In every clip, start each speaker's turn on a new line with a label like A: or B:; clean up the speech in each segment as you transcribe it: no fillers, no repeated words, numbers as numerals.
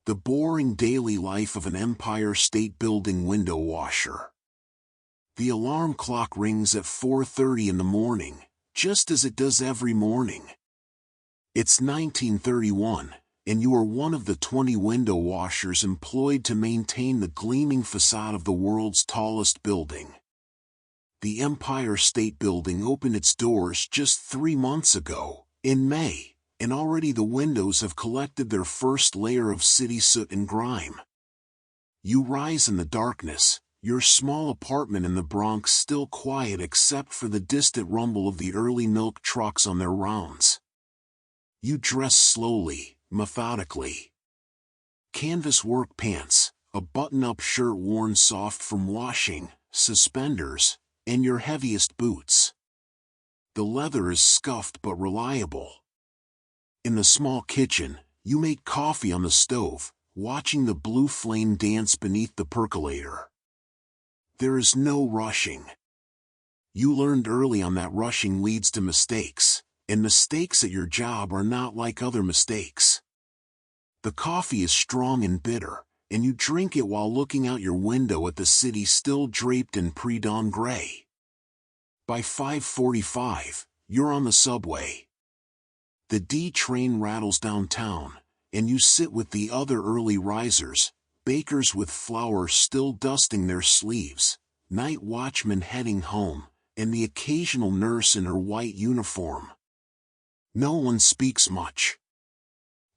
A: The boring daily life of an Empire State Building window washer. The alarm clock rings at 4:30 in the morning, just as it does every morning. It's 1931, and you are one of the 20 window washers employed to maintain the gleaming facade of the world's tallest building. The Empire State Building opened its doors just 3 months ago, in May, and already the windows have collected their first layer of city soot and grime. You rise in the darkness, your small apartment in the Bronx still quiet except for the distant rumble of the early milk trucks on their rounds. You dress slowly, methodically. Canvas work pants, a button-up shirt worn soft from washing, suspenders, and your heaviest boots. The leather is scuffed but reliable. In the small kitchen, you make coffee on the stove, watching the blue flame dance beneath the percolator. There is no rushing. You learned early on that rushing leads to mistakes, and mistakes at your job are not like other mistakes. The coffee is strong and bitter, and you drink it while looking out your window at the city still draped in pre-dawn gray. By 5:45, you're on the subway. The D train rattles downtown, and you sit with the other early risers, bakers with flour still dusting their sleeves, night watchmen heading home, and the occasional nurse in her white uniform. No one speaks much.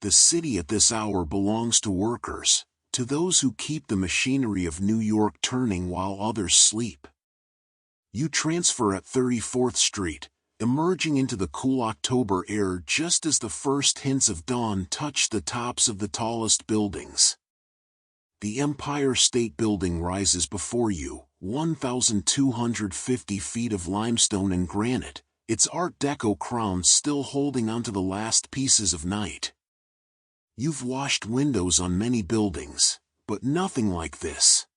A: The city at this hour belongs to workers, to those who keep the machinery of New York turning while others sleep. You transfer at 34th Street, emerging into the cool October air just as the first hints of dawn touch the tops of the tallest buildings. The Empire State Building rises before you, 1,250 feet of limestone and granite, its Art Deco crown still holding onto the last pieces of night. You've washed windows on many buildings, but nothing like this.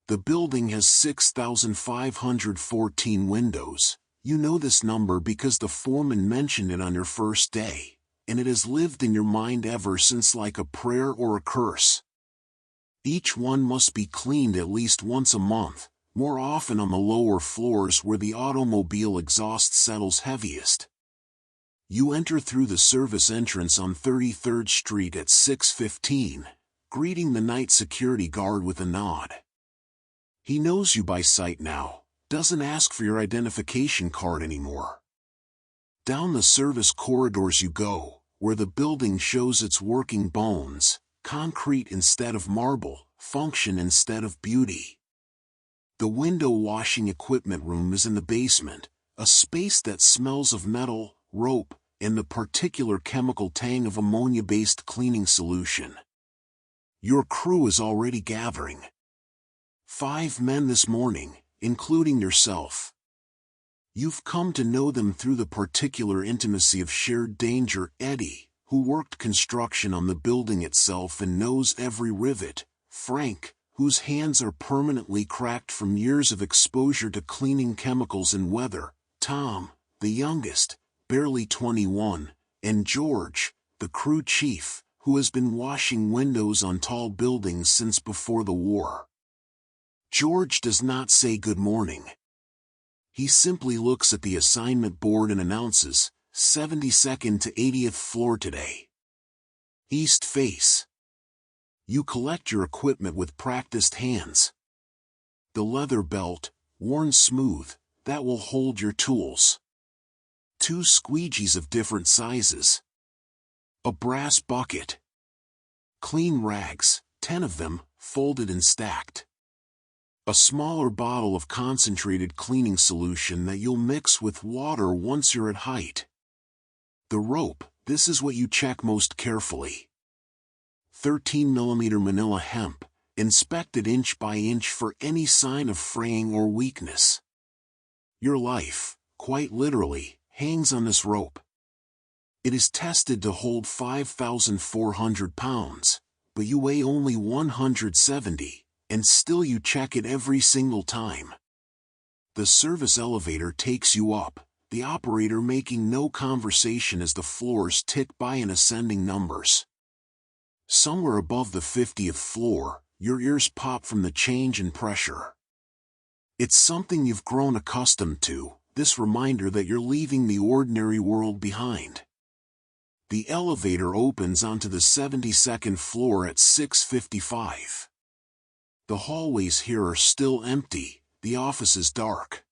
A: The building has 6,514 windows. You know this number because the foreman mentioned it on your first day, and it has lived in your mind ever since like a prayer or a curse. Each one must be cleaned at least once a month, more often on the lower floors where the automobile exhaust settles heaviest. You enter through the service entrance on 33rd Street at 6:15, greeting the night security guard with a nod. He knows you by sight now, doesn't ask for your identification card anymore. Down the service corridors you go, where the building shows its working bones, concrete instead of marble, function instead of beauty. The window washing equipment room is in the basement, a space that smells of metal, rope, and the particular chemical tang of ammonia-based cleaning solution. Your crew is already gathering. 5 men this morning, including yourself. You've come to know them through the particular intimacy of shared danger. Eddie, who worked construction on the building itself and knows every rivet. Frank, whose hands are permanently cracked from years of exposure to cleaning chemicals and weather. Tom, the youngest, barely 21, and George, the crew chief, who has been washing windows on tall buildings since before the war. George does not say good morning. He simply looks at the assignment board and announces, 72nd to 80th floor today. East face. You collect your equipment with practiced hands. The leather belt, worn smooth, that will hold your tools. 2 squeegees of different sizes. A brass bucket. Clean rags, 10 of them, folded and stacked. A smaller bottle of concentrated cleaning solution that you'll mix with water once you're at height. The rope, this is what you check most carefully. 13mm manila hemp, inspected inch by inch for any sign of fraying or weakness. Your life, quite literally, hangs on this rope. It is tested to hold 5,400 pounds, but you weigh only 170, and still you check it every single time. The service elevator takes you up, the operator making no conversation as the floors tick by in ascending numbers. Somewhere above the 50th floor, your ears pop from the change in pressure. It's something you've grown accustomed to, this reminder that you're leaving the ordinary world behind. The elevator opens onto the 72nd floor at 6:55. The hallways here are still empty, the office is dark.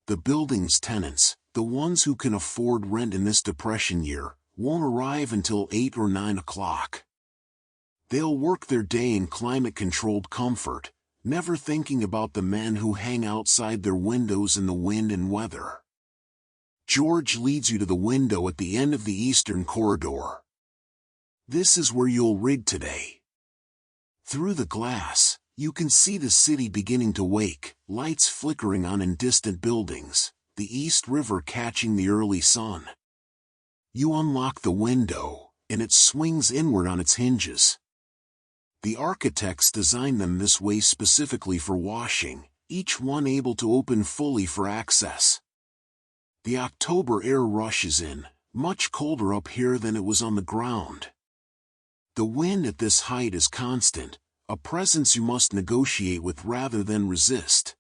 A: The building's tenants, the ones who can afford rent in this depression year, won't arrive until 8 or 9 o'clock. They'll work their day in climate-controlled comfort, never thinking about the men who hang outside their windows in the wind and weather. George leads you to the window at the end of the eastern corridor. This is where you'll rig today. Through the glass, you can see the city beginning to wake, lights flickering on in distant buildings, the East River catching the early sun. You unlock the window, and it swings inward on its hinges. The architects designed them this way specifically for washing, each one able to open fully for access. The October air rushes in, much colder up here than it was on the ground. The wind at this height is constant, a presence you must negotiate with rather than resist.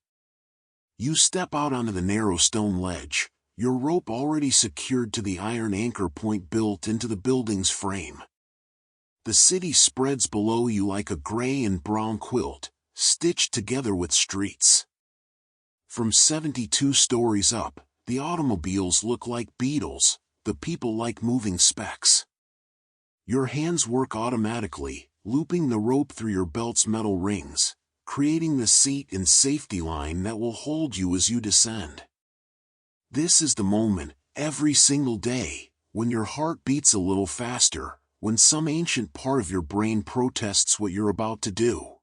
A: You step out onto the narrow stone ledge, your rope already secured to the iron anchor point built into the building's frame. The city spreads below you like a gray and brown quilt, stitched together with streets. From 72 stories up, the automobiles look like beetles, the people like moving specks. Your hands work automatically, looping the rope through your belt's metal rings, creating the seat and safety line that will hold you as you descend. This is the moment, every single day, when your heart beats a little faster, when some ancient part of your brain protests what you're about to do.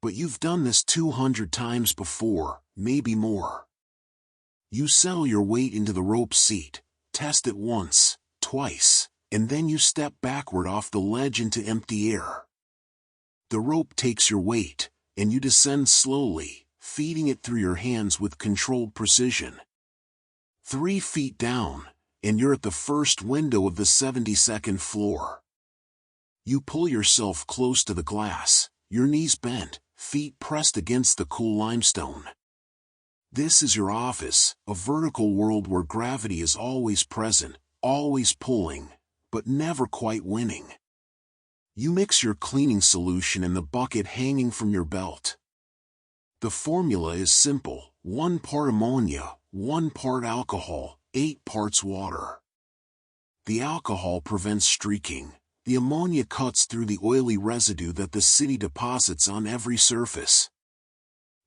A: But you've done this 200 times before, maybe more. You settle your weight into the rope seat, test it once, twice, and then you step backward off the ledge into empty air. The rope takes your weight, and you descend slowly, feeding it through your hands with controlled precision. 3 feet down, and you're at the first window of the 72nd floor. You pull yourself close to the glass, your knees bent, feet pressed against the cool limestone. This is your office, a vertical world where gravity is always present, always pulling, but never quite winning. You mix your cleaning solution in the bucket hanging from your belt. The formula is simple, 1 part ammonia, 1 part alcohol, 8 parts water. The alcohol prevents streaking, the ammonia cuts through the oily residue that the city deposits on every surface.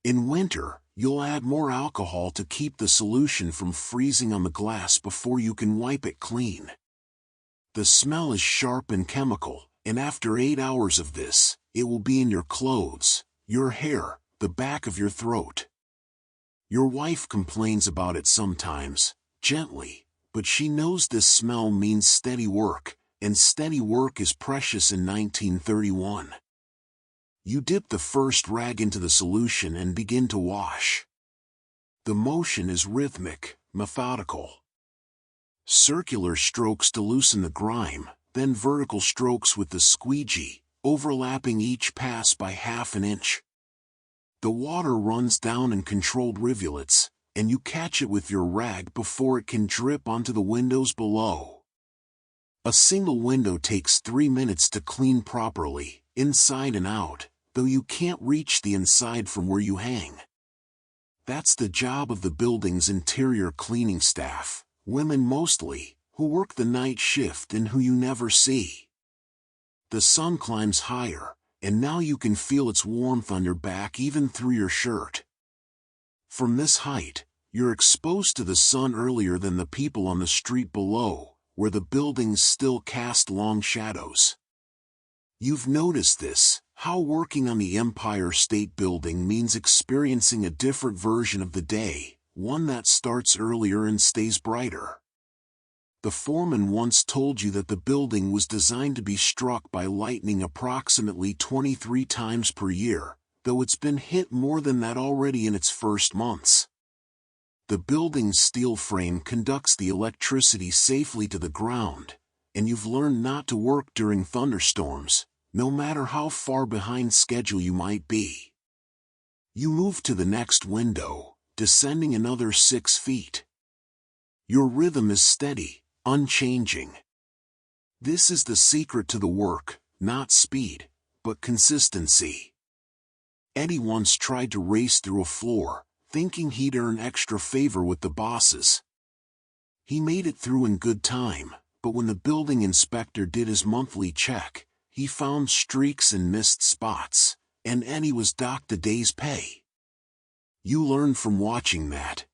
A: In winter, you'll add more alcohol to keep the solution from freezing on the glass before you can wipe it clean. The smell is sharp and chemical, and after 8 hours of this, it will be in your clothes, your hair, the back of your throat. Your wife complains about it sometimes, gently, but she knows this smell means steady work, and steady work is precious in 1931. You dip the first rag into the solution and begin to wash. The motion is rhythmic, methodical. Circular strokes to loosen the grime, then vertical strokes with the squeegee, overlapping each pass by half an inch. The water runs down in controlled rivulets, and you catch it with your rag before it can drip onto the windows below. A single window takes 3 minutes to clean properly, inside and out, though you can't reach the inside from where you hang. That's the job of the building's interior cleaning staff, women mostly, who work the night shift and who you never see. The sun climbs higher, and now you can feel its warmth on your back even through your shirt. From this height, you're exposed to the sun earlier than the people on the street below, where the buildings still cast long shadows. You've noticed this, how working on the Empire State Building means experiencing a different version of the day, one that starts earlier and stays brighter. The foreman once told you that the building was designed to be struck by lightning approximately 23 times per year, though it's been hit more than that already in its first months. The building's steel frame conducts the electricity safely to the ground, and you've learned not to work during thunderstorms, no matter how far behind schedule you might be. You move to the next window, descending another 6 feet. Your rhythm is steady, unchanging. This is the secret to the work, not speed, but consistency. Eddie once tried to race through a floor, thinking he'd earn extra favor with the bosses. He made it through in good time, but when the building inspector did his monthly check, he found streaks and missed spots, and Eddie was docked a day's pay. You learn from watching that.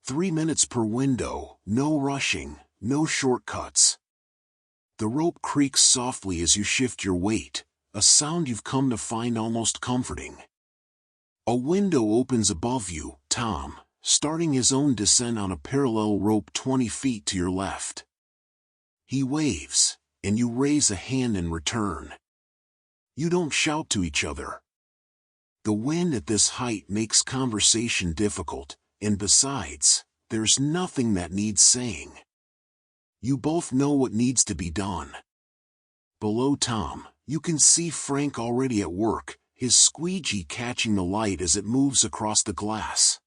A: 3 minutes per window, no rushing, no shortcuts. The rope creaks softly as you shift your weight, a sound you've come to find almost comforting. A window opens above you, Tom, starting his own descent on a parallel rope 20 feet to your left. He waves, and you raise a hand in return. You don't shout to each other. The wind at this height makes conversation difficult, and besides, there's nothing that needs saying. You both know what needs to be done. Below Tom, you can see Frank already at work, his squeegee catching the light as it moves across the glass.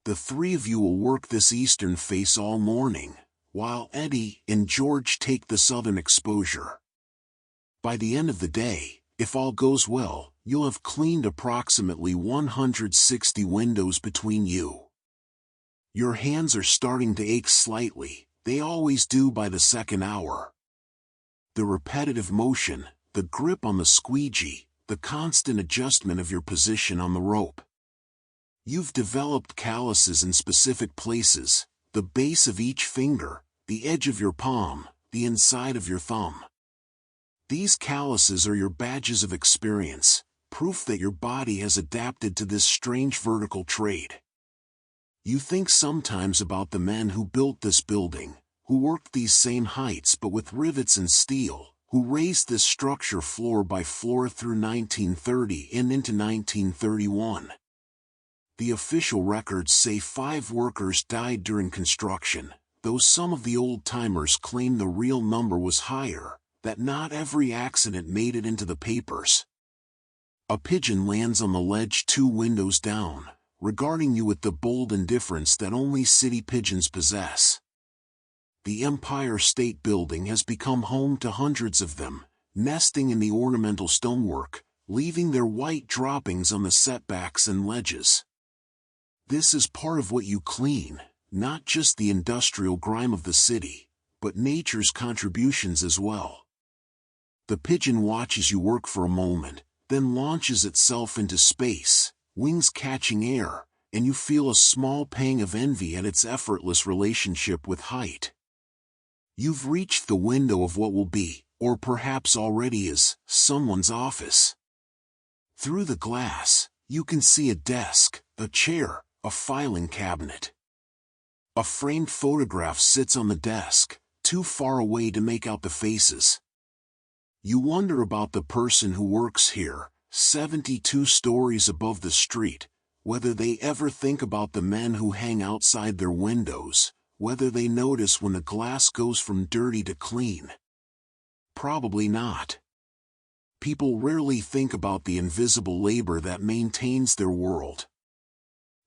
A: The three of you will work this eastern face all morning, while Eddie and George take the southern exposure. By the end of the day, if all goes well, you'll have cleaned approximately 160 windows between you. Your hands are starting to ache slightly, they always do by the second hour. The repetitive motion, the grip on the squeegee, the constant adjustment of your position on the rope. You've developed calluses in specific places, the base of each finger, the edge of your palm, the inside of your thumb. These calluses are your badges of experience, proof that your body has adapted to this strange vertical trade. You think sometimes about the men who built this building, who worked these same heights but with rivets and steel, who raised this structure floor by floor through 1930 and into 1931. The official records say 5 workers died during construction, though some of the old-timers claim the real number was higher, that not every accident made it into the papers. A pigeon lands on the ledge 2 windows down, regarding you with the bold indifference that only city pigeons possess. The Empire State Building has become home to hundreds of them, nesting in the ornamental stonework, leaving their white droppings on the setbacks and ledges. This is part of what you clean, not just the industrial grime of the city, but nature's contributions as well. The pigeon watches you work for a moment, then launches itself into space, wings catching air, and you feel a small pang of envy at its effortless relationship with height. You've reached the window of what will be, or perhaps already is, someone's office. Through the glass, you can see a desk, a chair, a filing cabinet. A framed photograph sits on the desk, too far away to make out the faces. You wonder about the person who works here, 72 stories above the street, whether they ever think about the men who hang outside their windows, whether they notice when the glass goes from dirty to clean. Probably not. People rarely think about the invisible labor that maintains their world.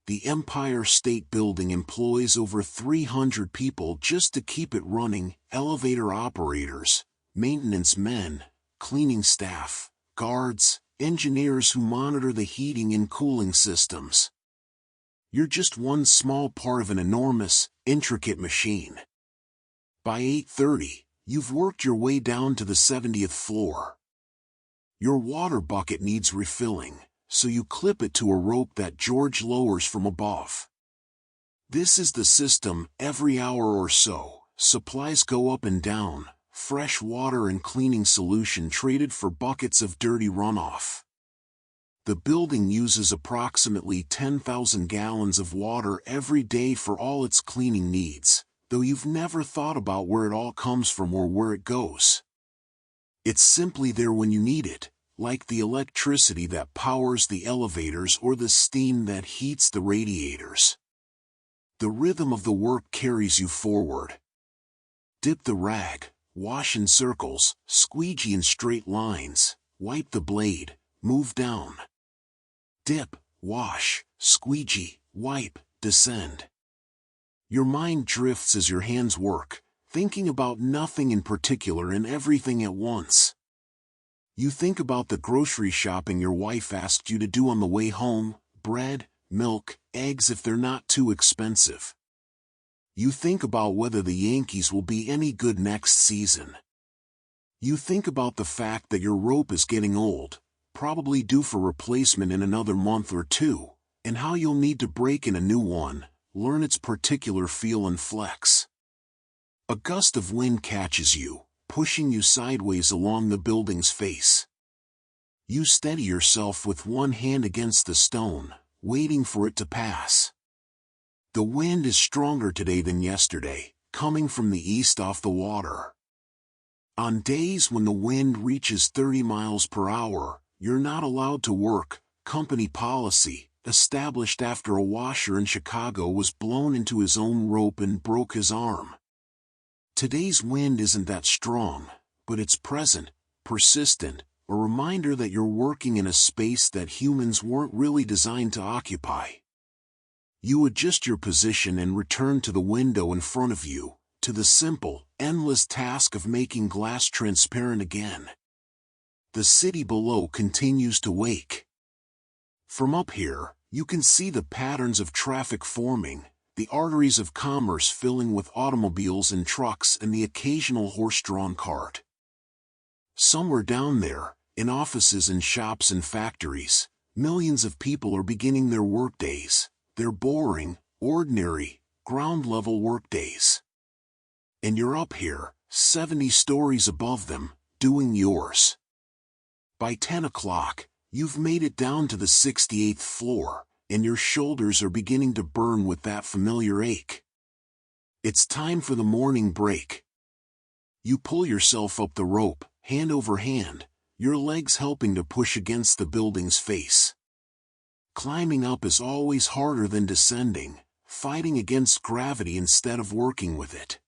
A: The Empire State Building employs over 300 people just to keep it running: elevator operators, maintenance men, cleaning staff, guards, engineers who monitor the heating and cooling systems. You're just one small part of an enormous, intricate machine. By 8:30, you've worked your way down to the 70th floor. Your water bucket needs refilling, so you clip it to a rope that George lowers from above. This is the system: every hour or so, supplies go up and down, fresh water and cleaning solution traded for buckets of dirty runoff. The building uses approximately 10,000 gallons of water every day for all its cleaning needs, though you've never thought about where it all comes from or where it goes. It's simply there when you need it, like the electricity that powers the elevators or the steam that heats the radiators. The rhythm of the work carries you forward. Dip the rag, wash in circles, squeegee in straight lines, wipe the blade, move down. Dip, wash, squeegee, wipe, descend. Your mind drifts as your hands work, thinking about nothing in particular and everything at once. You think about the grocery shopping your wife asked you to do on the way home, bread, milk, eggs if they're not too expensive. You think about whether the Yankees will be any good next season. You think about the fact that your rope is getting old, probably due for replacement in another month or two, and how you'll need to break in a new one, learn its particular feel and flex. A gust of wind catches you, pushing you sideways along the building's face. You steady yourself with one hand against the stone, waiting for it to pass. The wind is stronger today than yesterday, coming from the east off the water. On days when the wind reaches 30 miles per hour, you're not allowed to work, company policy, established after a washer in Chicago was blown into his own rope and broke his arm. Today's wind isn't that strong, but it's present, persistent, a reminder that you're working in a space that humans weren't really designed to occupy. You adjust your position and return to the window in front of you, to the simple, endless task of making glass transparent again. The city below continues to wake. From up here, you can see the patterns of traffic forming, the arteries of commerce filling with automobiles and trucks and the occasional horse-drawn cart. Somewhere down there, in offices and shops and factories, millions of people are beginning their workdays. They're boring, ordinary, ground-level workdays. And you're up here, 70 stories above them, doing yours. By 10 o'clock, you've made it down to the 68th floor, and your shoulders are beginning to burn with that familiar ache. It's time for the morning break. You pull yourself up the rope, hand over hand, your legs helping to push against the building's face. Climbing up is always harder than descending, fighting against gravity instead of working with it.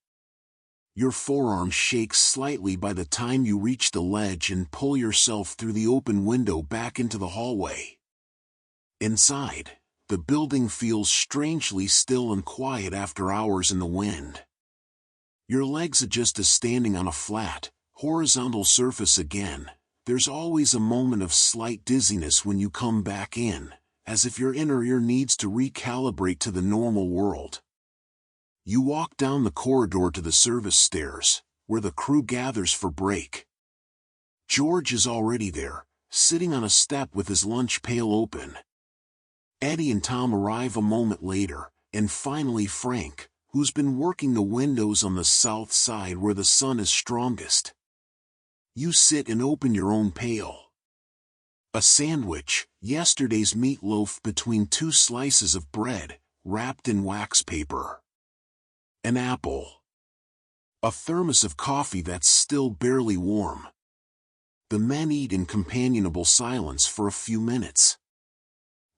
A: Your forearm shakes slightly by the time you reach the ledge and pull yourself through the open window back into the hallway. Inside, the building feels strangely still and quiet after hours in the wind. Your legs adjust to standing on a flat, horizontal surface again. There's always a moment of slight dizziness when you come back in, as if your inner ear needs to recalibrate to the normal world. You walk down the corridor to the service stairs, where the crew gathers for break. George is already there, sitting on a step with his lunch pail open. Eddie and Tom arrive a moment later, and finally Frank, who's been working the windows on the south side where the sun is strongest. You sit and open your own pail. A sandwich, yesterday's meatloaf between two slices of bread, wrapped in wax paper. An apple. A thermos of coffee that's still barely warm. The men eat in companionable silence for a few minutes.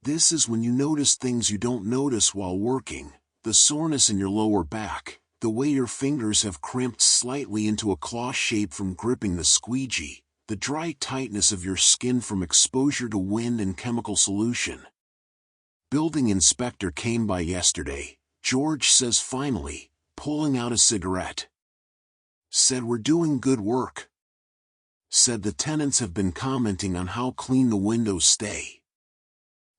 A: This is when you notice things you don't notice while working, the soreness in your lower back, the way your fingers have crimped slightly into a claw shape from gripping the squeegee, the dry tightness of your skin from exposure to wind and chemical solution. Building inspector came by yesterday, George says finally, pulling out a cigarette. Said we're doing good work. Said the tenants have been commenting on how clean the windows stay.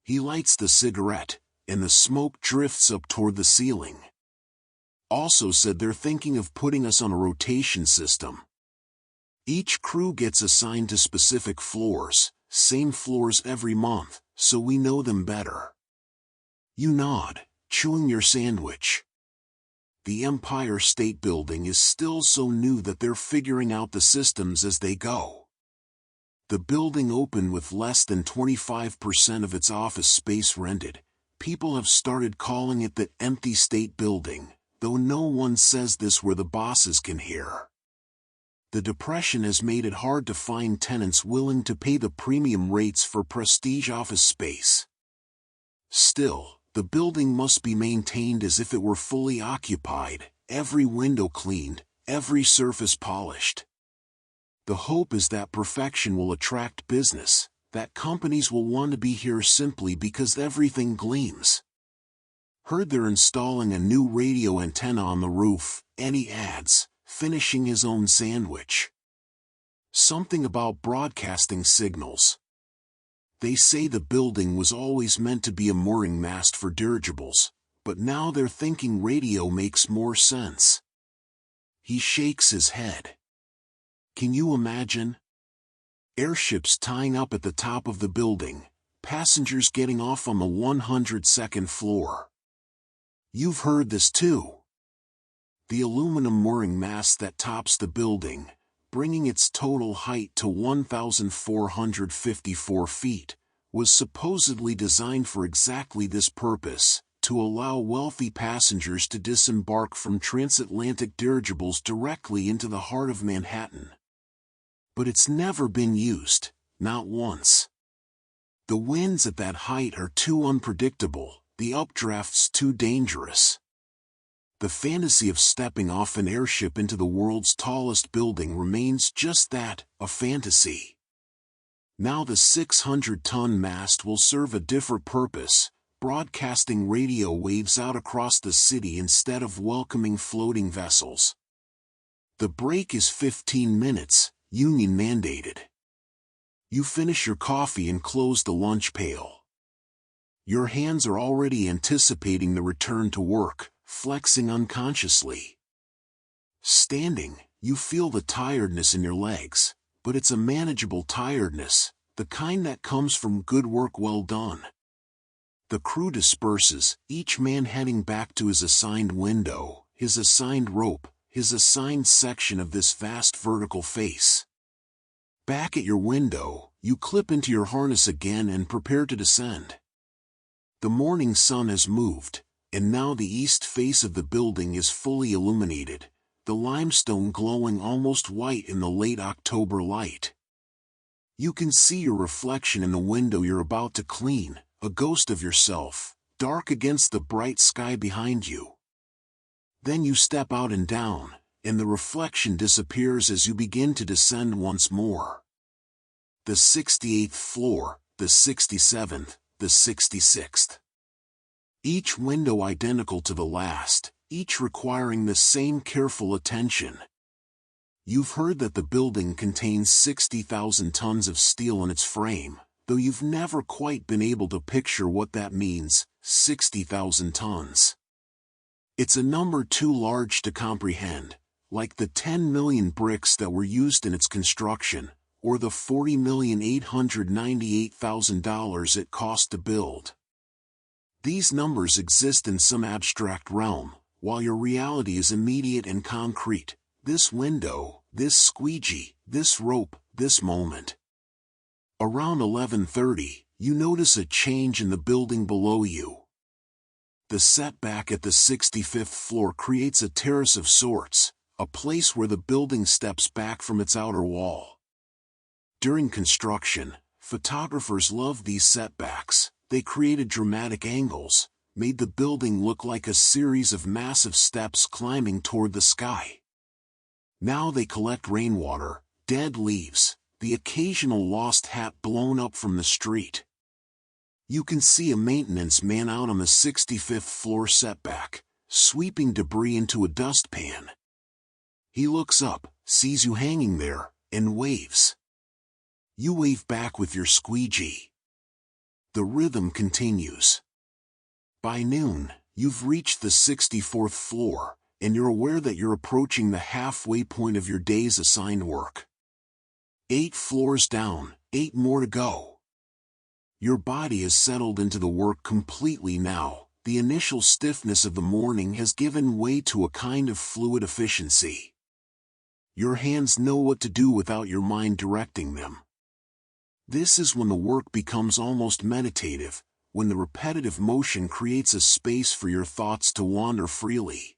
A: He lights the cigarette, and the smoke drifts up toward the ceiling. Also said they're thinking of putting us on a rotation system. Each crew gets assigned to specific floors, same floors every month, so we know them better. You nod, chewing your sandwich. The Empire State Building is still so new that they're figuring out the systems as they go. The building opened with less than 25% of its office space rented. People have started calling it the empty state building, though no one says this where the bosses can hear. The Depression has made it hard to find tenants willing to pay the premium rates for prestige office space. Still, the building must be maintained as if it were fully occupied, every window cleaned, every surface polished. The hope is that perfection will attract business, that companies will want to be here simply because everything gleams. Heard they're installing a new radio antenna on the roof, and he adds, finishing his own sandwich. Something about broadcasting signals. They say the building was always meant to be a mooring mast for dirigibles, but now they're thinking radio makes more sense. He shakes his head. Can you imagine? Airships tying up at the top of the building, passengers getting off on the 102nd floor. You've heard this too. The aluminum mooring mast that tops the building, bringing its total height to 1,454 feet, was supposedly designed for exactly this purpose, to allow wealthy passengers to disembark from transatlantic dirigibles directly into the heart of Manhattan. But it's never been used, not once. The winds at that height are too unpredictable, the updrafts too dangerous. The fantasy of stepping off an airship into the world's tallest building remains just that, a fantasy. Now the 600-ton mast will serve a different purpose, broadcasting radio waves out across the city instead of welcoming floating vessels. The break is 15 minutes, union mandated. You finish your coffee and close the lunch pail. Your hands are already anticipating the return to work, flexing unconsciously. Standing, you feel the tiredness in your legs, but it's a manageable tiredness, the kind that comes from good work well done. The crew disperses, each man heading back to his assigned window, his assigned rope, his assigned section of this vast vertical face. Back at your window, you clip into your harness again and prepare to descend. The morning sun has moved, and now the east face of the building is fully illuminated, the limestone glowing almost white in the late October light. You can see your reflection in the window you're about to clean, a ghost of yourself, dark against the bright sky behind you. Then you step out and down, and the reflection disappears as you begin to descend once more. The 68th floor, the 67th, the 66th. Each window identical to the last, each requiring the same careful attention. You've heard that the building contains 60,000 tons of steel in its frame, though you've never quite been able to picture what that means, 60,000 tons. It's a number too large to comprehend, like the 10 million bricks that were used in its construction, or the $40,898,000 it cost to build. These numbers exist in some abstract realm, while your reality is immediate and concrete. This window, this squeegee, this rope, this moment. Around 11:30, you notice a change in the building below you. The setback at the 65th floor creates a terrace of sorts, a place where the building steps back from its outer wall. During construction, photographers loved these setbacks. They created dramatic angles, made the building look like a series of massive steps climbing toward the sky. Now they collect rainwater, dead leaves, the occasional lost hat blown up from the street. You can see a maintenance man out on the 65th floor setback, sweeping debris into a dustpan. He looks up, sees you hanging there, and waves. You wave back with your squeegee. The rhythm continues. By noon, you've reached the 64th floor, and you're aware that you're approaching the halfway point of your day's assigned work. 8 floors down, 8 more to go. Your body has settled into the work completely now. The initial stiffness of the morning has given way to a kind of fluid efficiency. Your hands know what to do without your mind directing them. This is when the work becomes almost meditative, when the repetitive motion creates a space for your thoughts to wander freely.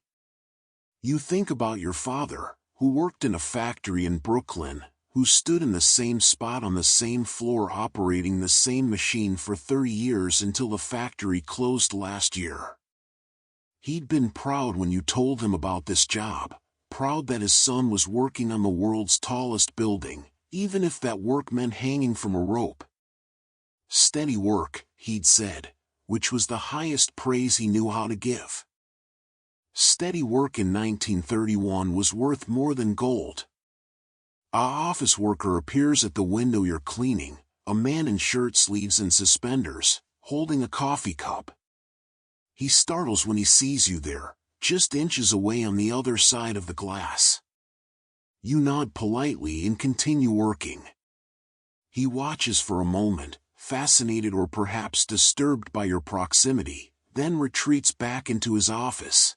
A: You think about your father, who worked in a factory in Brooklyn, who stood in the same spot on the same floor operating the same machine for 30 years until the factory closed last year. He'd been proud when you told him about this job, proud that his son was working on the world's tallest building, even if that work meant hanging from a rope. "Steady work," he'd said, which was the highest praise he knew how to give. Steady work in 1931 was worth more than gold. A office worker appears at the window you're cleaning, a man in shirt sleeves and suspenders, holding a coffee cup. He startles when he sees you there, just inches away on the other side of the glass. You nod politely and continue working. He watches for a moment, fascinated or perhaps disturbed by your proximity, then retreats back into his office.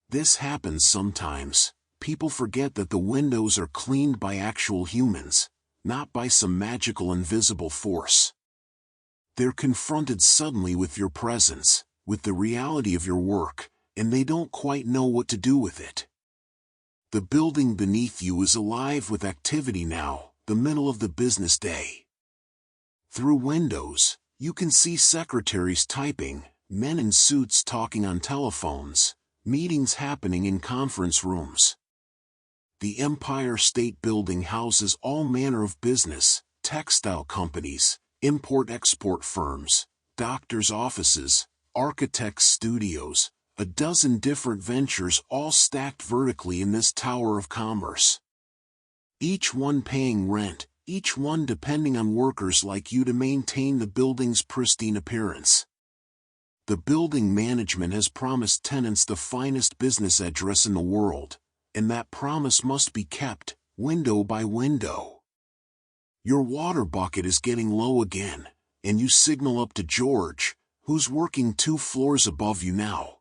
A: This happens sometimes. People forget that the windows are cleaned by actual humans, not by some magical invisible force. They're confronted suddenly with your presence, with the reality of your work, and they don't quite know what to do with it. The building beneath you is alive with activity now, the middle of the business day. Through windows, you can see secretaries typing, men in suits talking on telephones, meetings happening in conference rooms. The Empire State Building houses all manner of business, textile companies, import-export firms, doctors' offices, architects' studios, a dozen different ventures all stacked vertically in this tower of commerce. Each one paying rent, each one depending on workers like you to maintain the building's pristine appearance. The building management has promised tenants the finest business address in the world, and that promise must be kept, window by window. Your water bucket is getting low again, and you signal up to George, who's working 2 floors above you now.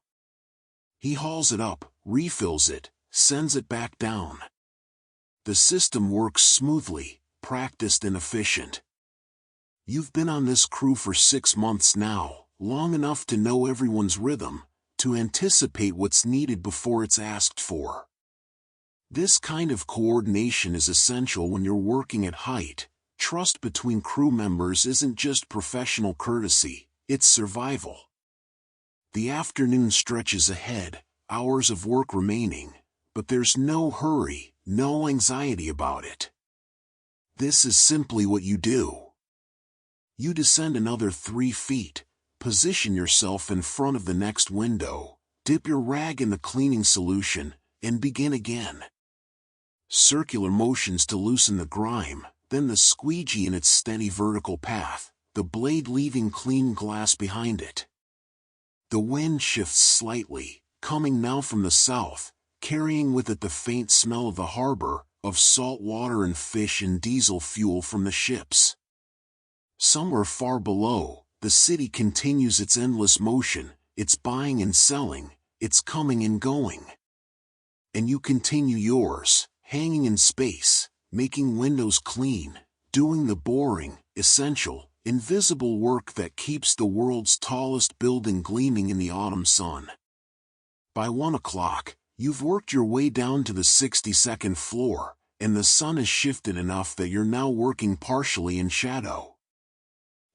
A: He hauls it up, refills it, sends it back down. The system works smoothly, practiced and efficient. You've been on this crew for 6 months now, long enough to know everyone's rhythm, to anticipate what's needed before it's asked for. This kind of coordination is essential when you're working at height. Trust between crew members isn't just professional courtesy, it's survival. The afternoon stretches ahead, hours of work remaining, but there's no hurry, no anxiety about it. This is simply what you do. You descend another 3 feet, position yourself in front of the next window, dip your rag in the cleaning solution, and begin again. Circular motions to loosen the grime, then the squeegee in its steady vertical path, the blade leaving clean glass behind it. The wind shifts slightly, coming now from the south, carrying with it the faint smell of the harbor, of salt water and fish and diesel fuel from the ships. Somewhere far below, the city continues its endless motion, its buying and selling, its coming and going. And you continue yours, hanging in space, making windows clean, doing the boring, essential, invisible work that keeps the world's tallest building gleaming in the autumn sun. By 1 o'clock, you've worked your way down to the 62nd floor, and the sun has shifted enough that you're now working partially in shadow.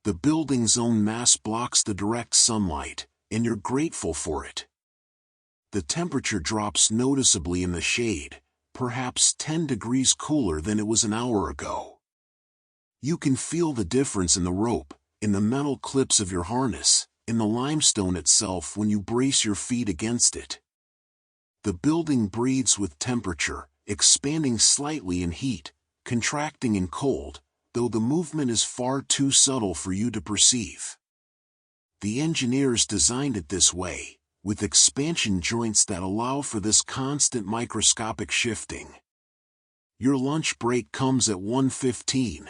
A: The building's own mass blocks the direct sunlight, and you're grateful for it. The temperature drops noticeably in the shade, perhaps 10 degrees cooler than it was an hour ago. You can feel the difference in the rope, in the metal clips of your harness, in the limestone itself when you brace your feet against it. The building breathes with temperature, expanding slightly in heat, contracting in cold, though the movement is far too subtle for you to perceive. The engineers designed it this way, with expansion joints that allow for this constant microscopic shifting. Your lunch break comes at 1:15.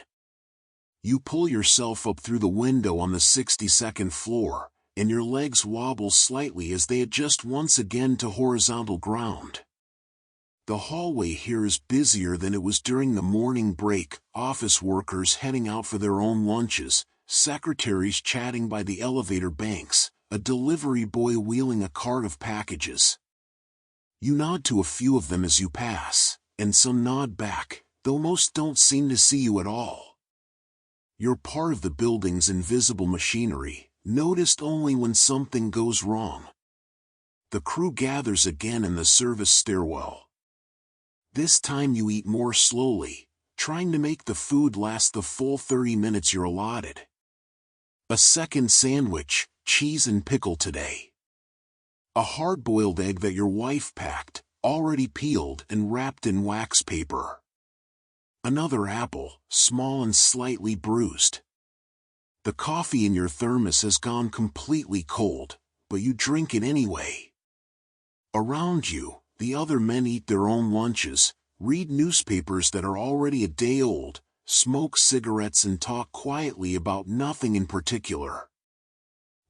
A: You pull yourself up through the window on the 62nd floor, and your legs wobble slightly as they adjust once again to horizontal ground. The hallway here is busier than it was during the morning break, office workers heading out for their own lunches, secretaries chatting by the elevator banks, a delivery boy wheeling a cart of packages. You nod to a few of them as you pass, and some nod back, though most don't seem to see you at all. You're part of the building's invisible machinery, noticed only when something goes wrong. The crew gathers again in the service stairwell. This time you eat more slowly, trying to make the food last the full 30 minutes you're allotted. A second sandwich, cheese and pickle today. A hard-boiled egg that your wife packed, already peeled and wrapped in wax paper. Another apple, small and slightly bruised. The coffee in your thermos has gone completely cold, but you drink it anyway. Around you, the other men eat their own lunches, read newspapers that are already a day old, smoke cigarettes and talk quietly about nothing in particular.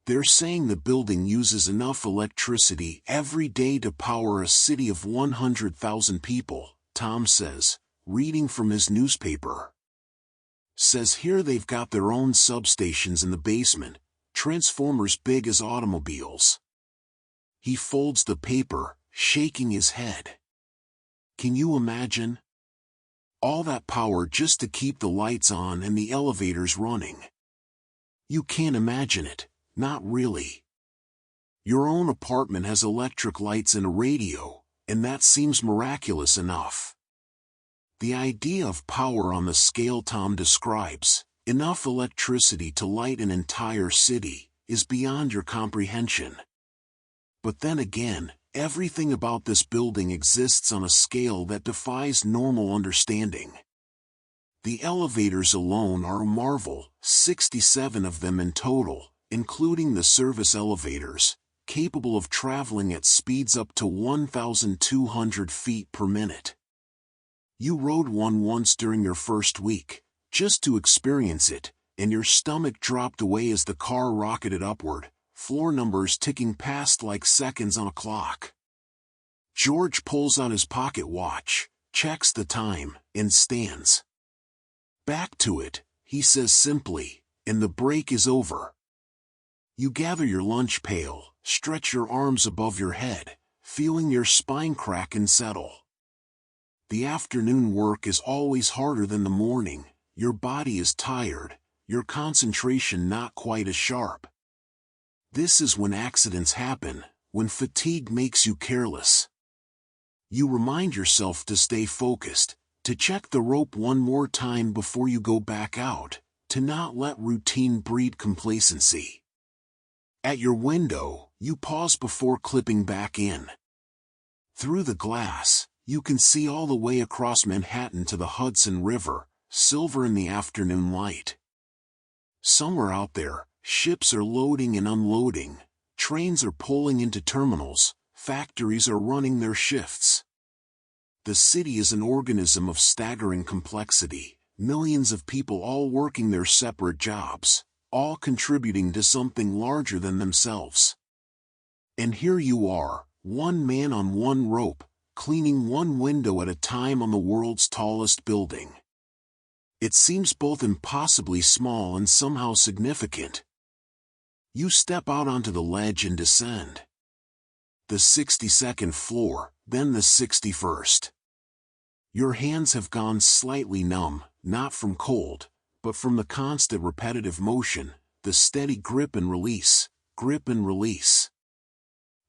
A: They're saying the building uses enough electricity every day to power a city of 100,000 people, Tom says, reading from his newspaper. Says here they've got their own substations in the basement, transformers big as automobiles. He folds the paper, shaking his head. Can you imagine? All that power just to keep the lights on and the elevators running. You can't imagine it, not really. Your own apartment has electric lights and a radio, and that seems miraculous enough. The idea of power on the scale Tom describes, enough electricity to light an entire city, is beyond your comprehension. But then again, everything about this building exists on a scale that defies normal understanding. The elevators alone are a marvel, 67 of them in total, including the service elevators, capable of traveling at speeds up to 1,200 feet per minute. You rode one once during your first week, just to experience it, and your stomach dropped away as the car rocketed upward, floor numbers ticking past like seconds on a clock. George pulls out his pocket watch, checks the time, and stands. Back to it, he says simply, and the break is over. You gather your lunch pail, stretch your arms above your head, feeling your spine crack and settle. The afternoon work is always harder than the morning, your body is tired, your concentration not quite as sharp. This is when accidents happen, when fatigue makes you careless. You remind yourself to stay focused, to check the rope one more time before you go back out, to not let routine breed complacency. At your window, you pause before clipping back in. Through the glass, you can see all the way across Manhattan to the Hudson River, silver in the afternoon light. Somewhere out there, ships are loading and unloading, trains are pulling into terminals, factories are running their shifts. The city is an organism of staggering complexity, millions of people all working their separate jobs, all contributing to something larger than themselves. And here you are, one man on one rope, cleaning one window at a time on the world's tallest building. It seems both impossibly small and somehow significant. You step out onto the ledge and descend. The 62nd floor, then the 61st. Your hands have gone slightly numb, not from cold, but from the constant repetitive motion, the steady grip and release, grip and release.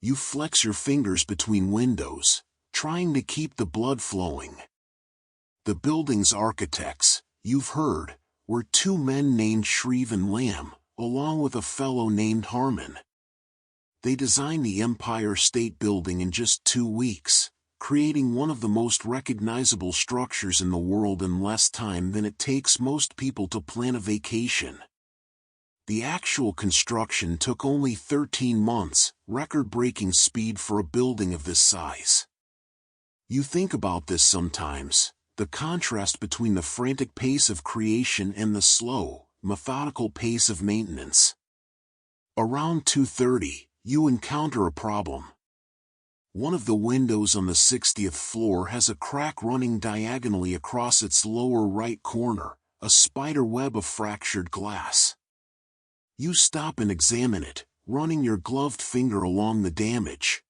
A: You flex your fingers between windows, trying to keep the blood flowing. The building's architects, you've heard, were two men named Shreve and Lamb, along with a fellow named Harmon. They designed the Empire State Building in just 2 weeks, creating one of the most recognizable structures in the world in less time than it takes most people to plan a vacation. The actual construction took only 13 months, record-breaking speed for a building of this size. You think about this sometimes, the contrast between the frantic pace of creation and the slow, methodical pace of maintenance. Around 2:30, you encounter a problem. One of the windows on the 60th floor has a crack running diagonally across its lower right corner, a spider web of fractured glass. You stop and examine it, running your gloved finger along the damage.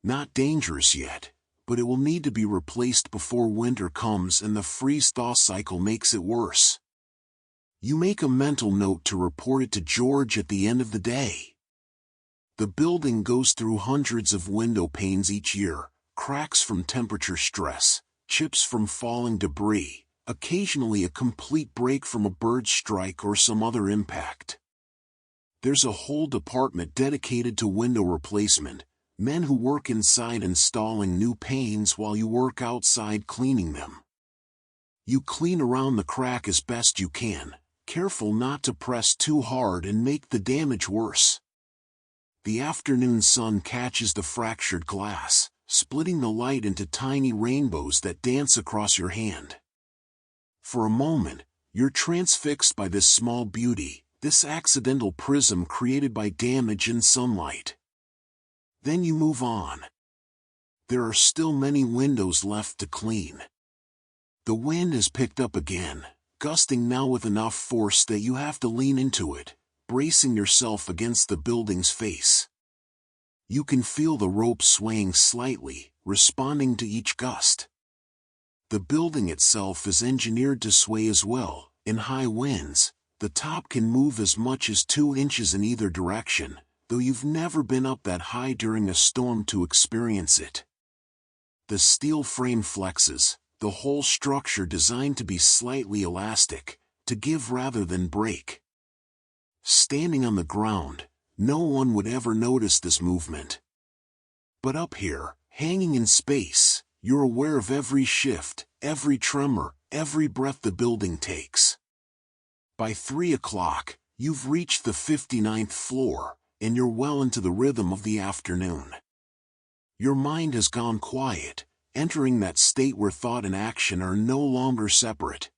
A: Not dangerous yet, but it will need to be replaced before winter comes and the freeze-thaw cycle makes it worse. You make a mental note to report it to George at the end of the day. The building goes through hundreds of window panes each year, cracks from temperature stress, chips from falling debris, occasionally a complete break from a bird strike or some other impact. There's a whole department dedicated to window replacement, men who work inside installing new panes while you work outside cleaning them. You clean around the crack as best you can, careful not to press too hard and make the damage worse. The afternoon sun catches the fractured glass, splitting the light into tiny rainbows that dance across your hand. For a moment, you're transfixed by this small beauty, this accidental prism created by damage and sunlight. Then you move on. There are still many windows left to clean. The wind has picked up again, gusting now with enough force that you have to lean into it, bracing yourself against the building's face. You can feel the rope swaying slightly, responding to each gust. The building itself is engineered to sway as well. In high winds, the top can move as much as 2 inches in either direction, though you've never been up that high during a storm to experience it. The steel frame flexes, the whole structure designed to be slightly elastic, to give rather than break. Standing on the ground, no one would ever notice this movement. But up here, hanging in space, you're aware of every shift, every tremor, every breath the building takes. By 3 o'clock, you've reached the 59th floor, and you're well into the rhythm of the afternoon. Your mind has gone quiet, entering that state where thought and action are no longer separate.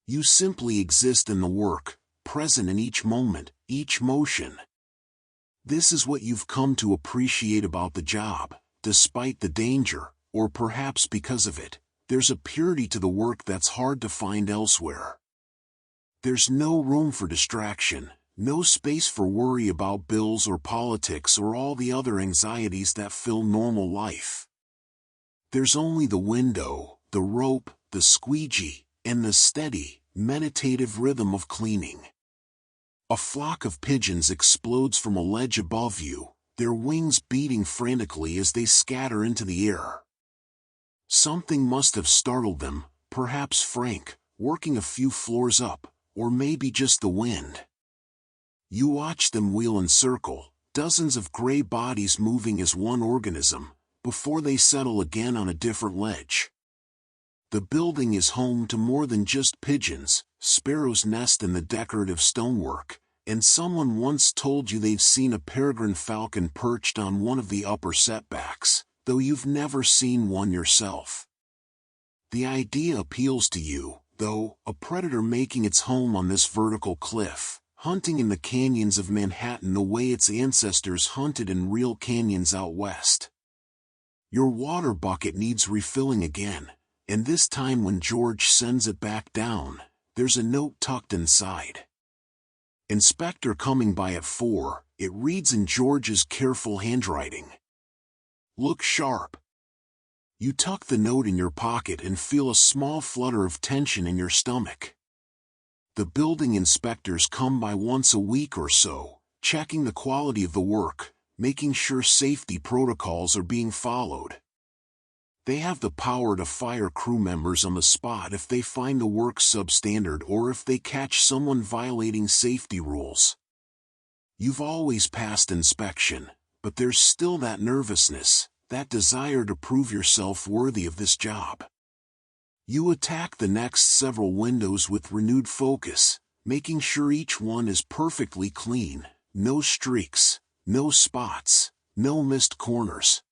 A: You simply exist in the work, present in each moment, each motion. This is what you've come to appreciate about the job. Despite the danger, or perhaps because of it, there's a purity to the work that's hard to find elsewhere. There's no room for distraction, no space for worry about bills or politics or all the other anxieties that fill normal life. There's only the window, the rope, the squeegee, and the steady, meditative rhythm of cleaning. A flock of pigeons explodes from a ledge above you, their wings beating frantically as they scatter into the air. Something must have startled them, perhaps Frank, working a few floors up, or maybe just the wind. You watch them wheel and circle, dozens of gray bodies moving as one organism, before they settle again on a different ledge. The building is home to more than just pigeons, sparrows nest in the decorative stonework, and someone once told you they've seen a peregrine falcon perched on one of the upper setbacks, though you've never seen one yourself. The idea appeals to you, though, a predator making its home on this vertical cliff, hunting in the canyons of Manhattan the way its ancestors hunted in real canyons out west. Your water bucket needs refilling again, and this time when George sends it back down, there's a note tucked inside. Inspector coming by at 4, it reads in George's careful handwriting. Look sharp. You tuck the note in your pocket and feel a small flutter of tension in your stomach. The building inspectors come by once a week or so, checking the quality of the work, making sure safety protocols are being followed. They have the power to fire crew members on the spot if they find the work substandard or if they catch someone violating safety rules. You've always passed inspection, but there's still that nervousness, that desire to prove yourself worthy of this job. You attack the next several windows with renewed focus, making sure each one is perfectly clean, no streaks, no spots, no missed corners.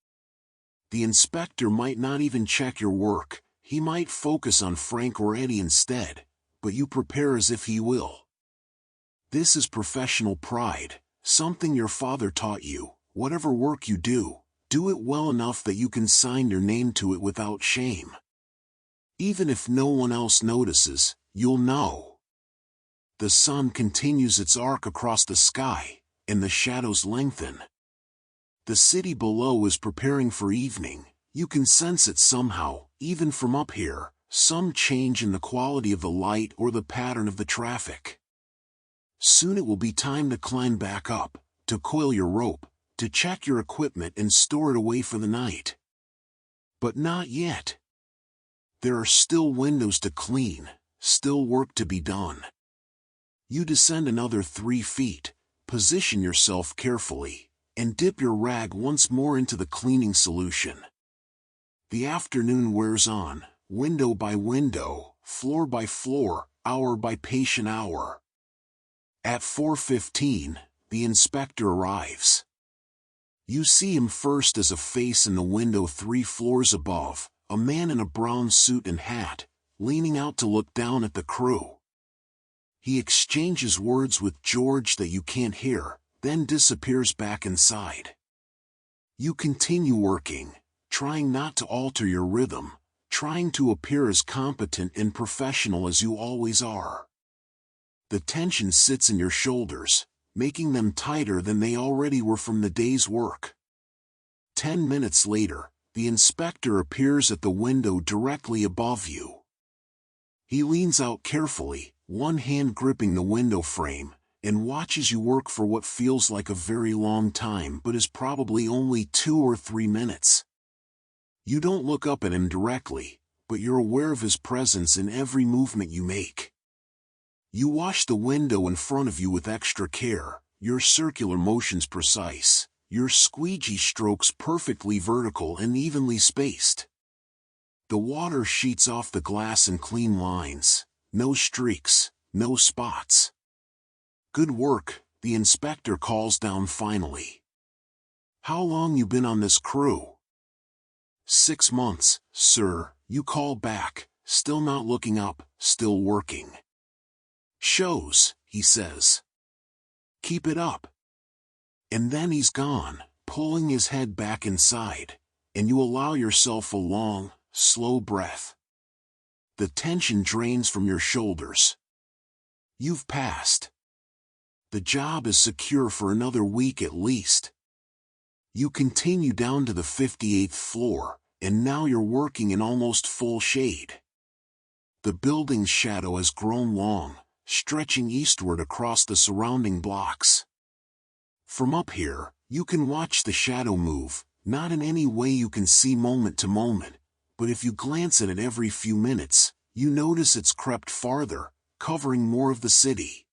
A: The inspector might not even check your work, he might focus on Frank or Eddie instead, but you prepare as if he will. This is professional pride, something your father taught you. Whatever work you do it well enough that you can sign your name to it without shame. Even if no one else notices, you'll know. The sun continues its arc across the sky, and the shadows lengthen. The city below is preparing for evening. You can sense it somehow, even from up here, some change in the quality of the light or the pattern of the traffic. Soon it will be time to climb back up, to coil your rope, to check your equipment and store it away for the night. But not yet. There are still windows to clean, still work to be done. You descend another 3 feet, position yourself carefully, and dip your rag once more into the cleaning solution. The afternoon wears on, window by window, floor by floor, hour by patient hour. At 4:15, the inspector arrives. You see him first as a face in the window 3 floors above, a man in a brown suit and hat, leaning out to look down at the crew. He exchanges words with George that you can't hear, then disappears back inside. You continue working, trying not to alter your rhythm, trying to appear as competent and professional as you always are. The tension sits in your shoulders, making them tighter than they already were from the day's work. 10 minutes later, the inspector appears at the window directly above you. He leans out carefully, one hand gripping the window frame, and watches you work for what feels like a very long time but is probably only 2 or 3 minutes. You don't look up at him directly, but you're aware of his presence in every movement you make. You wash the window in front of you with extra care, your circular motions precise, your squeegee strokes perfectly vertical and evenly spaced. The water sheets off the glass in clean lines, no streaks, no spots. Good work, the inspector calls down finally. How long you been on this crew? 6 months, sir, you call back, still not looking up, still working. Shows, he says. Keep it up. And then he's gone, pulling his head back inside, and you allow yourself a long, slow breath. The tension drains from your shoulders. You've passed. The job is secure for another week at least. You continue down to the 58th floor, and now you're working in almost full shade. The building's shadow has grown long, stretching eastward across the surrounding blocks. From up here, you can watch the shadow move, not in any way you can see moment to moment, but if you glance at it every few minutes, you notice it's crept farther, covering more of the city.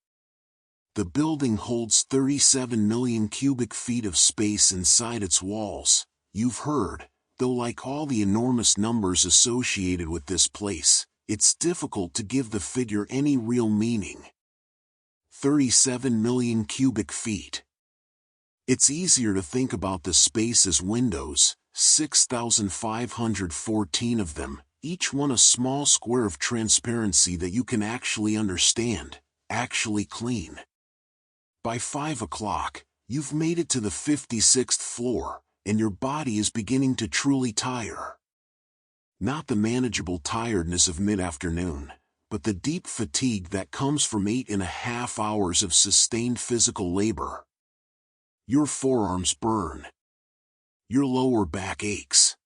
A: The building holds 37 million cubic feet of space inside its walls. You've heard, though like all the enormous numbers associated with this place, it's difficult to give the figure any real meaning. 37 million cubic feet. It's easier to think about the space as windows, 6,514 of them, each one a small square of transparency that you can actually understand, actually clean. By 5 o'clock, you've made it to the 56th floor, and your body is beginning to truly tire. Not the manageable tiredness of mid-afternoon, but the deep fatigue that comes from 8.5 hours of sustained physical labor. Your forearms burn. Your lower back aches.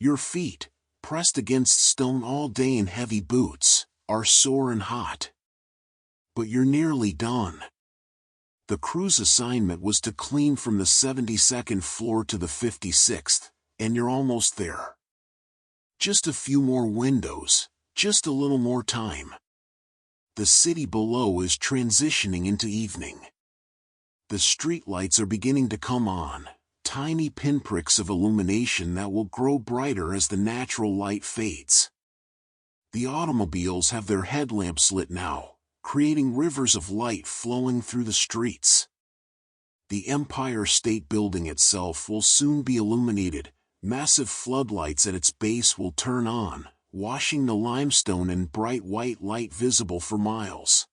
A: Your feet, pressed against stone all day in heavy boots, are sore and hot. But you're nearly done. The crew's assignment was to clean from the 72nd floor to the 56th, and you're almost there. Just a few more windows, just a little more time. The city below is transitioning into evening. The streetlights are beginning to come on, tiny pinpricks of illumination that will grow brighter as the natural light fades. The automobiles have their headlamps lit now, creating rivers of light flowing through the streets. The Empire State Building itself will soon be illuminated. Massive floodlights at its base will turn on, washing the limestone in bright white light visible for miles.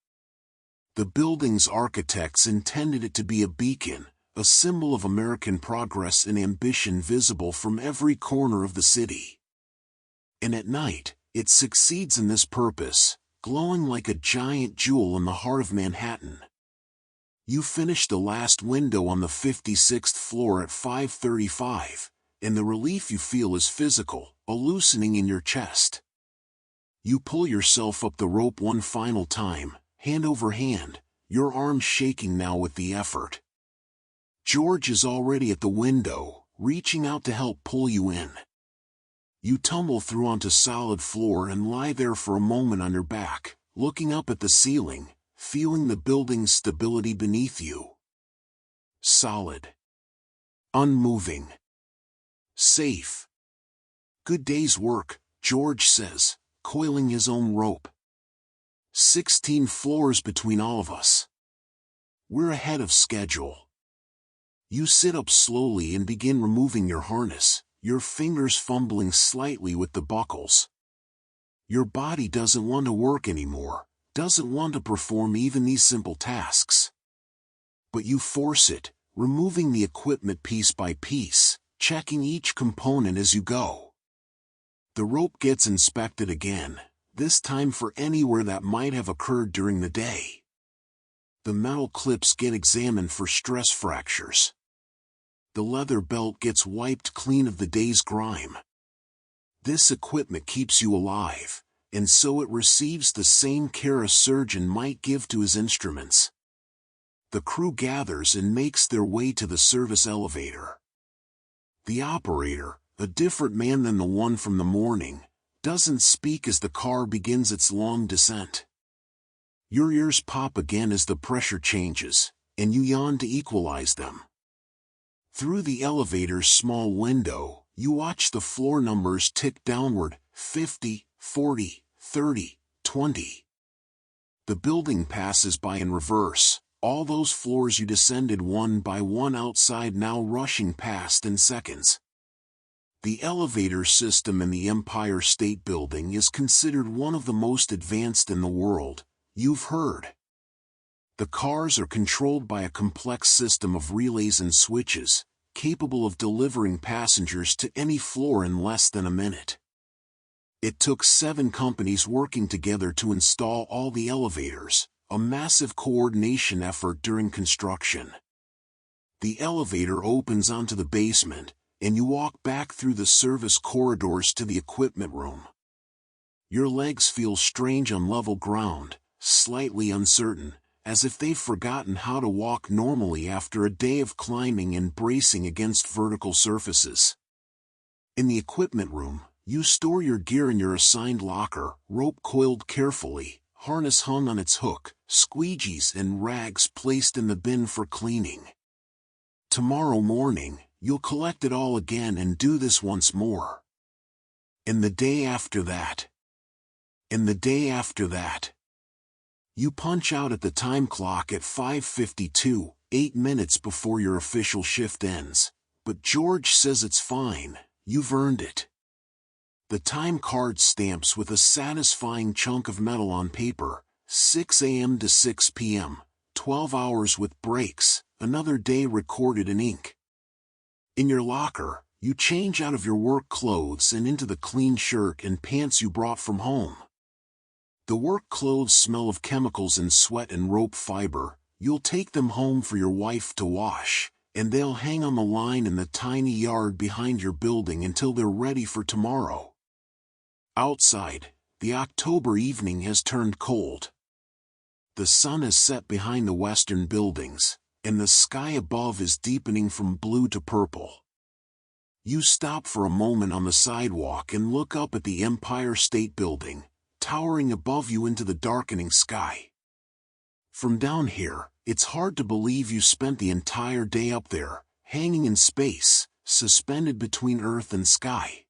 A: The building's architects intended it to be a beacon, a symbol of American progress and ambition visible from every corner of the city. And at night, it succeeds in this purpose, glowing like a giant jewel in the heart of Manhattan. You finish the last window on the 56th floor at 5:35. And the relief you feel is physical, a loosening in your chest. You pull yourself up the rope one final time, hand over hand, your arms shaking now with the effort. George is already at the window, reaching out to help pull you in. You tumble through onto solid floor and lie there for a moment on your back, looking up at the ceiling, feeling the building's stability beneath you. Solid. Unmoving. Safe. Good day's work, George says, coiling his own rope. 16 floors between all of us. We're ahead of schedule. You sit up slowly and begin removing your harness, your fingers fumbling slightly with the buckles. Your body doesn't want to work anymore, doesn't want to perform even these simple tasks. But you force it, removing the equipment piece by piece, checking each component as you go. The rope gets inspected again, this time for anywhere that might have occurred during the day. The metal clips get examined for stress fractures. The leather belt gets wiped clean of the day's grime. This equipment keeps you alive, and so it receives the same care a surgeon might give to his instruments. The crew gathers and makes their way to the service elevator. The operator, a different man than the one from the morning, doesn't speak as the car begins its long descent. Your ears pop again as the pressure changes, and you yawn to equalize them. Through the elevator's small window, you watch the floor numbers tick downward, 50, 40, 30, 20. The building passes by in reverse, all those floors you descended one by one outside now rushing past in seconds. The elevator system in the Empire State Building is considered one of the most advanced in the world, you've heard. The cars are controlled by a complex system of relays and switches, capable of delivering passengers to any floor in less than a minute. It took 7 companies working together to install all the elevators, a massive coordination effort during construction. The elevator opens onto the basement, and you walk back through the service corridors to the equipment room. Your legs feel strange on level ground, slightly uncertain, as if they've forgotten how to walk normally after a day of climbing and bracing against vertical surfaces. In the equipment room, you store your gear in your assigned locker, rope coiled carefully, harness hung on its hook, squeegees and rags placed in the bin for cleaning. Tomorrow morning, you'll collect it all again and do this once more. And the day after that. And the day after that. You punch out at the time clock at 5:52, 8 minutes before your official shift ends, but George says it's fine, you've earned it. The time card stamps with a satisfying chunk of metal on paper, 6 a.m. to 6 p.m., 12 hours with breaks, another day recorded in ink. In your locker, you change out of your work clothes and into the clean shirt and pants you brought from home. The work clothes smell of chemicals and sweat and rope fiber. You'll take them home for your wife to wash, and they'll hang on the line in the tiny yard behind your building until they're ready for tomorrow. Outside, the October evening has turned cold. The sun has set behind the western buildings, and the sky above is deepening from blue to purple. You stop for a moment on the sidewalk and look up at the Empire State Building, towering above you into the darkening sky. From down here, it's hard to believe you spent the entire day up there, hanging in space, suspended between earth and sky.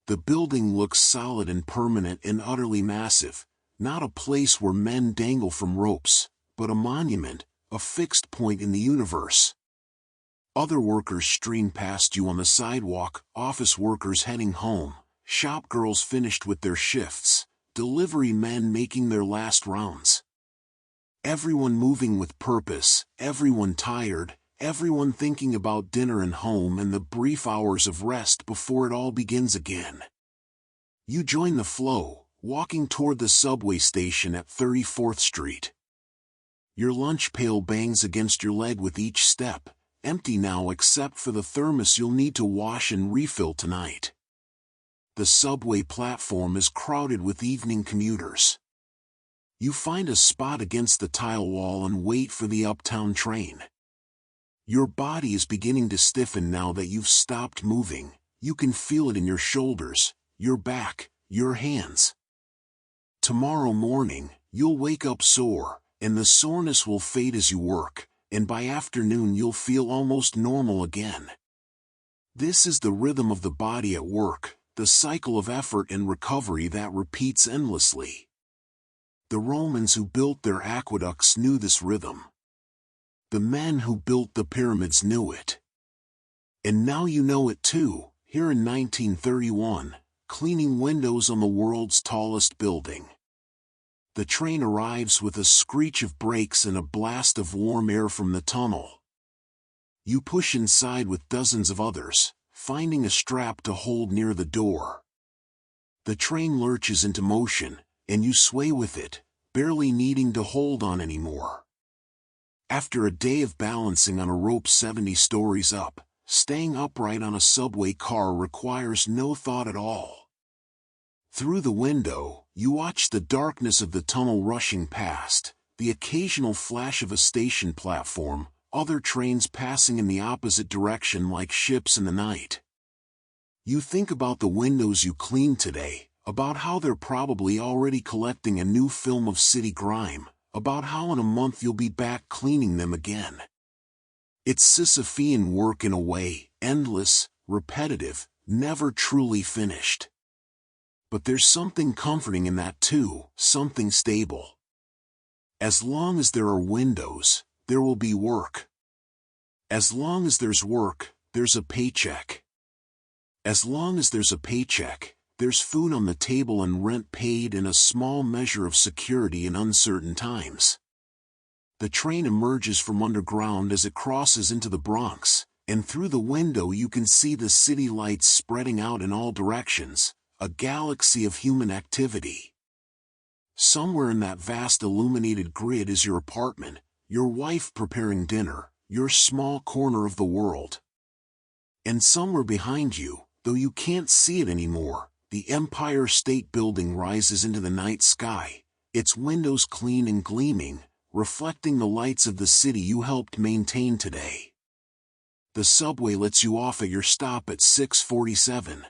A: The building looks solid and permanent and utterly massive, not a place where men dangle from ropes, but a monument, a fixed point in the universe. Other workers stream past you on the sidewalk, office workers heading home, shop girls finished with their shifts, delivery men making their last rounds. Everyone moving with purpose, everyone tired, everyone thinking about dinner and home and the brief hours of rest before it all begins again. You join the flow, walking toward the subway station at 34th Street. Your lunch pail bangs against your leg with each step, empty now except for the thermos you'll need to wash and refill tonight. The subway platform is crowded with evening commuters. You find a spot against the tile wall and wait for the uptown train. Your body is beginning to stiffen now that you've stopped moving, You can feel it in your shoulders, your back, your hands. Tomorrow morning, you'll wake up sore, and the soreness will fade as you work, and by afternoon you'll feel almost normal again. This is the rhythm of the body at work, the cycle of effort and recovery that repeats endlessly. The Romans who built their aqueducts knew this rhythm. The men who built the pyramids knew it. And now you know it too, here in 1931, cleaning windows on the world's tallest building. The train arrives with a screech of brakes and a blast of warm air from the tunnel. You push inside with dozens of others, finding a strap to hold near the door. The train lurches into motion, and you sway with it, barely needing to hold on anymore. After a day of balancing on a rope 70 stories up, staying upright on a subway car requires no thought at all. Through the window, you watch the darkness of the tunnel rushing past, the occasional flash of a station platform, other trains passing in the opposite direction like ships in the night. You think about the windows you cleaned today, about how they're probably already collecting a new film of city grime, about how in a month you'll be back cleaning them again. It's Sisyphean work in a way, endless, repetitive, never truly finished. But there's something comforting in that too, something stable. As long as there are windows, there will be work. As long as there's work, there's a paycheck. As long as there's a paycheck, there's food on the table and rent paid and a small measure of security in uncertain times. The train emerges from underground as it crosses into the Bronx, and through the window you can see the city lights spreading out in all directions, a galaxy of human activity. Somewhere in that vast illuminated grid is your apartment, your wife preparing dinner, your small corner of the world. And somewhere behind you, though you can't see it anymore, the Empire State Building rises into the night sky, its windows clean and gleaming, reflecting the lights of the city you helped maintain today. The subway lets you off at your stop at 6:47.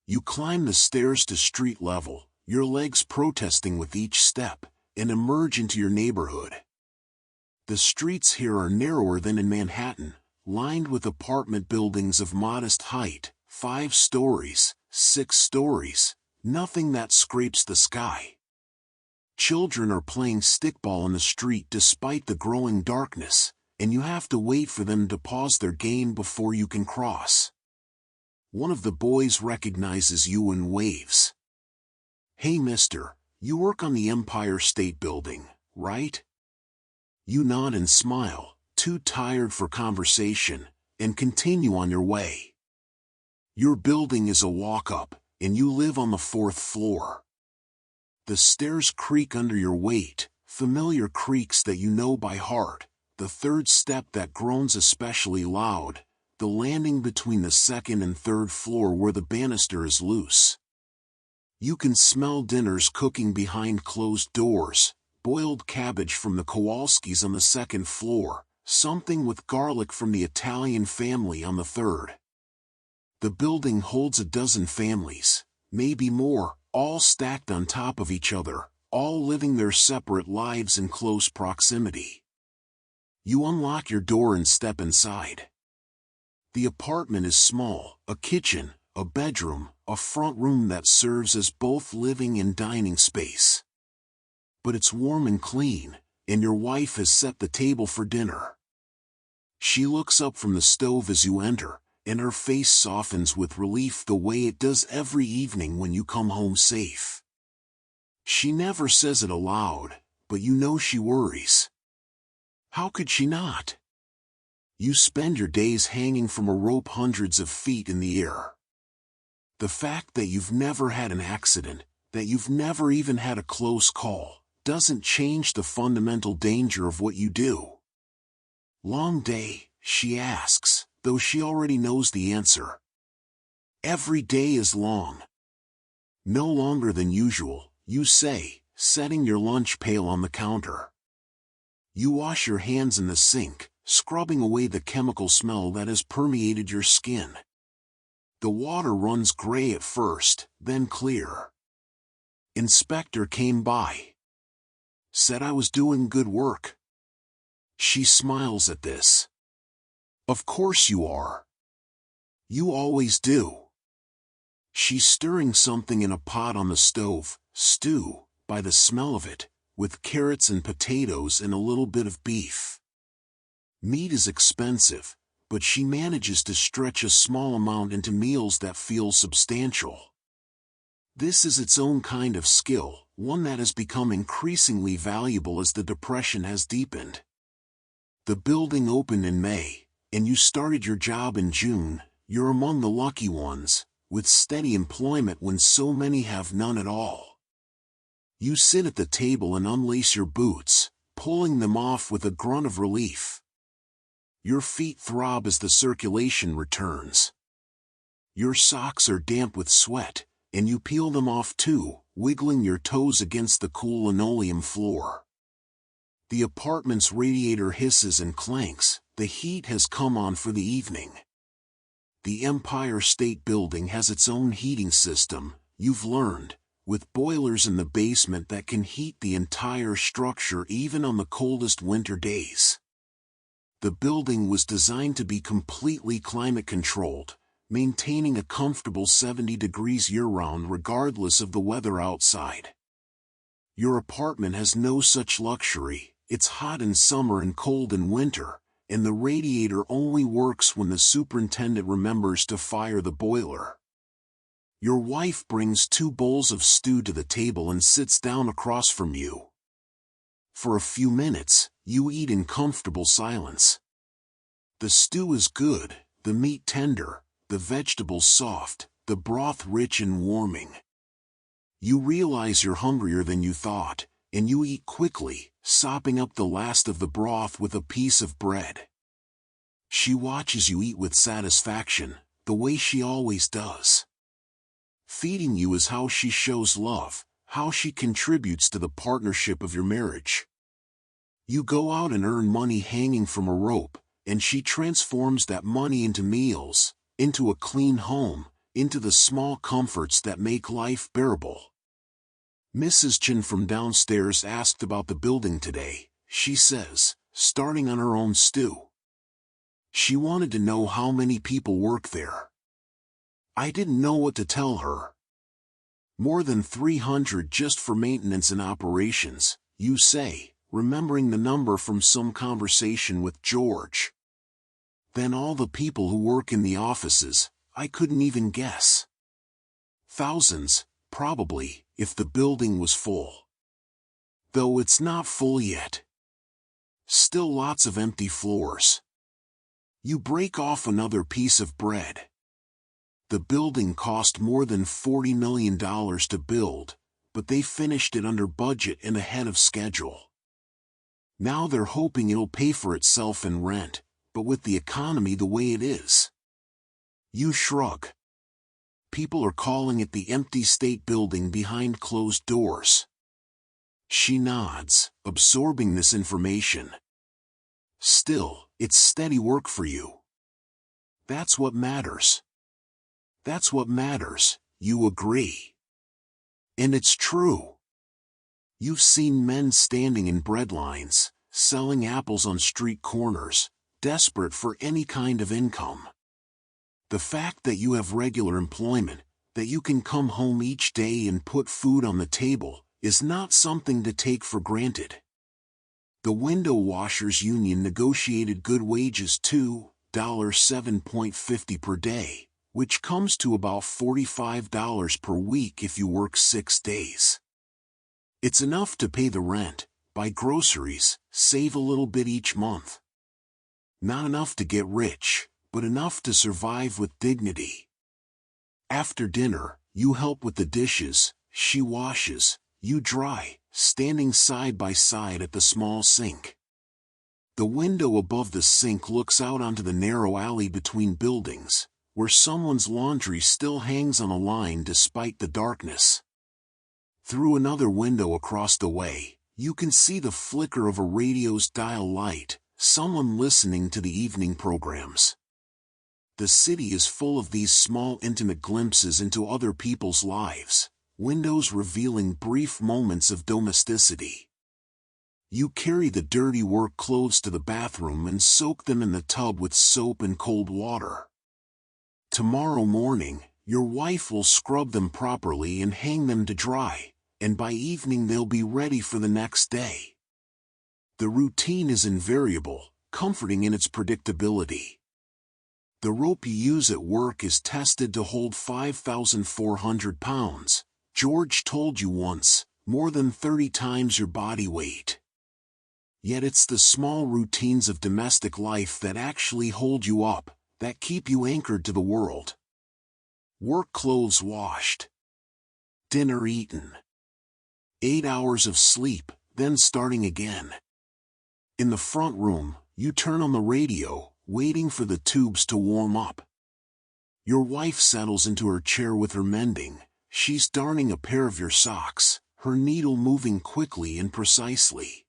A: You climb the stairs to street level, your legs protesting with each step, and emerge into your neighborhood. The streets here are narrower than in Manhattan, lined with apartment buildings of modest height, 5 stories, 6 stories, nothing that scrapes the sky. Children are playing stickball in the street despite the growing darkness, and you have to wait for them to pause their game before you can cross. One of the boys recognizes you and waves. "Hey mister, you work on the Empire State Building, right?" You nod and smile, too tired for conversation, and continue on your way. Your building is a walk-up, and you live on the 4th floor. The stairs creak under your weight, familiar creaks that you know by heart, the 3rd step that groans especially loud, the landing between the 2nd and 3rd floor where the banister is loose. You can smell dinners cooking behind closed doors, boiled cabbage from the Kowalskis on the 2nd floor, something with garlic from the Italian family on the 3rd. The building holds a dozen families, maybe more, all stacked on top of each other, all living their separate lives in close proximity. You unlock your door and step inside. The apartment is small, a kitchen, a bedroom, a front room that serves as both living and dining space. But it's warm and clean, and your wife has set the table for dinner. She looks up from the stove as you enter, and her face softens with relief the way it does every evening when you come home safe. She never says it aloud, but you know she worries. How could she not? You spend your days hanging from a rope hundreds of feet in the air. The fact that you've never had an accident, that you've never even had a close call, doesn't change the fundamental danger of what you do. "Long day?" she asks, though she already knows the answer. "Every day is long." "No longer than usual," you say, setting your lunch pail on the counter. You wash your hands in the sink, scrubbing away the chemical smell that has permeated your skin. The water runs gray at first, then clear. Inspector came by. Said I was doing good work. She smiles at this. Of course you are. You always do. She's stirring something in a pot on the stove, stew, by the smell of it, with carrots and potatoes and a little bit of beef. Meat is expensive, but she manages to stretch a small amount into meals that feel substantial. This is its own kind of skill, one that has become increasingly valuable as the Depression has deepened. The building opened in May, and you started your job in June. You're among the lucky ones, with steady employment when so many have none at all. You sit at the table and unlace your boots, pulling them off with a grunt of relief. Your feet throb as the circulation returns. Your socks are damp with sweat, and you peel them off too, wiggling your toes against the cool linoleum floor. The apartment's radiator hisses and clanks. The heat has come on for the evening. The Empire State Building has its own heating system, you've learned, with boilers in the basement that can heat the entire structure even on the coldest winter days. The building was designed to be completely climate-controlled, maintaining a comfortable 70 degrees year-round regardless of the weather outside. Your apartment has no such luxury. It's hot in summer and cold in winter, and the radiator only works when the superintendent remembers to fire the boiler. Your wife brings 2 bowls of stew to the table and sits down across from you. For a few minutes, you eat in comfortable silence. The stew is good, the meat tender, the vegetables soft, the broth rich and warming. You realize you're hungrier than you thought, and you eat quickly, sopping up the last of the broth with a piece of bread. She watches you eat with satisfaction, the way she always does. Feeding you is how she shows love, how she contributes to the partnership of your marriage. You go out and earn money hanging from a rope, and she transforms that money into meals, into a clean home, into the small comforts that make life bearable. Mrs. Chen from downstairs asked about the building today, she says, starting on her own stew. She wanted to know how many people work there. I didn't know what to tell her. More than 300 just for maintenance and operations, you say, remembering the number from some conversation with George. Then all the people who work in the offices, I couldn't even guess. Thousands, probably, if the building was full. Though it's not full yet. Still lots of empty floors. You break off another piece of bread. The building cost more than $40 million to build, but they finished it under budget and ahead of schedule. Now they're hoping it'll pay for itself in rent, but with the economy the way it is. You shrug. People are calling it the empty state building behind closed doors. She nods, absorbing this information. Still, it's steady work for you. That's what matters. That's what matters, you agree. And it's true. You've seen men standing in bread lines, selling apples on street corners, desperate for any kind of income. The fact that you have regular employment, that you can come home each day and put food on the table, is not something to take for granted. The window washers union negotiated good wages too, $7.50 per day, which comes to about $45 per week if you work 6 days. It's enough to pay the rent, buy groceries, save a little bit each month. Not enough to get rich, but enough to survive with dignity. After dinner, you help with the dishes, she washes, you dry, standing side by side at the small sink. The window above the sink looks out onto the narrow alley between buildings, where someone's laundry still hangs on a line despite the darkness. Through another window across the way, you can see the flicker of a radio's dial light, someone listening to the evening programs. The city is full of these small intimate glimpses into other people's lives, windows revealing brief moments of domesticity. You carry the dirty work clothes to the bathroom and soak them in the tub with soap and cold water. Tomorrow morning, your wife will scrub them properly and hang them to dry, and by evening they'll be ready for the next day. The routine is invariable, comforting in its predictability. The rope you use at work is tested to hold 5,400 pounds, George told you once, more than 30 times your body weight. Yet it's the small routines of domestic life that actually hold you up, that keep you anchored to the world. Work clothes washed. Dinner eaten. 8 hours of sleep, then starting again. In the front room, you turn on the radio, waiting for the tubes to warm up. Your wife settles into her chair with her mending. She's darning a pair of your socks, her needle moving quickly and precisely.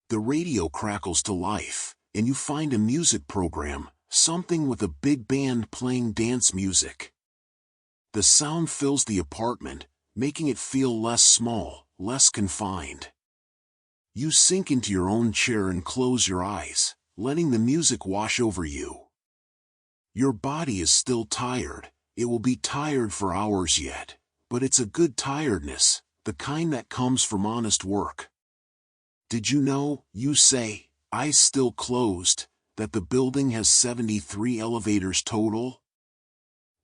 A: The radio crackles to life, and you find a music program, something with a big band playing dance music. The sound fills the apartment, making it feel less small, less confined. You sink into your own chair and close your eyes, letting the music wash over you. Your body is still tired, it will be tired for hours yet, but it's a good tiredness, the kind that comes from honest work. Did you know, you say, eyes still closed, that the building has 73 elevators total?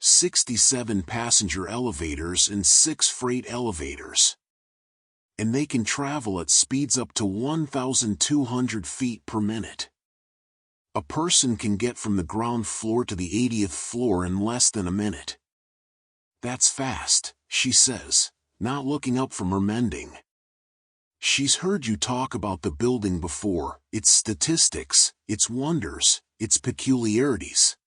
A: 67 passenger elevators and 6 freight elevators. And they can travel at speeds up to 1,200 feet per minute. A person can get from the ground floor to the 80th floor in less than a minute. That's fast, she says, not looking up from her mending. She's heard you talk about the building before, its statistics, its wonders, its peculiarities.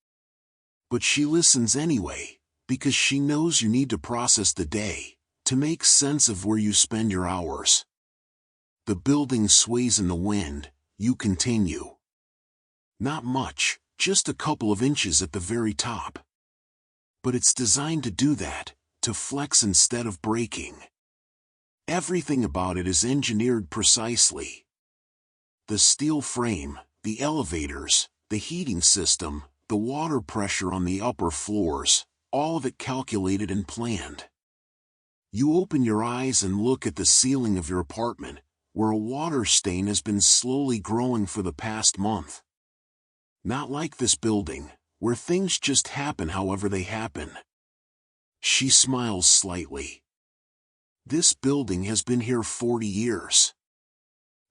A: But she listens anyway, because she knows you need to process the day, to make sense of where you spend your hours. The building sways in the wind, you continue. Not much, just a couple of inches at the very top. But it's designed to do that, to flex instead of breaking. Everything about it is engineered precisely. The steel frame, the elevators, the heating system, the water pressure on the upper floors, all of it calculated and planned. You open your eyes and look at the ceiling of your apartment, where a water stain has been slowly growing for the past month. Not like this building, where things just happen however they happen. She smiles slightly. This building has been here 40 years.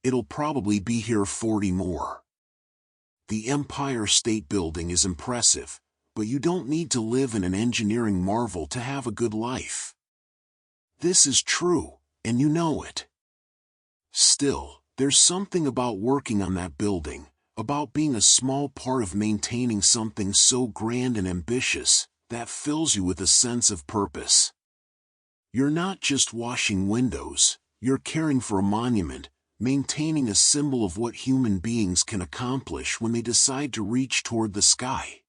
A: It'll probably be here 40 more. The Empire State Building is impressive, but you don't need to live in an engineering marvel to have a good life. This is true, and you know it. Still, there's something about working on that building, about being a small part of maintaining something so grand and ambitious, that fills you with a sense of purpose. You're not just washing windows, you're caring for a monument, maintaining a symbol of what human beings can accomplish when they decide to reach toward the sky.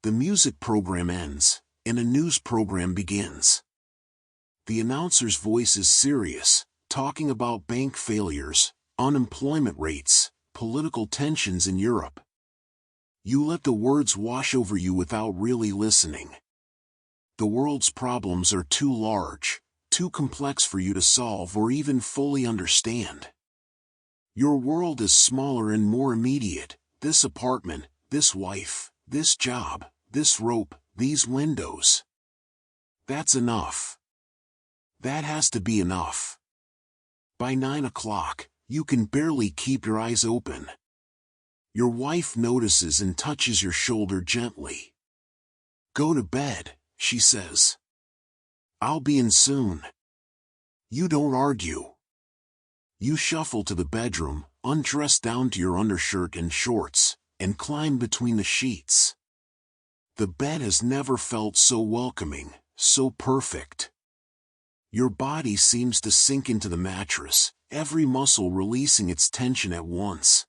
A: The music program ends, and a news program begins. The announcer's voice is serious, talking about bank failures, unemployment rates, political tensions in Europe. You let the words wash over you without really listening. The world's problems are too large, too complex for you to solve or even fully understand. Your world is smaller and more immediate, this apartment, this wife, this job, this rope, these windows. That's enough. That has to be enough. By 9 o'clock, you can barely keep your eyes open. Your wife notices and touches your shoulder gently. Go to bed, she says. I'll be in soon. You don't argue. You shuffle to the bedroom, undress down to your undershirt and shorts, and climb between the sheets. The bed has never felt so welcoming, so perfect. Your body seems to sink into the mattress, every muscle releasing its tension at once.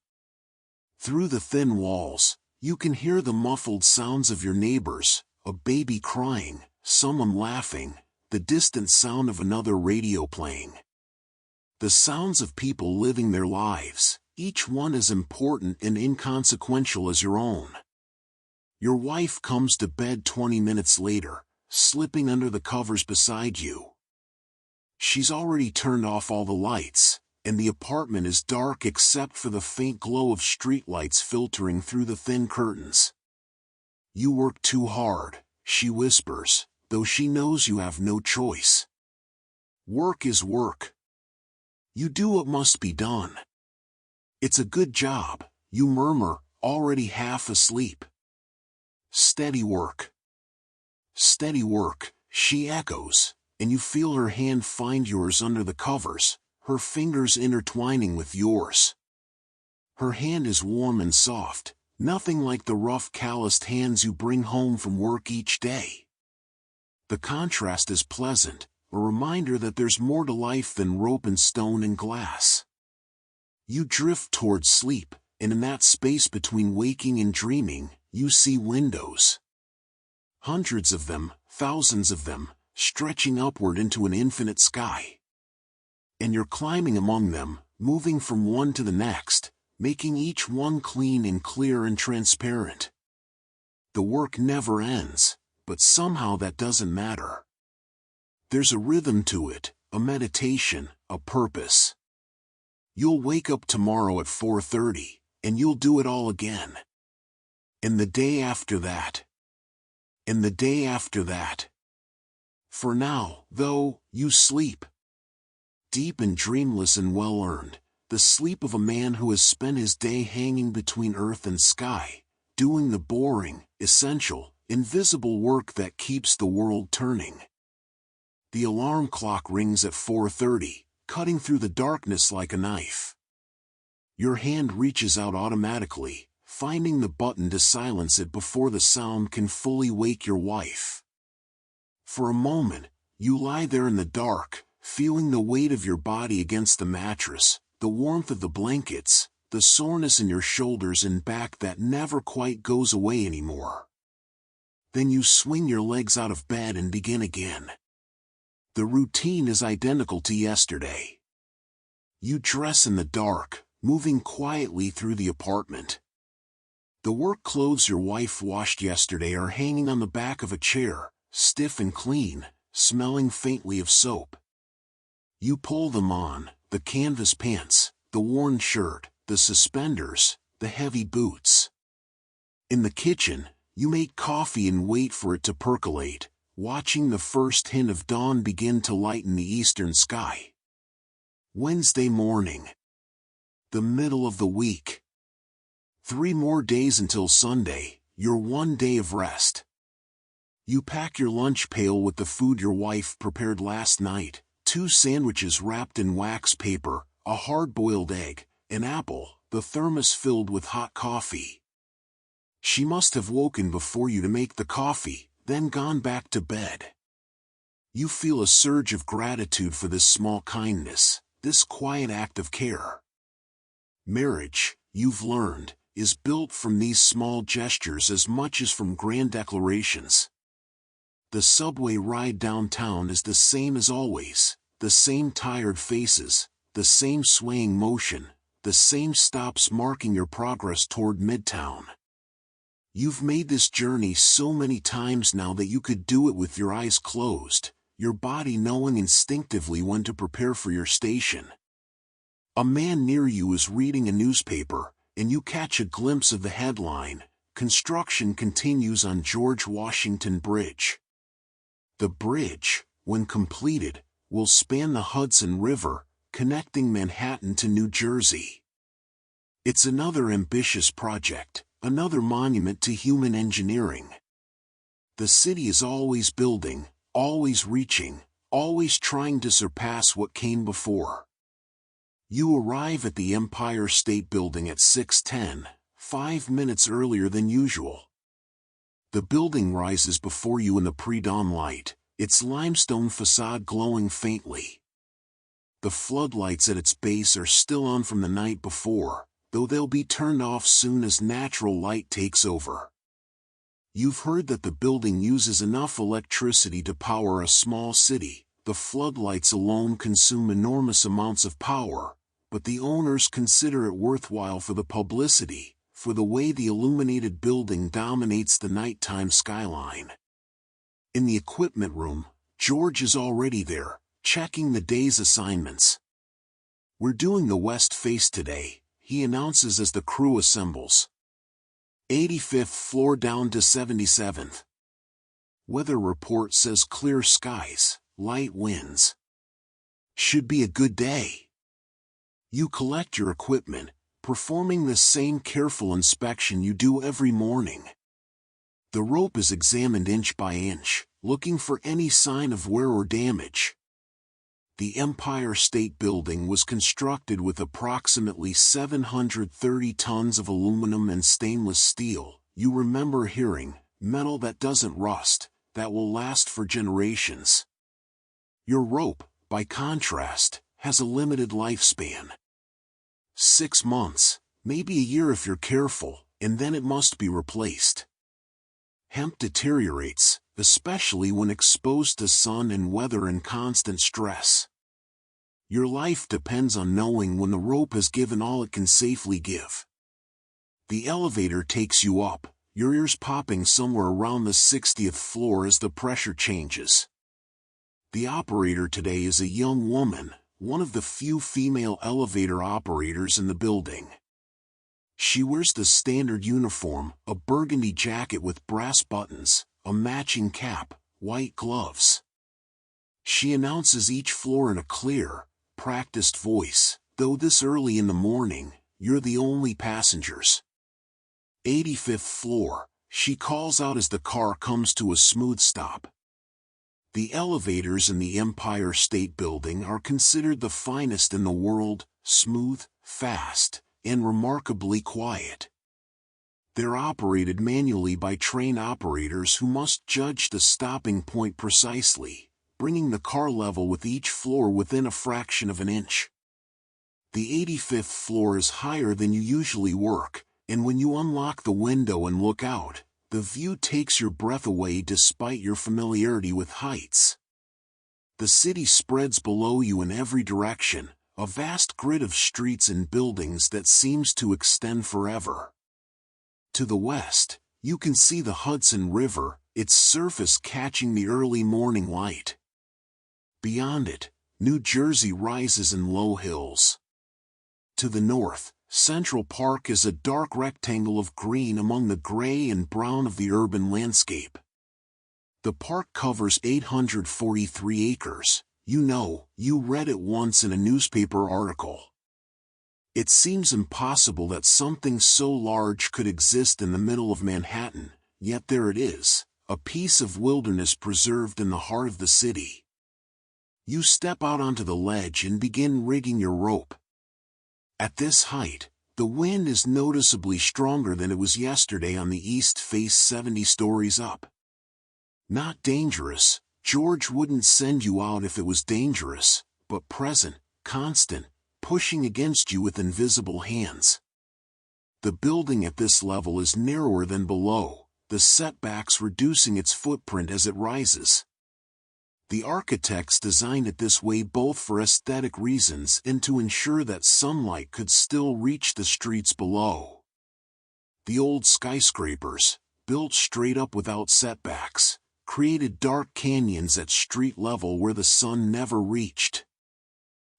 A: Through the thin walls, You can hear the muffled sounds of your neighbors, a baby crying, someone laughing, the distant sound of another radio playing. The sounds of people living their lives, each one as important and inconsequential as your own. Your wife comes to bed 20 minutes later, slipping under the covers beside you. She's already turned off all the lights, and the apartment is dark except for the faint glow of streetlights filtering through the thin curtains. You work too hard, she whispers, though she knows you have no choice. Work is work. You do what must be done. It's a good job, you murmur, already half asleep. Steady work. Steady work, she echoes, and you feel her hand find yours under the covers, her fingers intertwining with yours. Her hand is warm and soft, nothing like the rough calloused hands you bring home from work each day. The contrast is pleasant, a reminder that there's more to life than rope and stone and glass. You drift towards sleep, and in that space between waking and dreaming, you see windows. Hundreds of them, thousands of them, stretching upward into an infinite sky. And you're climbing among them, moving from one to the next, making each one clean and clear and transparent. The work never ends, but somehow that doesn't matter. There's a rhythm to it, a meditation, a purpose. You'll wake up tomorrow at 4:30, and you'll do it all again. And the day after that. And the day after that. For now, though, you sleep. Deep and dreamless and well-earned, the sleep of a man who has spent his day hanging between earth and sky, doing the boring, essential, invisible work that keeps the world turning. The alarm clock rings at 4:30, cutting through the darkness like a knife. Your hand reaches out automatically, finding the button to silence it before the sound can fully wake your wife. For a moment, you lie there in the dark, feeling the weight of your body against the mattress, the warmth of the blankets, the soreness in your shoulders and back that never quite goes away anymore. Then you swing your legs out of bed and begin again. The routine is identical to yesterday. You dress in the dark, moving quietly through the apartment. The work clothes your wife washed yesterday are hanging on the back of a chair, stiff and clean, smelling faintly of soap. You pull them on, the canvas pants, the worn shirt, the suspenders, the heavy boots. In the kitchen, you make coffee and wait for it to percolate, watching the first hint of dawn begin to lighten the eastern sky. Wednesday morning. The middle of the week. 3 more days until Sunday, your one day of rest. You pack your lunch pail with the food your wife prepared last night, 2 sandwiches wrapped in wax paper, a hard-boiled egg, an apple, the thermos filled with hot coffee. She must have woken before you to make the coffee, then gone back to bed. You feel a surge of gratitude for this small kindness, this quiet act of care. Marriage, you've learned, is built from these small gestures as much as from grand declarations. The subway ride downtown is the same as always, the same tired faces, the same swaying motion, the same stops marking your progress toward Midtown. You've made this journey so many times now that you could do it with your eyes closed, your body knowing instinctively when to prepare for your station. A man near you is reading a newspaper, and you catch a glimpse of the headline, "Construction continues on George Washington Bridge." The bridge, when completed, will span the Hudson River, connecting Manhattan to New Jersey. It's another ambitious project, another monument to human engineering. The city is always building, always reaching, always trying to surpass what came before. You arrive at the Empire State Building at 6:10, 5 minutes earlier than usual. The building rises before you in the pre-dawn light, its limestone facade glowing faintly. The floodlights at its base are still on from the night before, though they'll be turned off soon as natural light takes over. You've heard that the building uses enough electricity to power a small city. The floodlights alone consume enormous amounts of power, but the owners consider it worthwhile for the publicity, for the way the illuminated building dominates the nighttime skyline. In the equipment room, George is already there, checking the day's assignments. "We're doing the west face today," he announces as the crew assembles. 85th floor down to 77th. Weather report says clear skies, light winds. Should be a good day. You collect your equipment, performing the same careful inspection you do every morning. The rope is examined inch by inch, looking for any sign of wear or damage. The Empire State Building was constructed with approximately 730 tons of aluminum and stainless steel. You remember hearing, metal that doesn't rust, that will last for generations. Your rope, by contrast, has a limited lifespan. 6 months, maybe a year if you're careful, and then it must be replaced. Hemp deteriorates, especially when exposed to sun and weather and constant stress. Your life depends on knowing when the rope has given all it can safely give. The elevator takes you up, your ears popping somewhere around the 60th floor as the pressure changes. The operator today is a young woman, one of the few female elevator operators in the building. She wears the standard uniform, a burgundy jacket with brass buttons, a matching cap, white gloves. She announces each floor in a clear, practiced voice, "Though this early in the morning, you're the only passengers." 85th floor, she calls out as the car comes to a smooth stop. The elevators in the Empire State Building are considered the finest in the world, smooth, fast, and remarkably quiet. They're operated manually by trained operators who must judge the stopping point precisely, bringing the car level with each floor within a fraction of an inch. The 85th floor is higher than you usually work, and when you unlock the window and look out, the view takes your breath away despite your familiarity with heights. The city spreads below you in every direction, a vast grid of streets and buildings that seems to extend forever. To the west, you can see the Hudson River, its surface catching the early morning light. Beyond it, New Jersey rises in low hills. To the north, Central Park is a dark rectangle of green among the gray and brown of the urban landscape. The park covers 843 acres. You read it once in a newspaper article. It seems impossible that something so large could exist in the middle of Manhattan, yet there it is, a piece of wilderness preserved in the heart of the city. You step out onto the ledge and begin rigging your rope. At this height, the wind is noticeably stronger than it was yesterday on the east face 70 stories up. Not dangerous, George wouldn't send you out if it was dangerous, but present, constant, pushing against you with invisible hands. The building at this level is narrower than below, the setbacks reducing its footprint as it rises. The architects designed it this way both for aesthetic reasons and to ensure that sunlight could still reach the streets below. The old skyscrapers, built straight up without setbacks, created dark canyons at street level where the sun never reached.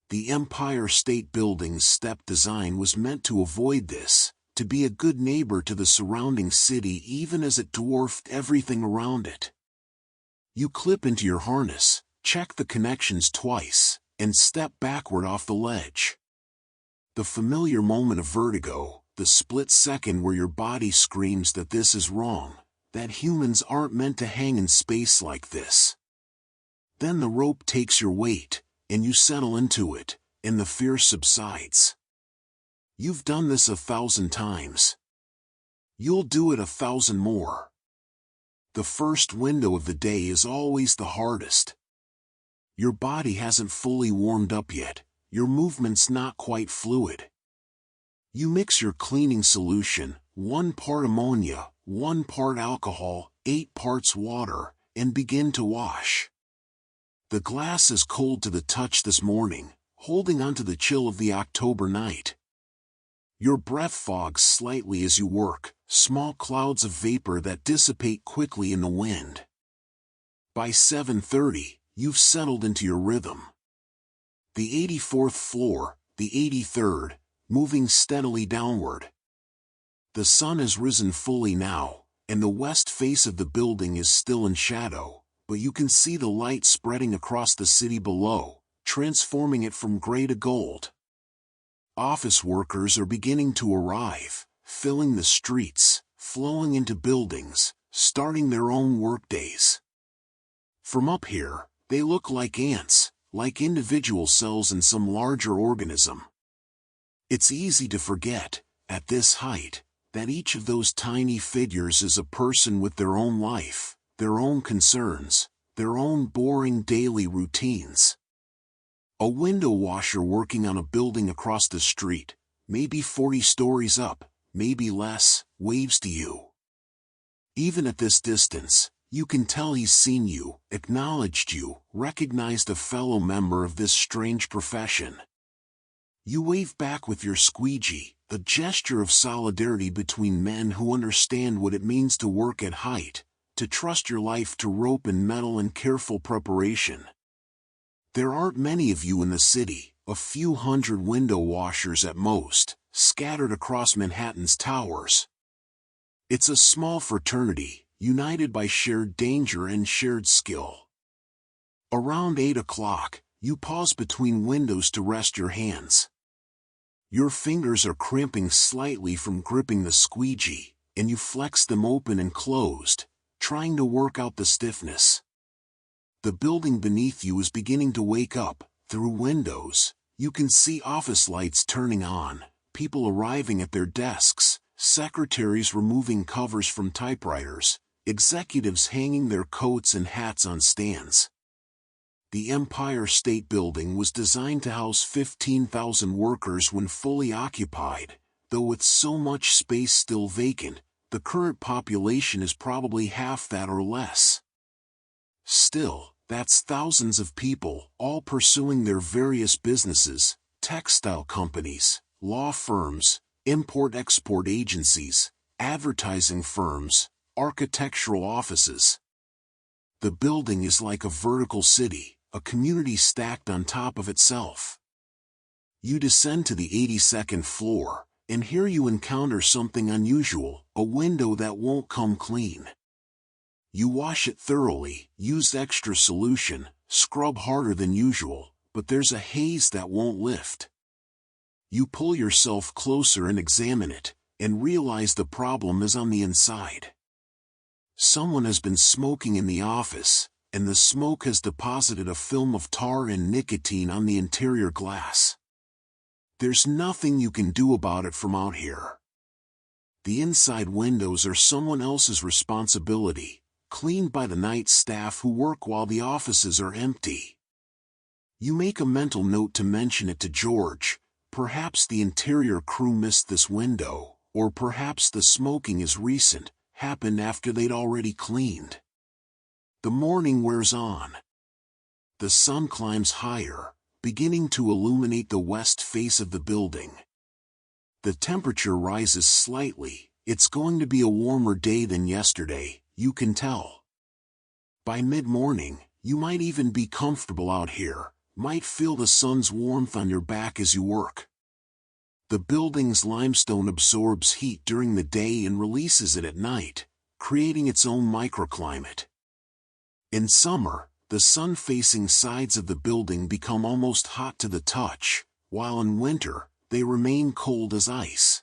A: The Empire State Building's step design was meant to avoid this, to be a good neighbor to the surrounding city even as it dwarfed everything around it. You clip into your harness, check the connections twice, and step backward off the ledge. The familiar moment of vertigo, the split second where your body screams that this is wrong, that humans aren't meant to hang in space like this. Then the rope takes your weight, and you settle into it, and the fear subsides. You've done this 1,000 times. You'll do it 1,000 more. The first window of the day is always the hardest. Your body hasn't fully warmed up yet, your movement's not quite fluid. You mix your cleaning solution, 1 part ammonia, 1 part alcohol, 8 parts water, and begin to wash. The glass is cold to the touch this morning, holding onto the chill of the October night. Your breath fogs slightly as you work, small clouds of vapor that dissipate quickly in the wind. By 7:30, you've settled into your rhythm. The 84th floor, the 83rd, moving steadily downward. The sun has risen fully now, and the west face of the building is still in shadow, but you can see the light spreading across the city below, transforming it from gray to gold. Office workers are beginning to arrive, filling the streets, flowing into buildings, starting their own workdays. From up here, they look like ants, like individual cells in some larger organism. It's easy to forget, at this height, that each of those tiny figures is a person with their own life, their own concerns, their own boring daily routines. A window washer working on a building across the street, maybe 40 stories up, maybe less, waves to you. Even at this distance, you can tell he's seen you, acknowledged you, recognized a fellow member of this strange profession. You wave back with your squeegee, a gesture of solidarity between men who understand what it means to work at height, to trust your life to rope and metal and careful preparation. There aren't many of you in the city, a few hundred window washers at most, scattered across Manhattan's towers. It's a small fraternity, united by shared danger and shared skill. Around 8 o'clock, you pause between windows to rest your hands. Your fingers are cramping slightly from gripping the squeegee, and you flex them open and closed, trying to work out the stiffness. The building beneath you is beginning to wake up. Through windows, you can see office lights turning on, people arriving at their desks, secretaries removing covers from typewriters, executives hanging their coats and hats on stands. The Empire State Building was designed to house 15,000 workers when fully occupied, though with so much space still vacant, the current population is probably half that or less. Still, that's thousands of people, all pursuing their various businesses, textile companies, law firms, import-export agencies, advertising firms, architectural offices. The building is like a vertical city, a community stacked on top of itself. You descend to the 82nd floor, and here you encounter something unusual, a window that won't come clean. You wash it thoroughly, use extra solution, scrub harder than usual, but there's a haze that won't lift. You pull yourself closer and examine it, and realize the problem is on the inside. Someone has been smoking in the office, and the smoke has deposited a film of tar and nicotine on the interior glass. There's nothing you can do about it from out here. The inside windows are someone else's responsibility, cleaned by the night staff who work while the offices are empty. You make a mental note to mention it to George. Perhaps the interior crew missed this window, or perhaps the smoking is recent, happened after they'd already cleaned. The morning wears on. The sun climbs higher, beginning to illuminate the west face of the building. The temperature rises slightly. It's going to be a warmer day than yesterday, you can tell. By mid-morning, you might even be comfortable out here, might feel the sun's warmth on your back as you work. The building's limestone absorbs heat during the day and releases it at night, creating its own microclimate. In summer, the sun-facing sides of the building become almost hot to the touch, while in winter, they remain cold as ice.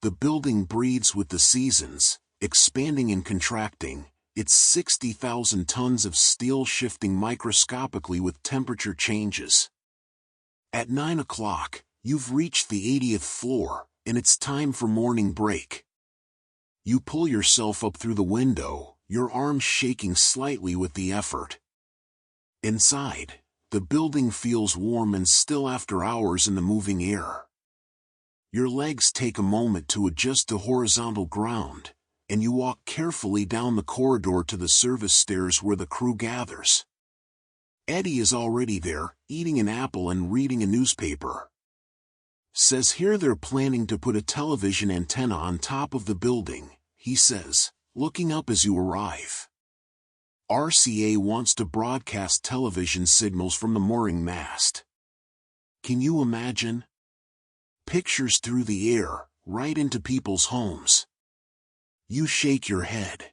A: The building breathes with the seasons, expanding and contracting, its 60,000 tons of steel shifting microscopically with temperature changes. At 9 o'clock, you've reached the 80th floor, and it's time for morning break. You pull yourself up through the window, your arms shaking slightly with the effort. Inside, the building feels warm and still after hours in the moving air. Your legs take a moment to adjust to horizontal ground, and you walk carefully down the corridor to the service stairs where the crew gathers. Eddie is already there, eating an apple and reading a newspaper. Says here they're planning to put a television antenna on top of the building, he says, looking up as you arrive. RCA wants to broadcast television signals from the mooring mast. Can you imagine? Pictures through the air, right into people's homes. You shake your head.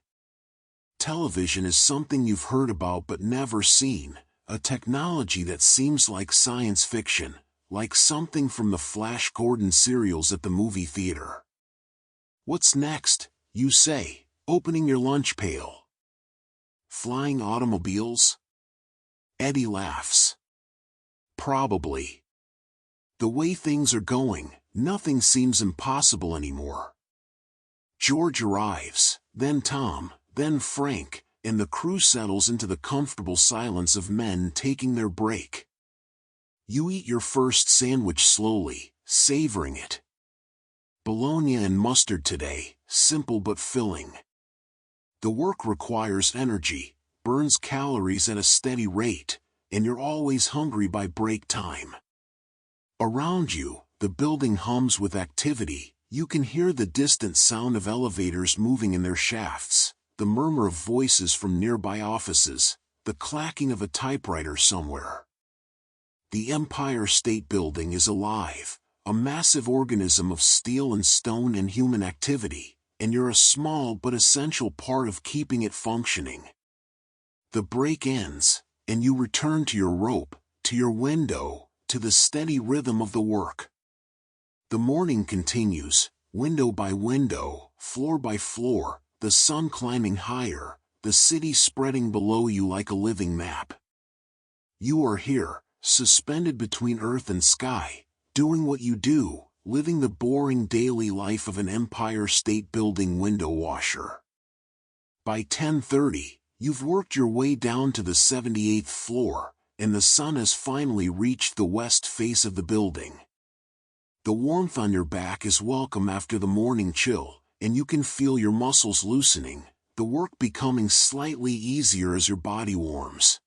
A: Television is something you've heard about but never seen, a technology that seems like science fiction, like something from the Flash Gordon serials at the movie theater. What's next, you say, opening your lunch pail? Flying automobiles? Eddie laughs. Probably. The way things are going, nothing seems impossible anymore. George arrives, then Tom, then Frank, and the crew settles into the comfortable silence of men taking their break. You eat your first sandwich slowly, savoring it. Bologna and mustard today, simple but filling. The work requires energy, burns calories at a steady rate, and you're always hungry by break time. Around you, the building hums with activity. You can hear the distant sound of elevators moving in their shafts, the murmur of voices from nearby offices, the clacking of a typewriter somewhere. The Empire State Building is alive, a massive organism of steel and stone and human activity, and you're a small but essential part of keeping it functioning. The break ends, and you return to your rope, to your window, to the steady rhythm of the work. The morning continues, window by window, floor by floor, the sun climbing higher, the city spreading below you like a living map. You are here, suspended between earth and sky, doing what you do, living the boring daily life of an Empire State Building window washer. By 10:30, you've worked your way down to the 78th floor, and the sun has finally reached the west face of the building. The warmth on your back is welcome after the morning chill, and you can feel your muscles loosening, the work becoming slightly easier as your body warms.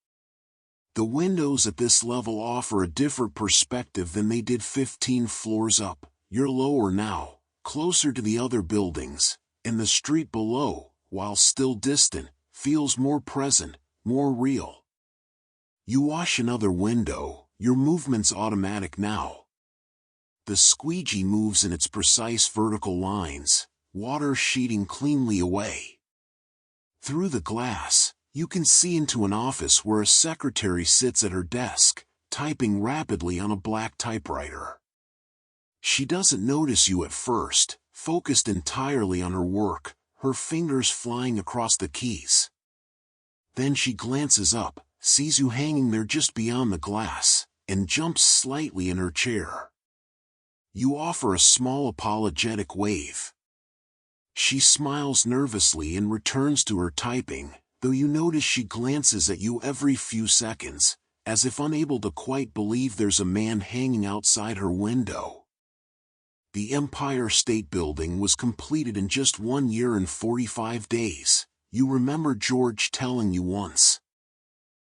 A: The windows at this level offer a different perspective than they did 15 floors up. You're lower now, closer to the other buildings, and the street below, while still distant, feels more present, more real. You wash another window, your movement's automatic now. The squeegee moves in its precise vertical lines, water sheeting cleanly away. Through the glass, you can see into an office where a secretary sits at her desk, typing rapidly on a black typewriter. She doesn't notice you at first, focused entirely on her work, her fingers flying across the keys. Then she glances up, sees you hanging there just beyond the glass, and jumps slightly in her chair. You offer a small apologetic wave. She smiles nervously and returns to her typing, though you notice she glances at you every few seconds, as if unable to quite believe there's a man hanging outside her window. The Empire State Building was completed in just 1 year and 45 days, you remember George telling you once.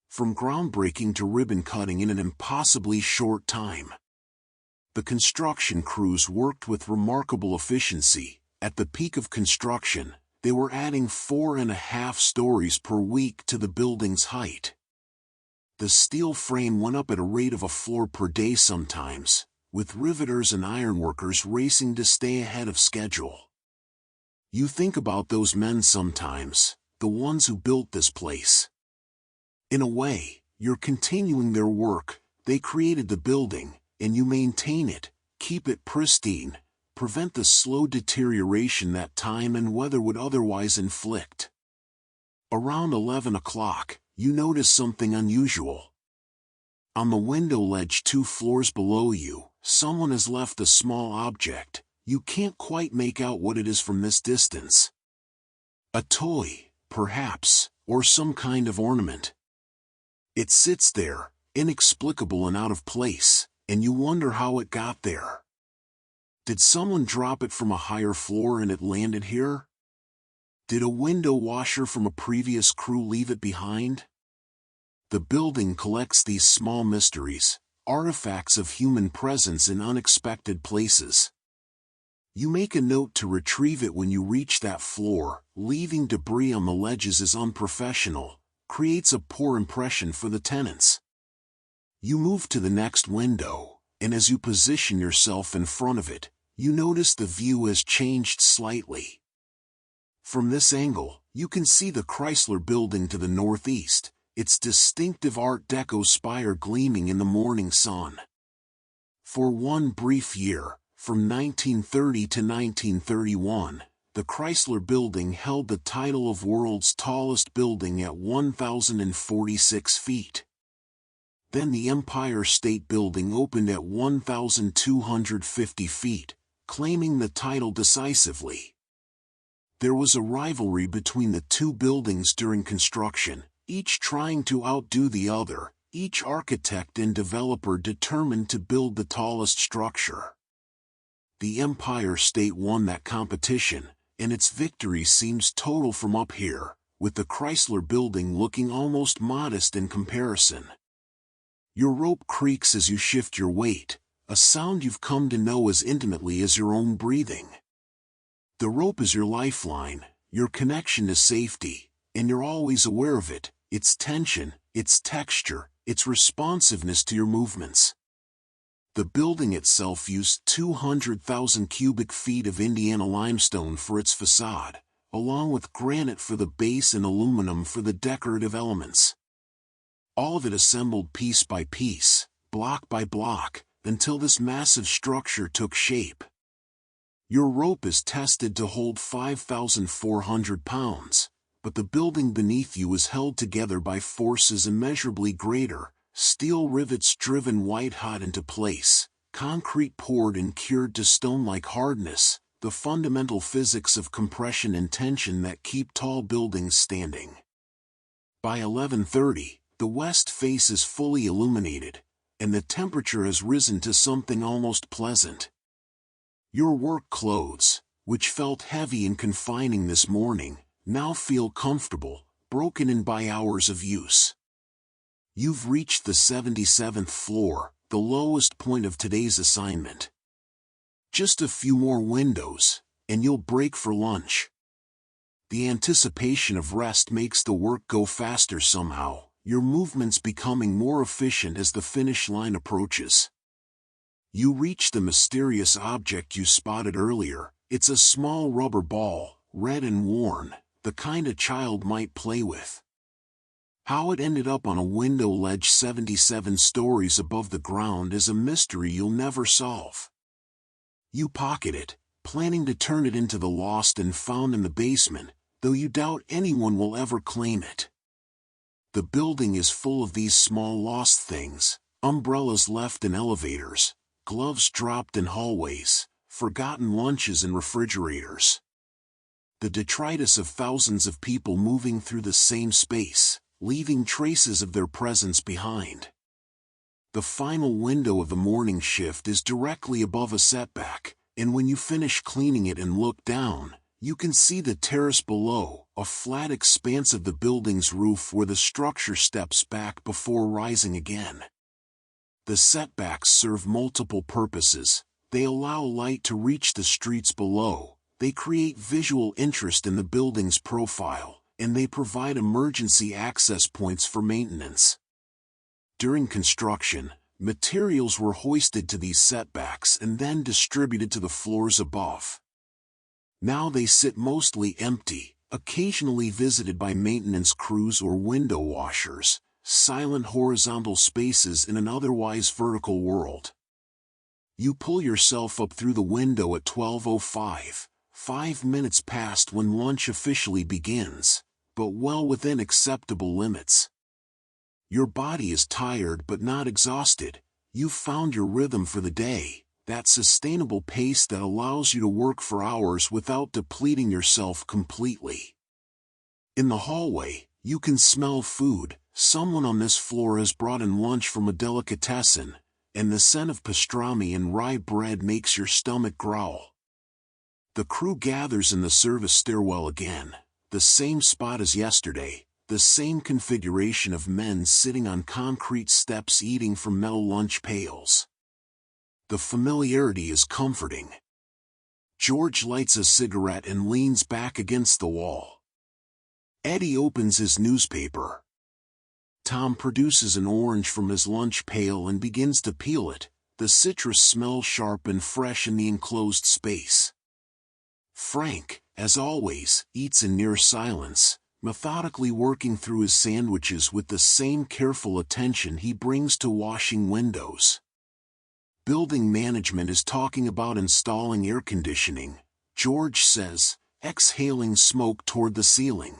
A: From groundbreaking to ribbon cutting in an impossibly short time. The construction crews worked with remarkable efficiency. At the peak of construction, they were adding 4.5 stories per week to the building's height. The steel frame went up at a rate of a floor per day sometimes, with riveters and ironworkers racing to stay ahead of schedule. You think about those men sometimes, the ones who built this place. In a way, you're continuing their work. They created the building, and you maintain it, keep it pristine, prevent the slow deterioration that time and weather would otherwise inflict. Around 11 o'clock, you notice something unusual. On the window ledge 2 floors below you, someone has left a small object. You can't quite make out what it is from this distance. A toy, perhaps, or some kind of ornament. It sits there, inexplicable and out of place, and you wonder how it got there. Did someone drop it from a higher floor and it landed here? Did a window washer from a previous crew leave it behind? The building collects these small mysteries, artifacts of human presence in unexpected places. You make a note to retrieve it when you reach that floor. Leaving debris on the ledges is unprofessional, creates a poor impression for the tenants. You move to the next window, and as you position yourself in front of it, you notice the view has changed slightly. From this angle, you can see the Chrysler Building to the northeast, its distinctive Art Deco spire gleaming in the morning sun. For one brief year, from 1930 to 1931, the Chrysler Building held the title of world's tallest building at 1,046 feet. Then the Empire State Building opened at 1,250 feet, claiming the title decisively. There was a rivalry between the two buildings during construction, each trying to outdo the other, each architect and developer determined to build the tallest structure. The Empire State won that competition, and its victory seems total from up here, with the Chrysler Building looking almost modest in comparison. Your rope creaks as you shift your weight, a sound you've come to know as intimately as your own breathing. The rope is your lifeline, your connection to safety, and you're always aware of it, its tension, its texture, its responsiveness to your movements. The building itself used 200,000 cubic feet of Indiana limestone for its facade, along with granite for the base and aluminum for the decorative elements. All of it assembled piece by piece, block by block, until this massive structure took shape. Your rope is tested to hold 5,400 pounds, but the building beneath you is held together by forces immeasurably greater, steel rivets driven white-hot into place, concrete poured and cured to stone-like hardness, the fundamental physics of compression and tension that keep tall buildings standing. By 11:30, the west face is fully illuminated, and the temperature has risen to something almost pleasant. Your work clothes, which felt heavy and confining this morning, now feel comfortable, broken in by hours of use. You've reached the 77th floor, the lowest point of today's assignment. Just a few more windows, and you'll break for lunch. The anticipation of rest makes the work go faster somehow, your movements becoming more efficient as the finish line approaches. You reach the mysterious object you spotted earlier. It's a small rubber ball, red and worn, the kind a child might play with. How it ended up on a window ledge 77 stories above the ground is a mystery you'll never solve. You pocket it, planning to turn it into the lost and found in the basement, though you doubt anyone will ever claim it. The building is full of these small lost things, umbrellas left in elevators, gloves dropped in hallways, forgotten lunches in refrigerators. The detritus of thousands of people moving through the same space, leaving traces of their presence behind. The final window of the morning shift is directly above a setback, and when you finish cleaning it and look down, you can see the terrace below, a flat expanse of the building's roof where the structure steps back before rising again. The setbacks serve multiple purposes. They allow light to reach the streets below, they create visual interest in the building's profile, and they provide emergency access points for maintenance. During construction, materials were hoisted to these setbacks and then distributed to the floors above. Now they sit mostly empty, occasionally visited by maintenance crews or window washers, silent horizontal spaces in an otherwise vertical world. You pull yourself up through the window at 12:05, 5 minutes past when lunch officially begins, but well within acceptable limits. Your body is tired but not exhausted. You've found your rhythm for the day, that sustainable pace that allows you to work for hours without depleting yourself completely. In the hallway, you can smell food. Someone on this floor has brought in lunch from a delicatessen, and the scent of pastrami and rye bread makes your stomach growl. The crew gathers in the service stairwell again, the same spot as yesterday, the same configuration of men sitting on concrete steps eating from metal lunch pails. The familiarity is comforting. George lights a cigarette and leans back against the wall. Eddie opens his newspaper. Tom produces an orange from his lunch pail and begins to peel it. The citrus smells sharp and fresh in the enclosed space. Frank, as always, eats in near silence, methodically working through his sandwiches with the same careful attention he brings to washing windows. Building management is talking about installing air conditioning, George says, exhaling smoke toward the ceiling.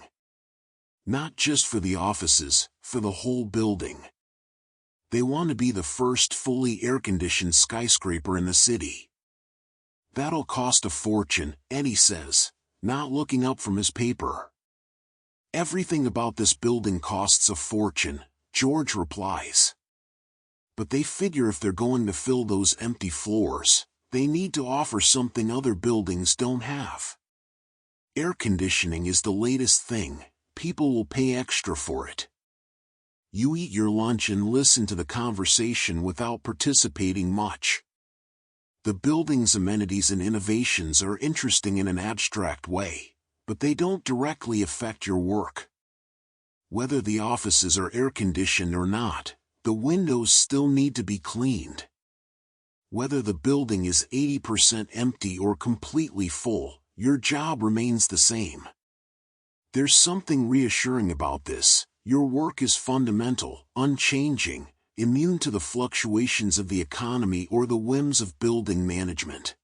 A: Not just for the offices, for the whole building. They want to be the first fully air-conditioned skyscraper in the city. That'll cost a fortune, Eddie says, not looking up from his paper. Everything about this building costs a fortune, George replies. But they figure if they're going to fill those empty floors, they need to offer something other buildings don't have. Air conditioning is the latest thing, people will pay extra for it. You eat your lunch and listen to the conversation without participating much. The building's amenities and innovations are interesting in an abstract way, but they don't directly affect your work. Whether the offices are air-conditioned or not, the windows still need to be cleaned. Whether the building is 80% empty or completely full, your job remains the same. There's something reassuring about this. Your work is fundamental, unchanging, immune to the fluctuations of the economy or the whims of building management.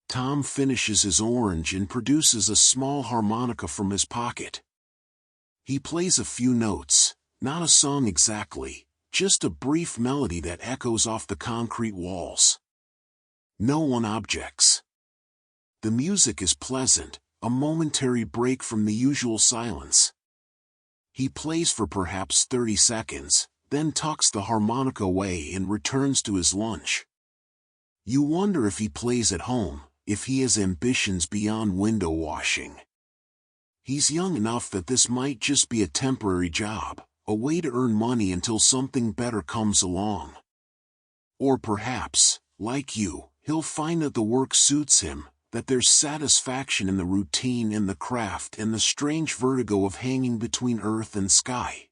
A: Tom finishes his orange and produces a small harmonica from his pocket. He plays a few notes, not a song exactly, just a brief melody that echoes off the concrete walls. No one objects. The music is pleasant, a momentary break from the usual silence. He plays for perhaps 30 seconds, then tucks the harmonica away and returns to his lunch. You wonder if he plays at home, if he has ambitions beyond window washing. He's young enough that this might just be a temporary job, a way to earn money until something better comes along. Or perhaps, like you, he'll find that the work suits him, that there's satisfaction in the routine and the craft and the strange vertigo of hanging between earth and sky.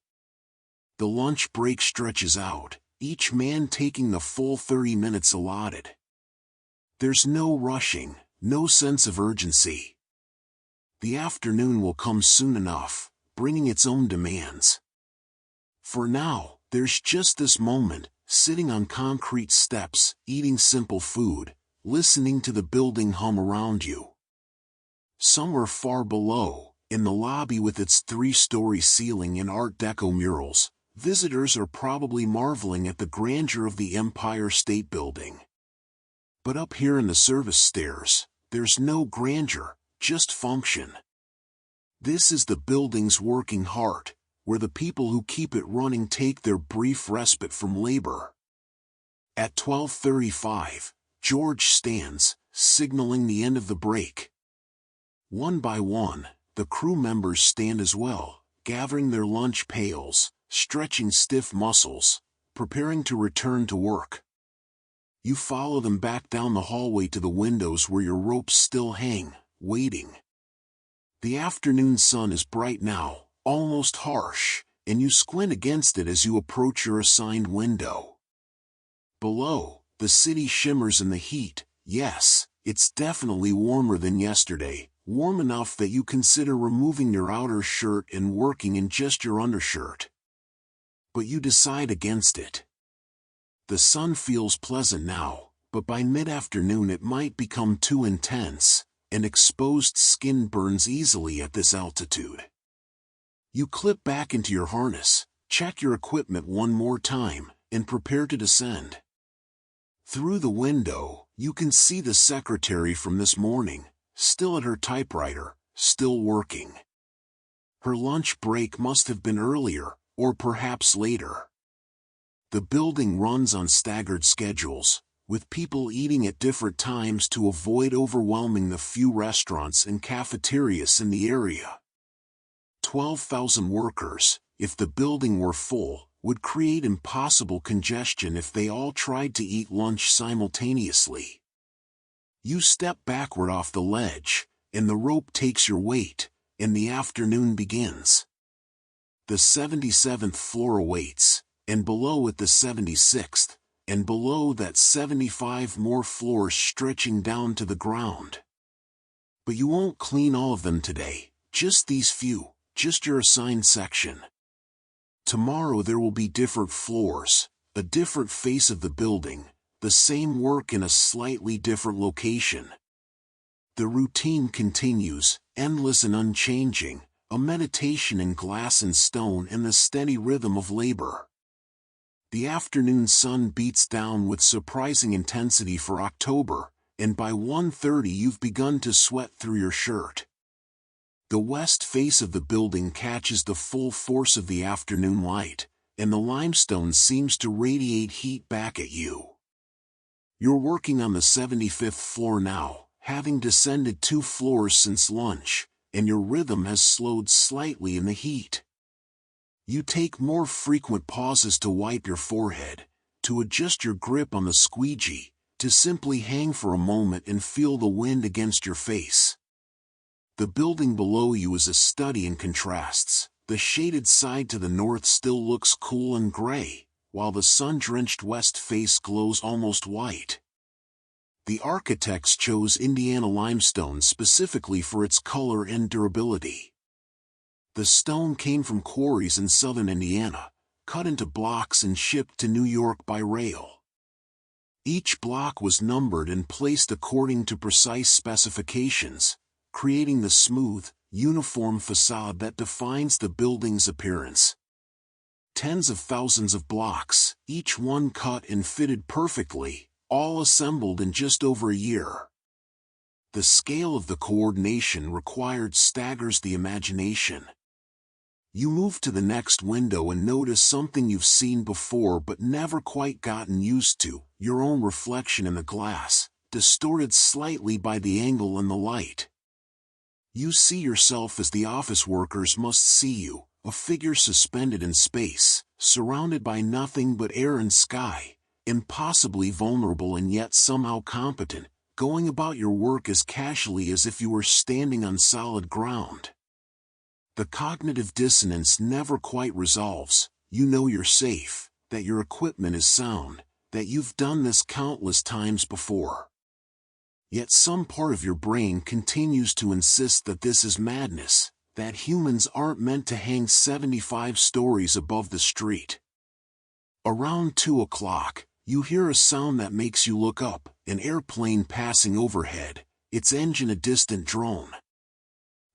A: The lunch break stretches out, each man taking the full 30 minutes allotted. There's no rushing, no sense of urgency. The afternoon will come soon enough, bringing its own demands. For now, there's just this moment, sitting on concrete steps, eating simple food, listening to the building hum around you. Somewhere far below, in the lobby with its 3-story ceiling and Art Deco murals, visitors are probably marveling at the grandeur of the Empire State Building. But up here in the service stairs, there's no grandeur, just function. This is the building's working heart, where the people who keep it running take their brief respite from labor. At 12:35, George stands, signaling the end of the break. One by one, the crew members stand as well, gathering their lunch pails, stretching stiff muscles, preparing to return to work. You follow them back down the hallway to the windows where your ropes still hang, waiting. The afternoon sun is bright now, almost harsh, and you squint against it as you approach your assigned window. Below, the city shimmers in the heat. Yes, it's definitely warmer than yesterday, warm enough that you consider removing your outer shirt and working in just your undershirt. But you decide against it. The sun feels pleasant now, but by mid-afternoon it might become too intense, and exposed skin burns easily at this altitude. You clip back into your harness, check your equipment one more time, and prepare to descend. Through the window, you can see the secretary from this morning, still at her typewriter, still working. Her lunch break must have been earlier, or perhaps later. The building runs on staggered schedules, with people eating at different times to avoid overwhelming the few restaurants and cafeterias in the area. 12,000 workers, if the building were full, would create impossible congestion if they all tried to eat lunch simultaneously. You step backward off the ledge, and the rope takes your weight, and the afternoon begins. The 77th floor awaits, and below it the 76th, and below that 75 more floors stretching down to the ground. But you won't clean all of them today, just these few, just your assigned section. Tomorrow there will be different floors, a different face of the building, the same work in a slightly different location. The routine continues, endless and unchanging, a meditation in glass and stone and the steady rhythm of labor. The afternoon sun beats down with surprising intensity for October, and by 1:30 you've begun to sweat through your shirt. The west face of the building catches the full force of the afternoon light, and the limestone seems to radiate heat back at you. You're working on the 75th floor now, having descended 2 floors since lunch, and your rhythm has slowed slightly in the heat. You take more frequent pauses to wipe your forehead, to adjust your grip on the squeegee, to simply hang for a moment and feel the wind against your face. The building below you is a study in contrasts. The shaded side to the north still looks cool and gray, while the sun-drenched west face glows almost white. The architects chose Indiana limestone specifically for its color and durability. The stone came from quarries in southern Indiana, cut into blocks and shipped to New York by rail. Each block was numbered and placed according to precise specifications, creating the smooth, uniform facade that defines the building's appearance. Tens of thousands of blocks, each one cut and fitted perfectly, all assembled in just over a year. The scale of the coordination required staggers the imagination. You move to the next window and notice something you've seen before but never quite gotten used to, your own reflection in the glass, distorted slightly by the angle and the light. You see yourself as the office workers must see you, a figure suspended in space, surrounded by nothing but air and sky, impossibly vulnerable and yet somehow competent, going about your work as casually as if you were standing on solid ground. The cognitive dissonance never quite resolves. You know you're safe, that your equipment is sound, that you've done this countless times before. Yet some part of your brain continues to insist that this is madness, that humans aren't meant to hang 75 stories above the street. Around 2 o'clock, you hear a sound that makes you look up, an airplane passing overhead, its engine a distant drone.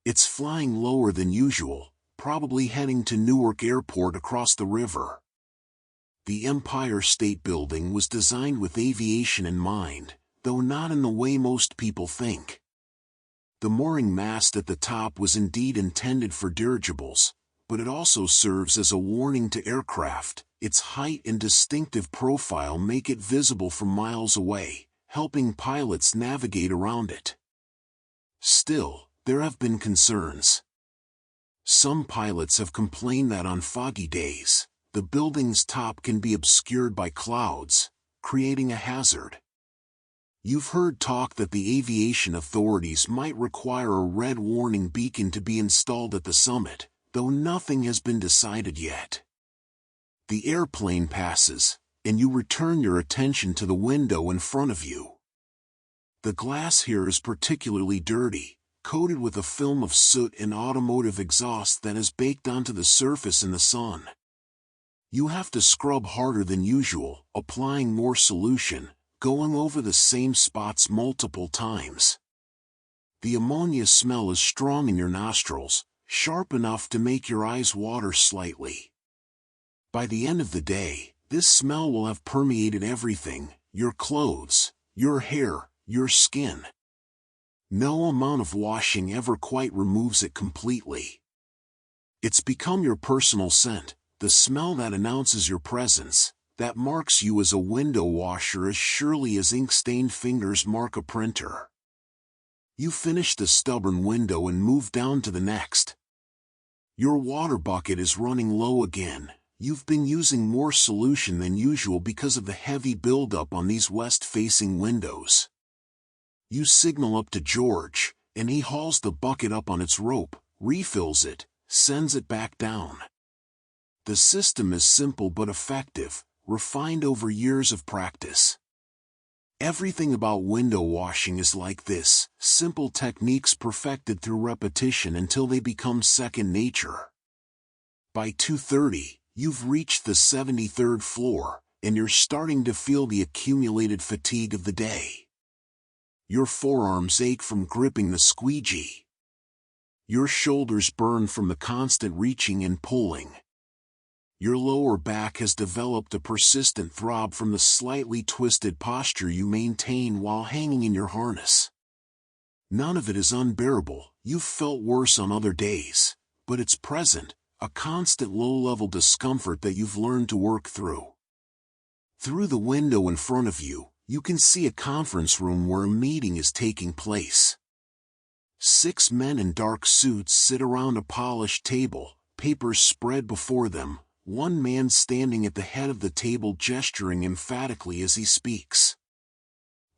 A: It's flying lower than usual, probably heading to Newark Airport across the river. The Empire State Building was designed with aviation in mind, though not in the way most people think. The mooring mast at the top was indeed intended for dirigibles, but it also serves as a warning to aircraft. Its height and distinctive profile make it visible from miles away, helping pilots navigate around it. Still, there have been concerns. Some pilots have complained that on foggy days, the building's top can be obscured by clouds, creating a hazard. You've heard talk that the aviation authorities might require a red warning beacon to be installed at the summit, though nothing has been decided yet. The airplane passes, and you return your attention to the window in front of you. The glass here is particularly dirty, coated with a film of soot and automotive exhaust that has baked onto the surface in the sun. You have to scrub harder than usual, applying more solution, going over the same spots multiple times. The ammonia smell is strong in your nostrils, sharp enough to make your eyes water slightly. By the end of the day, this smell will have permeated everything, your clothes, your hair, your skin. No amount of washing ever quite removes it completely. It's become your personal scent, the smell that announces your presence, that marks you as a window washer as surely as ink-stained fingers mark a printer. You finish the stubborn window and move down to the next. Your water bucket is running low again. You've been using more solution than usual because of the heavy buildup on these west-facing windows. You signal up to George, and he hauls the bucket up on its rope, refills it, sends it back down. The system is simple but effective, refined over years of practice. Everything about window washing is like this, simple techniques perfected through repetition until they become second nature. By 2:30, you've reached the 73rd floor, and you're starting to feel the accumulated fatigue of the day. Your forearms ache from gripping the squeegee. Your shoulders burn from the constant reaching and pulling. Your lower back has developed a persistent throb from the slightly twisted posture you maintain while hanging in your harness. None of it is unbearable. You've felt worse on other days, but it's present, a constant low-level discomfort that you've learned to work through. Through the window in front of you, you can see a conference room where a meeting is taking place. 6 men in dark suits sit around a polished table, papers spread before them, one man standing at the head of the table gesturing emphatically as he speaks.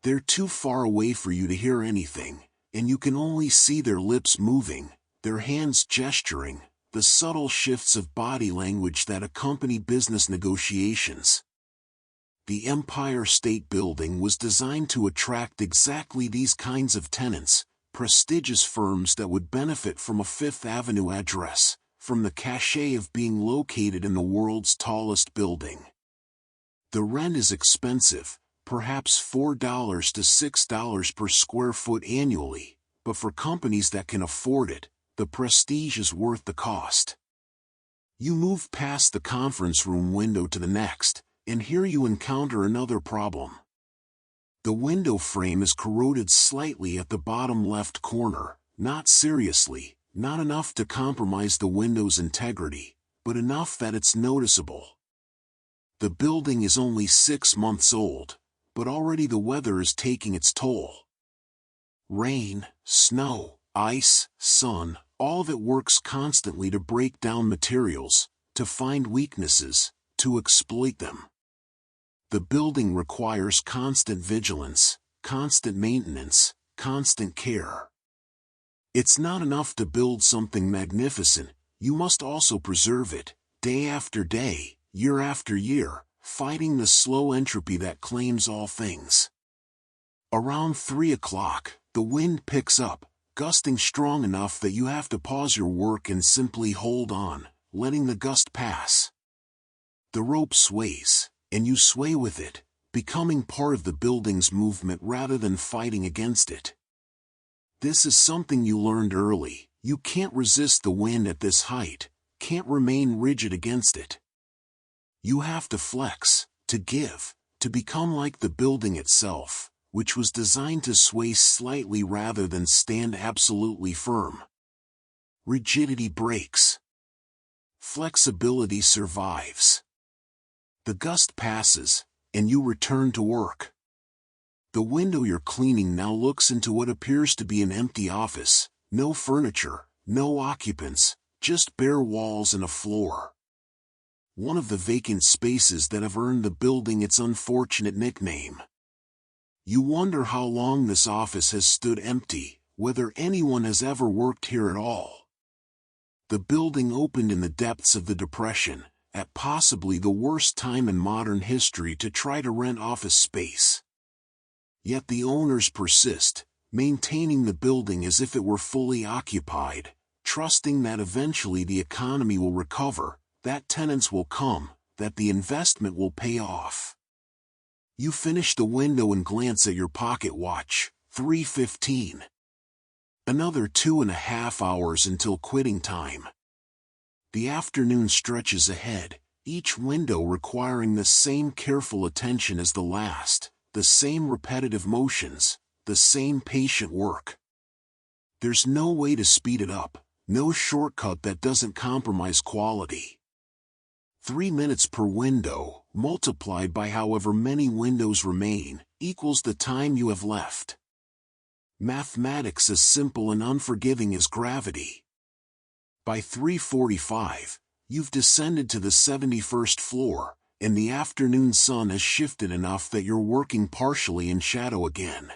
A: They're too far away for you to hear anything, and you can only see their lips moving, their hands gesturing, the subtle shifts of body language that accompany business negotiations. The Empire State Building was designed to attract exactly these kinds of tenants, prestigious firms that would benefit from a Fifth Avenue address, from the cachet of being located in the world's tallest building. The rent is expensive, perhaps $4 to $6 per square foot annually, but for companies that can afford it, the prestige is worth the cost. You move past the conference room window to the next, and here you encounter another problem. The window frame is corroded slightly at the bottom left corner, not seriously, not enough to compromise the window's integrity, but enough that it's noticeable. The building is only 6 months old, but already the weather is taking its toll. Rain, snow, ice, sun, all of it works constantly to break down materials, to find weaknesses, to exploit them. The building requires constant vigilance, constant maintenance, constant care. It's not enough to build something magnificent, you must also preserve it, day after day, year after year, fighting the slow entropy that claims all things. Around 3 o'clock, the wind picks up, gusting strong enough that you have to pause your work and simply hold on, letting the gust pass. The rope sways, and you sway with it, becoming part of the building's movement rather than fighting against it. This is something you learned early. You can't resist the wind at this height, can't remain rigid against it. You have to flex, to give, to become like the building itself, which was designed to sway slightly rather than stand absolutely firm. Rigidity breaks. Flexibility survives. The gust passes, and you return to work. The window you're cleaning now looks into what appears to be an empty office, no furniture, no occupants, just bare walls and a floor. One of the vacant spaces that have earned the building its unfortunate nickname. You wonder how long this office has stood empty, whether anyone has ever worked here at all. The building opened in the depths of the Depression, at possibly the worst time in modern history to try to rent office space. Yet the owners persist, maintaining the building as if it were fully occupied, trusting that eventually the economy will recover, that tenants will come, that the investment will pay off. You finish the window and glance at your pocket watch, 3:15. Another 2.5 hours until quitting time. The afternoon stretches ahead, each window requiring the same careful attention as the last, the same repetitive motions, the same patient work. There's no way to speed it up, no shortcut that doesn't compromise quality. 3 minutes per window, multiplied by however many windows remain, equals the time you have left. Mathematics as simple and unforgiving as gravity. By 3:45, you've descended to the 71st floor, and the afternoon sun has shifted enough that you're working partially in shadow again.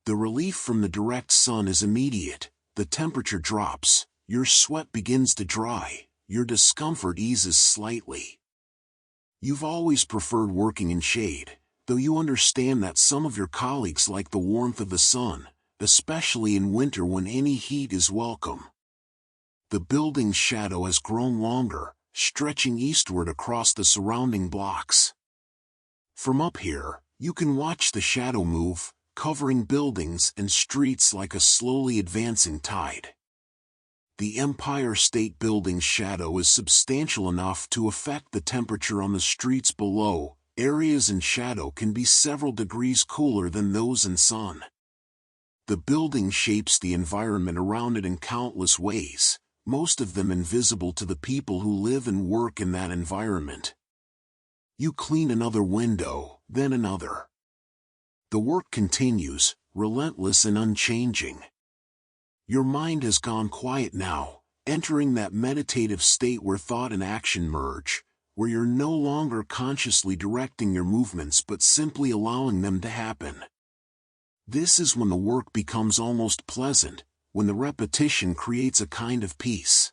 A: The relief from the direct sun is immediate, the temperature drops, your sweat begins to dry, your discomfort eases slightly. You've always preferred working in shade, though you understand that some of your colleagues like the warmth of the sun, especially in winter when any heat is welcome. The building's shadow has grown longer, stretching eastward across the surrounding blocks. From up here, you can watch the shadow move, covering buildings and streets like a slowly advancing tide. The Empire State Building's shadow is substantial enough to affect the temperature on the streets below. Areas in shadow can be several degrees cooler than those in sun. The building shapes the environment around it in countless ways, most of them invisible to the people who live and work in that environment. You clean another window, then another. The work continues, relentless and unchanging. Your mind has gone quiet now, entering that meditative state where thought and action merge, where you're no longer consciously directing your movements but simply allowing them to happen. This is when the work becomes almost pleasant, when the repetition creates a kind of peace.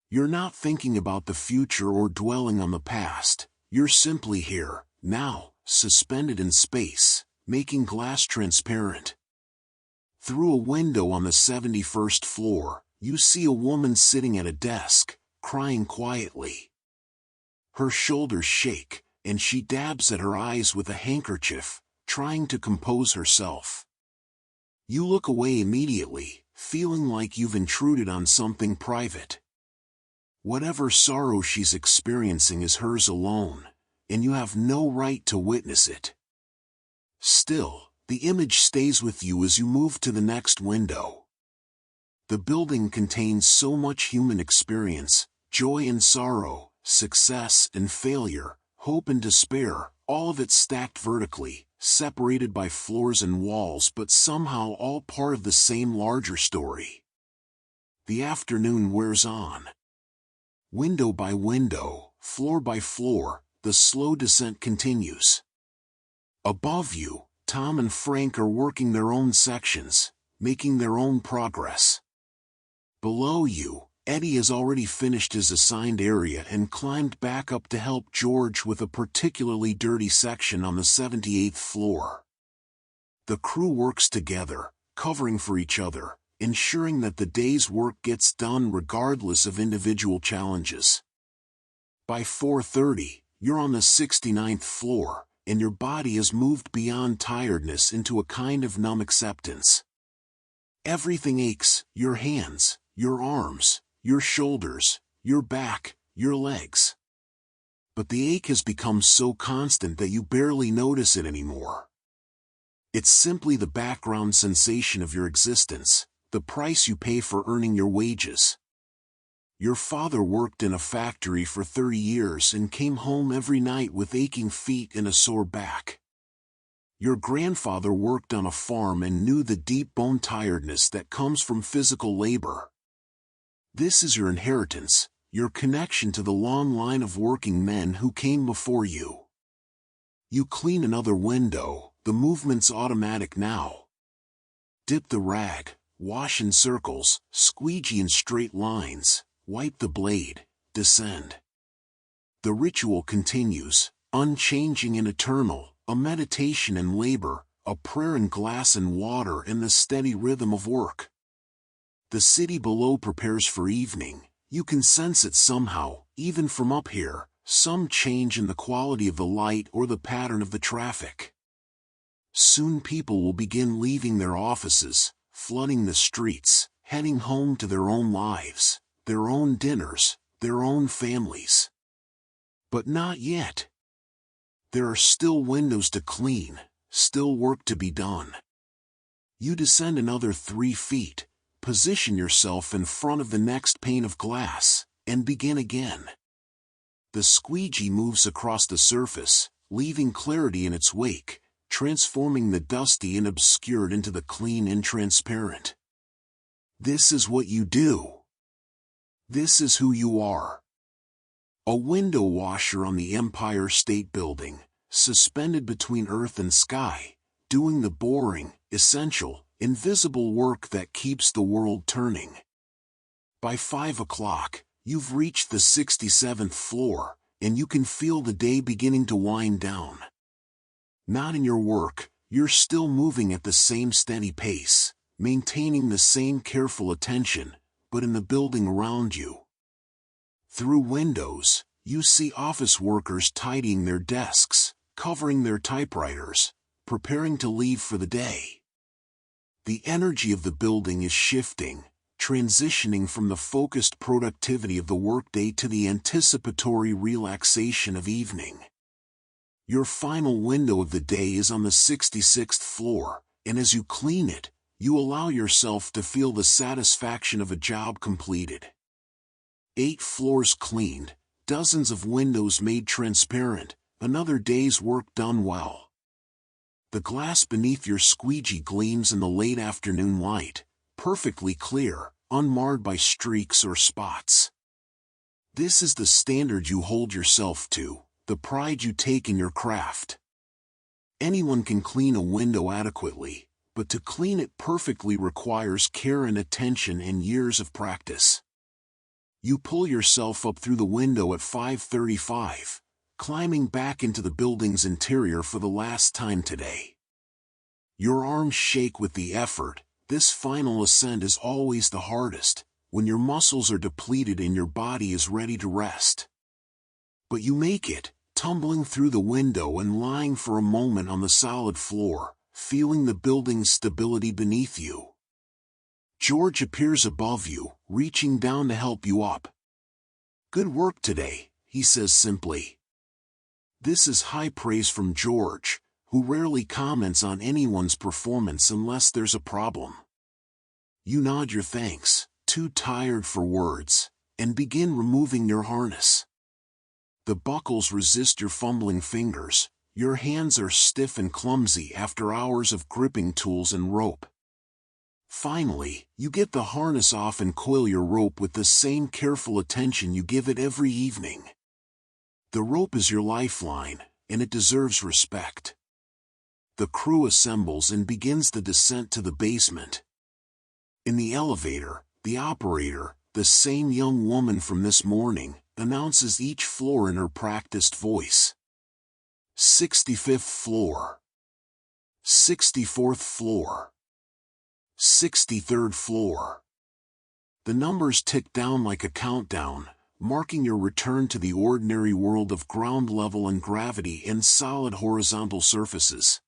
A: You're not thinking about the future or dwelling on the past, you're simply here, now, suspended in space, making glass transparent. Through a window on the 71st floor, you see a woman sitting at a desk, crying quietly. Her shoulders shake, and she dabs at her eyes with a handkerchief, trying to compose herself. You look away immediately, feeling like you've intruded on something private. Whatever sorrow she's experiencing is hers alone, and you have no right to witness it. Still, the image stays with you as you move to the next window. The building contains so much human experience, joy and sorrow, success and failure, hope and despair, all of it stacked vertically, separated by floors and walls but somehow all part of the same larger story. The afternoon wears on. Window by window, floor by floor, the slow descent continues. Above you, Tom and Frank are working their own sections, making their own progress. Below you, Eddie has already finished his assigned area and climbed back up to help George with a particularly dirty section on the 78th floor. The crew works together, covering for each other, ensuring that the day's work gets done regardless of individual challenges. By 4:30, you're on the 69th floor, and your body has moved beyond tiredness into a kind of numb acceptance. Everything aches, your hands, your arms, your shoulders, your back, your legs. But the ache has become so constant that you barely notice it anymore. It's simply the background sensation of your existence, the price you pay for earning your wages. Your father worked in a factory for 30 years and came home every night with aching feet and a sore back. Your grandfather worked on a farm and knew the deep bone tiredness that comes from physical labor. This is your inheritance, your connection to the long line of working men who came before you. You clean another window, the movement's automatic now. Dip the rag, wash in circles, squeegee in straight lines, wipe the blade, descend. The ritual continues, unchanging and eternal, a meditation in labor, a prayer in glass and water in the steady rhythm of work. The city below prepares for evening, you can sense it somehow, even from up here, some change in the quality of the light or the pattern of the traffic. Soon people will begin leaving their offices, flooding the streets, heading home to their own lives, their own dinners, their own families. But not yet. There are still windows to clean, still work to be done. You descend another 3 feet, position yourself in front of the next pane of glass, and begin again. The squeegee moves across the surface, leaving clarity in its wake, transforming the dusty and obscured into the clean and transparent. This is what you do. This is who you are. A window washer on the Empire State Building, suspended between earth and sky, doing the boring, essential, invisible work that keeps the world turning. By 5 o'clock, you've reached the 67th floor, and you can feel the day beginning to wind down. Not in your work, you're still moving at the same steady pace, maintaining the same careful attention, but in the building around you. Through windows, you see office workers tidying their desks, covering their typewriters, preparing to leave for the day. The energy of the building is shifting, transitioning from the focused productivity of the workday to the anticipatory relaxation of evening. Your final window of the day is on the 66th floor, and as you clean it, you allow yourself to feel the satisfaction of a job completed. 8 floors cleaned, dozens of windows made transparent, another day's work done well. The glass beneath your squeegee gleams in the late afternoon light, perfectly clear, unmarred by streaks or spots. This is the standard you hold yourself to, the pride you take in your craft. Anyone can clean a window adequately, but to clean it perfectly requires care and attention and years of practice. You pull yourself up through the window at 5:35, climbing back into the building's interior for the last time today. Your arms shake with the effort. This final ascent is always the hardest, when your muscles are depleted and your body is ready to rest. But you make it, tumbling through the window and lying for a moment on the solid floor, feeling the building's stability beneath you. George appears above you, reaching down to help you up. "Good work today," he says simply. This is high praise from George, who rarely comments on anyone's performance unless there's a problem. You nod your thanks, too tired for words, and begin removing your harness. The buckles resist your fumbling fingers, your hands are stiff and clumsy after hours of gripping tools and rope. Finally, you get the harness off and coil your rope with the same careful attention you give it every evening. The rope is your lifeline, and it deserves respect. The crew assembles and begins the descent to the basement. In the elevator, the operator, the same young woman from this morning, announces each floor in her practiced voice. 65th floor. 64th floor. 63rd floor. The numbers tick down like a countdown, marking your return to the ordinary world of ground level and gravity and solid horizontal surfaces.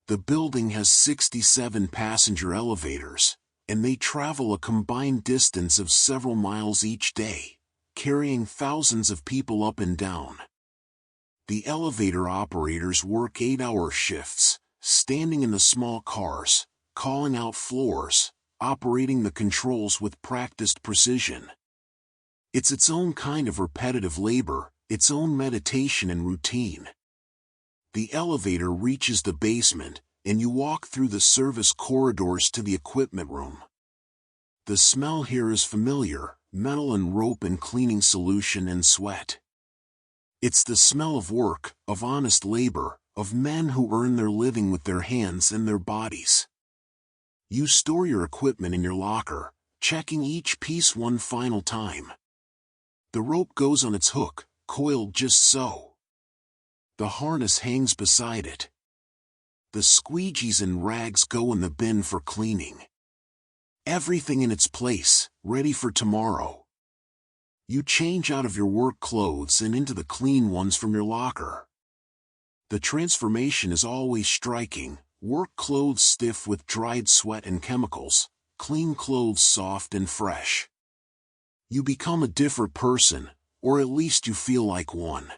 A: The building has 67 passenger elevators, and they travel a combined distance of several miles each day, carrying thousands of people up and down. The elevator operators work 8-hour shifts, standing in the small cars, calling out floors, operating the controls with practiced precision. It's its own kind of repetitive labor, its own meditation and routine. The elevator reaches the basement, and you walk through the service corridors to the equipment room. The smell here is familiar, metal and rope and cleaning solution and sweat. It's the smell of work, of honest labor, of men who earn their living with their hands and their bodies. You store your equipment in your locker, checking each piece one final time. The rope goes on its hook, coiled just so. The harness hangs beside it. The squeegees and rags go in the bin for cleaning. Everything in its place, ready for tomorrow. You change out of your work clothes and into the clean ones from your locker. The transformation is always striking, work clothes stiff with dried sweat and chemicals, clean clothes soft and fresh. You become a different person, or at least you feel like one.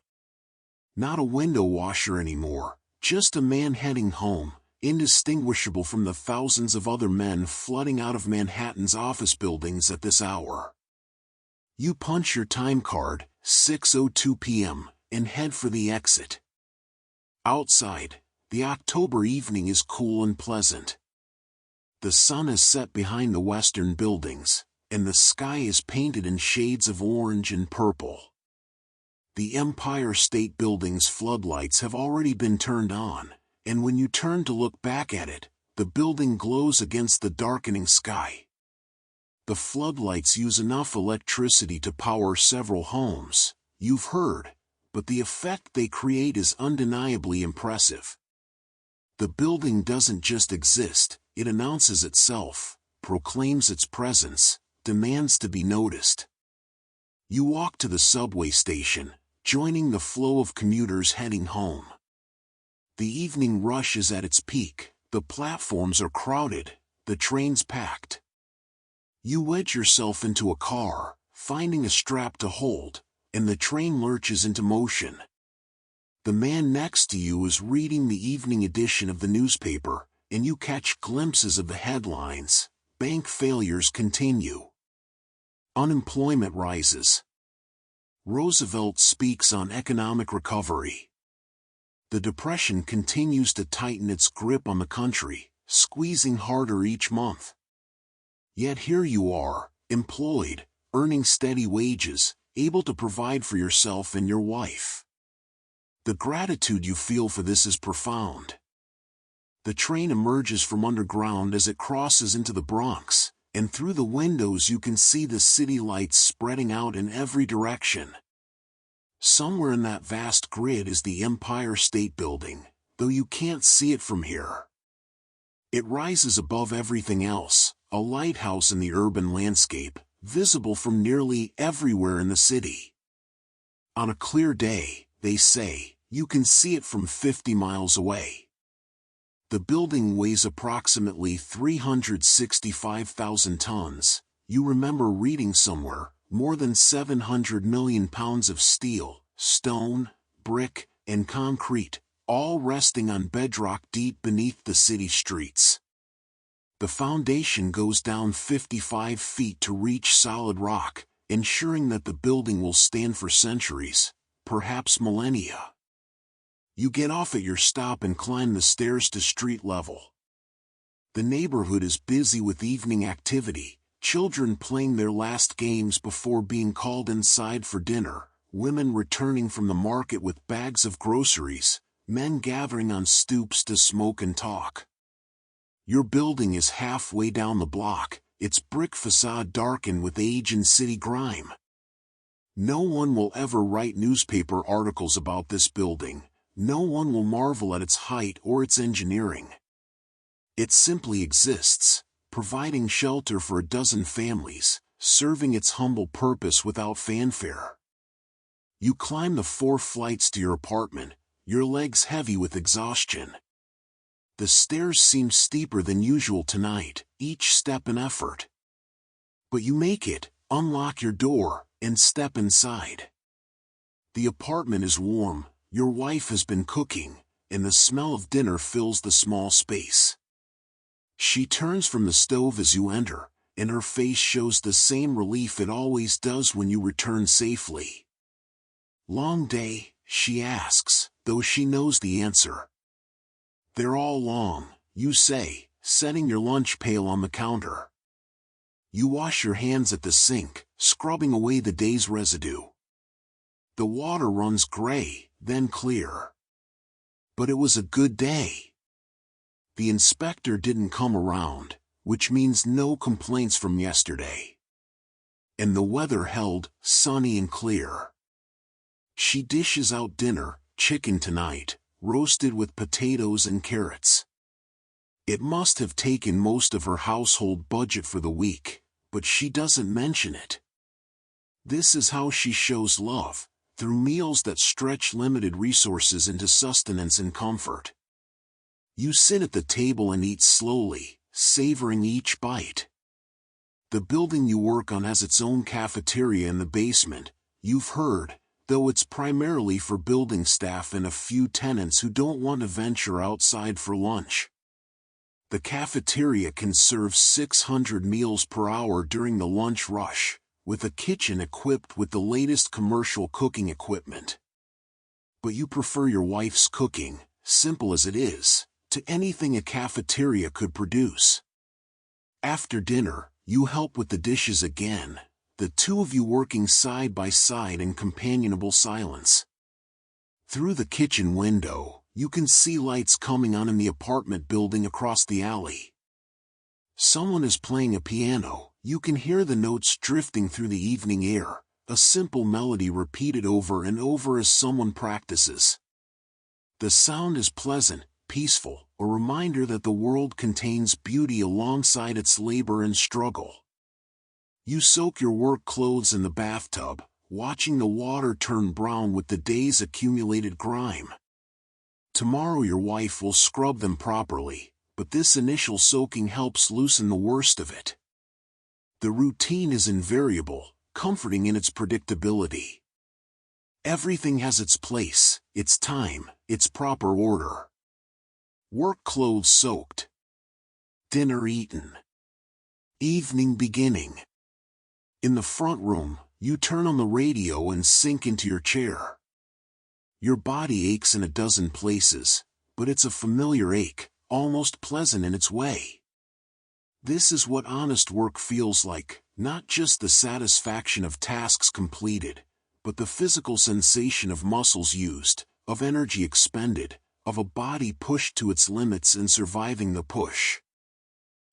A: Not a window washer anymore, just a man heading home, indistinguishable from the thousands of other men flooding out of Manhattan's office buildings at this hour. You punch your time card, 6:02 p.m., and head for the exit. Outside, the October evening is cool and pleasant. The sun is set behind the western buildings, and the sky is painted in shades of orange and purple. The Empire State Building's floodlights have already been turned on, and when you turn to look back at it, the building glows against the darkening sky. The floodlights use enough electricity to power several homes, you've heard, but the effect they create is undeniably impressive. The building doesn't just exist, it announces itself, proclaims its presence, demands to be noticed. You walk to the subway station, joining the flow of commuters heading home. The evening rush is at its peak, the platforms are crowded, the trains packed. You wedge yourself into a car, finding a strap to hold, and the train lurches into motion. The man next to you is reading the evening edition of the newspaper, and you catch glimpses of the headlines. Bank failures continue. Unemployment rises. Roosevelt speaks on economic recovery. The Depression continues to tighten its grip on the country, squeezing harder each month. Yet here you are, employed, earning steady wages, able to provide for yourself and your wife. The gratitude you feel for this is profound. The train emerges from underground as it crosses into the Bronx, and through the windows you can see the city lights spreading out in every direction. Somewhere in that vast grid is the Empire State Building, though you can't see it from here. It rises above everything else, a lighthouse in the urban landscape, visible from nearly everywhere in the city. On a clear day, they say, you can see it from 50 miles away. The building weighs approximately 365,000 tons. You remember reading somewhere, more than 700 million pounds of steel, stone, brick, and concrete, all resting on bedrock deep beneath the city streets. The foundation goes down 55 feet to reach solid rock, ensuring that the building will stand for centuries, perhaps millennia. You get off at your stop and climb the stairs to street level. The neighborhood is busy with evening activity, children playing their last games before being called inside for dinner, women returning from the market with bags of groceries, men gathering on stoops to smoke and talk. Your building is halfway down the block, its brick facade darkened with age and city grime. No one will ever write newspaper articles about this building. No one will marvel at its height or its engineering. It simply exists, providing shelter for a dozen families, serving its humble purpose without fanfare. You climb the 4 flights to your apartment, your legs heavy with exhaustion. The stairs seem steeper than usual tonight, each step an effort. But you make it, unlock your door, and step inside. The apartment is warm. Your wife has been cooking, and the smell of dinner fills the small space. She turns from the stove as you enter, and her face shows the same relief it always does when you return safely. "Long day?" she asks, though she knows the answer. "They're all long," you say, setting your lunch pail on the counter. You wash your hands at the sink, scrubbing away the day's residue. The water runs gray, then clear. But it was a good day. The inspector didn't come around, which means no complaints from yesterday. And the weather held, sunny and clear. She dishes out dinner, chicken tonight, roasted with potatoes and carrots. It must have taken most of her household budget for the week, but she doesn't mention it. This is how she shows love, through meals that stretch limited resources into sustenance and comfort. You sit at the table and eat slowly, savoring each bite. The building you work on has its own cafeteria in the basement, you've heard, though it's primarily for building staff and a few tenants who don't want to venture outside for lunch. The cafeteria can serve 600 meals per hour during the lunch rush, with a kitchen equipped with the latest commercial cooking equipment. But you prefer your wife's cooking, simple as it is, to anything a cafeteria could produce. After dinner, you help with the dishes again, the two of you working side by side in companionable silence. Through the kitchen window, you can see lights coming on in the apartment building across the alley. Someone is playing a piano. You can hear the notes drifting through the evening air, a simple melody repeated over and over as someone practices. The sound is pleasant, peaceful, a reminder that the world contains beauty alongside its labor and struggle. You soak your work clothes in the bathtub, watching the water turn brown with the day's accumulated grime. Tomorrow your wife will scrub them properly, but this initial soaking helps loosen the worst of it. The routine is invariable, comforting in its predictability. Everything has its place, its time, its proper order. Work clothes soaked. Dinner eaten. Evening beginning. In the front room, you turn on the radio and sink into your chair. Your body aches in a dozen places, but it's a familiar ache, almost pleasant in its way. This is what honest work feels like, not just the satisfaction of tasks completed, but the physical sensation of muscles used, of energy expended, of a body pushed to its limits and surviving the push.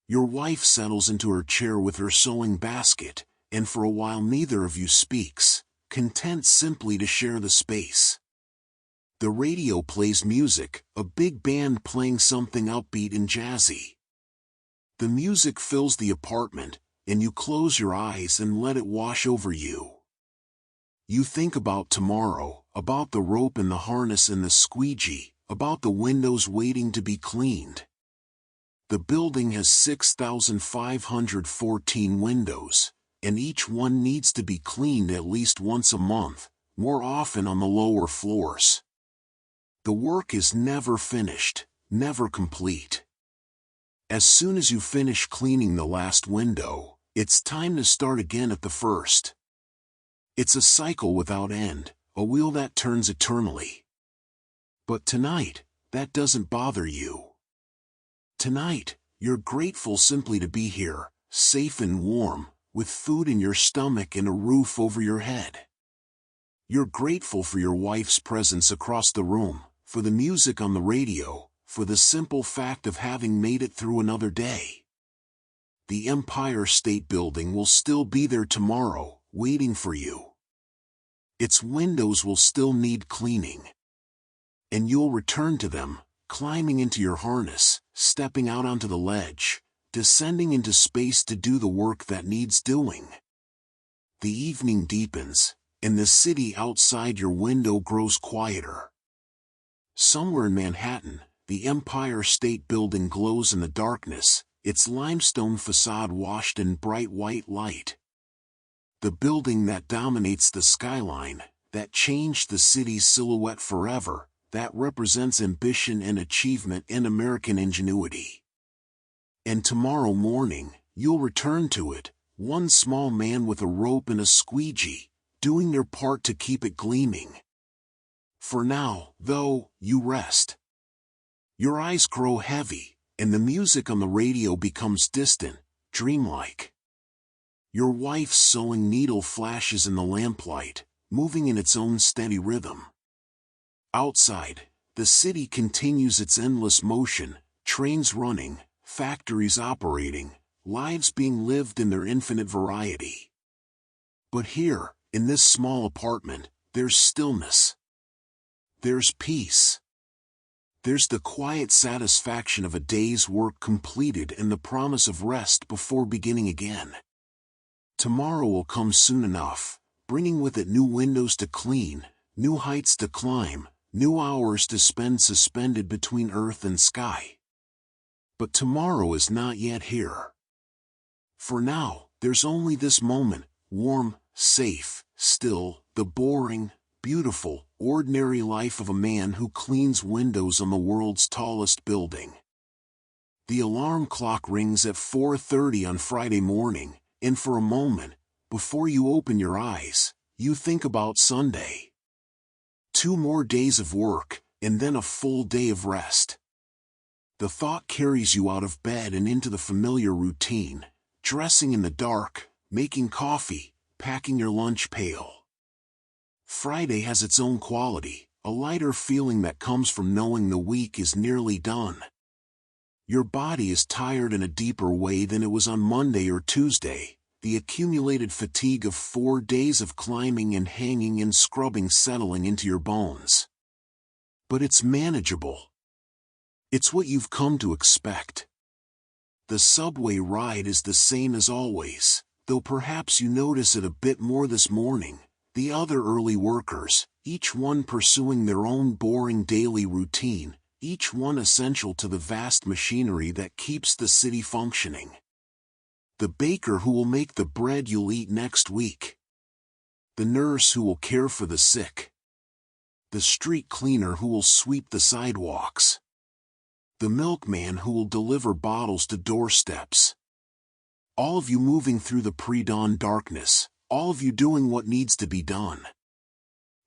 A: Your wife settles into her chair with her sewing basket, and for a while neither of you speaks, content simply to share the space. The radio plays music, a big band playing something upbeat and jazzy. The music fills the apartment, and you close your eyes and let it wash over you. You think about tomorrow, about the rope and the harness and the squeegee, about the windows waiting to be cleaned. The building has 6,514 windows, and each one needs to be cleaned at least once a month, more often on the lower floors. The work is never finished, never complete. As soon as you finish cleaning the last window, it's time to start again at the first. It's a cycle without end, a wheel that turns eternally. But tonight, that doesn't bother you. Tonight, you're grateful simply to be here, safe and warm, with food in your stomach and a roof over your head. You're grateful for your wife's presence across the room, for the music on the radio, for the simple fact of having made it through another day. The Empire State Building will still be there tomorrow, waiting for you. Its windows will still need cleaning. And you'll return to them, climbing into your harness, stepping out onto the ledge, descending into space to do the work that needs doing. The evening deepens, and the city outside your window grows quieter. Somewhere in Manhattan, the Empire State Building glows in the darkness, its limestone facade washed in bright white light. The building that dominates the skyline, that changed the city's silhouette forever, that represents ambition and achievement and American ingenuity. And tomorrow morning, you'll return to it, one small man with a rope and a squeegee, doing their part to keep it gleaming. For now, though, you rest. Your eyes grow heavy, and the music on the radio becomes distant, dreamlike. Your wife's sewing needle flashes in the lamplight, moving in its own steady rhythm. Outside, the city continues its endless motion, trains running, factories operating, lives being lived in their infinite variety. But here, in this small apartment, there's stillness. There's peace. There's the quiet satisfaction of a day's work completed and the promise of rest before beginning again. Tomorrow will come soon enough, bringing with it new windows to clean, new heights to climb, new hours to spend suspended between earth and sky. But tomorrow is not yet here. For now, there's only this moment, warm, safe, still, the boring, beautiful, ordinary life of a man who cleans windows on the world's tallest building. The alarm clock rings at 4:30 on Friday morning, and for a moment, before you open your eyes, you think about Sunday. 2 more days of work, and then a full day of rest. The thought carries you out of bed and into the familiar routine, dressing in the dark, making coffee, packing your lunch pail. Friday has its own quality, a lighter feeling that comes from knowing the week is nearly done. Your body is tired in a deeper way than it was on Monday or Tuesday, the accumulated fatigue of 4 days of climbing and hanging and scrubbing settling into your bones. But it's manageable. It's what you've come to expect. The subway ride is the same as always, though perhaps you notice it a bit more this morning. The other early workers, each one pursuing their own boring daily routine, each one essential to the vast machinery that keeps the city functioning. The baker who will make the bread you'll eat next week. The nurse who will care for the sick. The street cleaner who will sweep the sidewalks. The milkman who will deliver bottles to doorsteps. All of you moving through the pre-dawn darkness, all of you doing what needs to be done.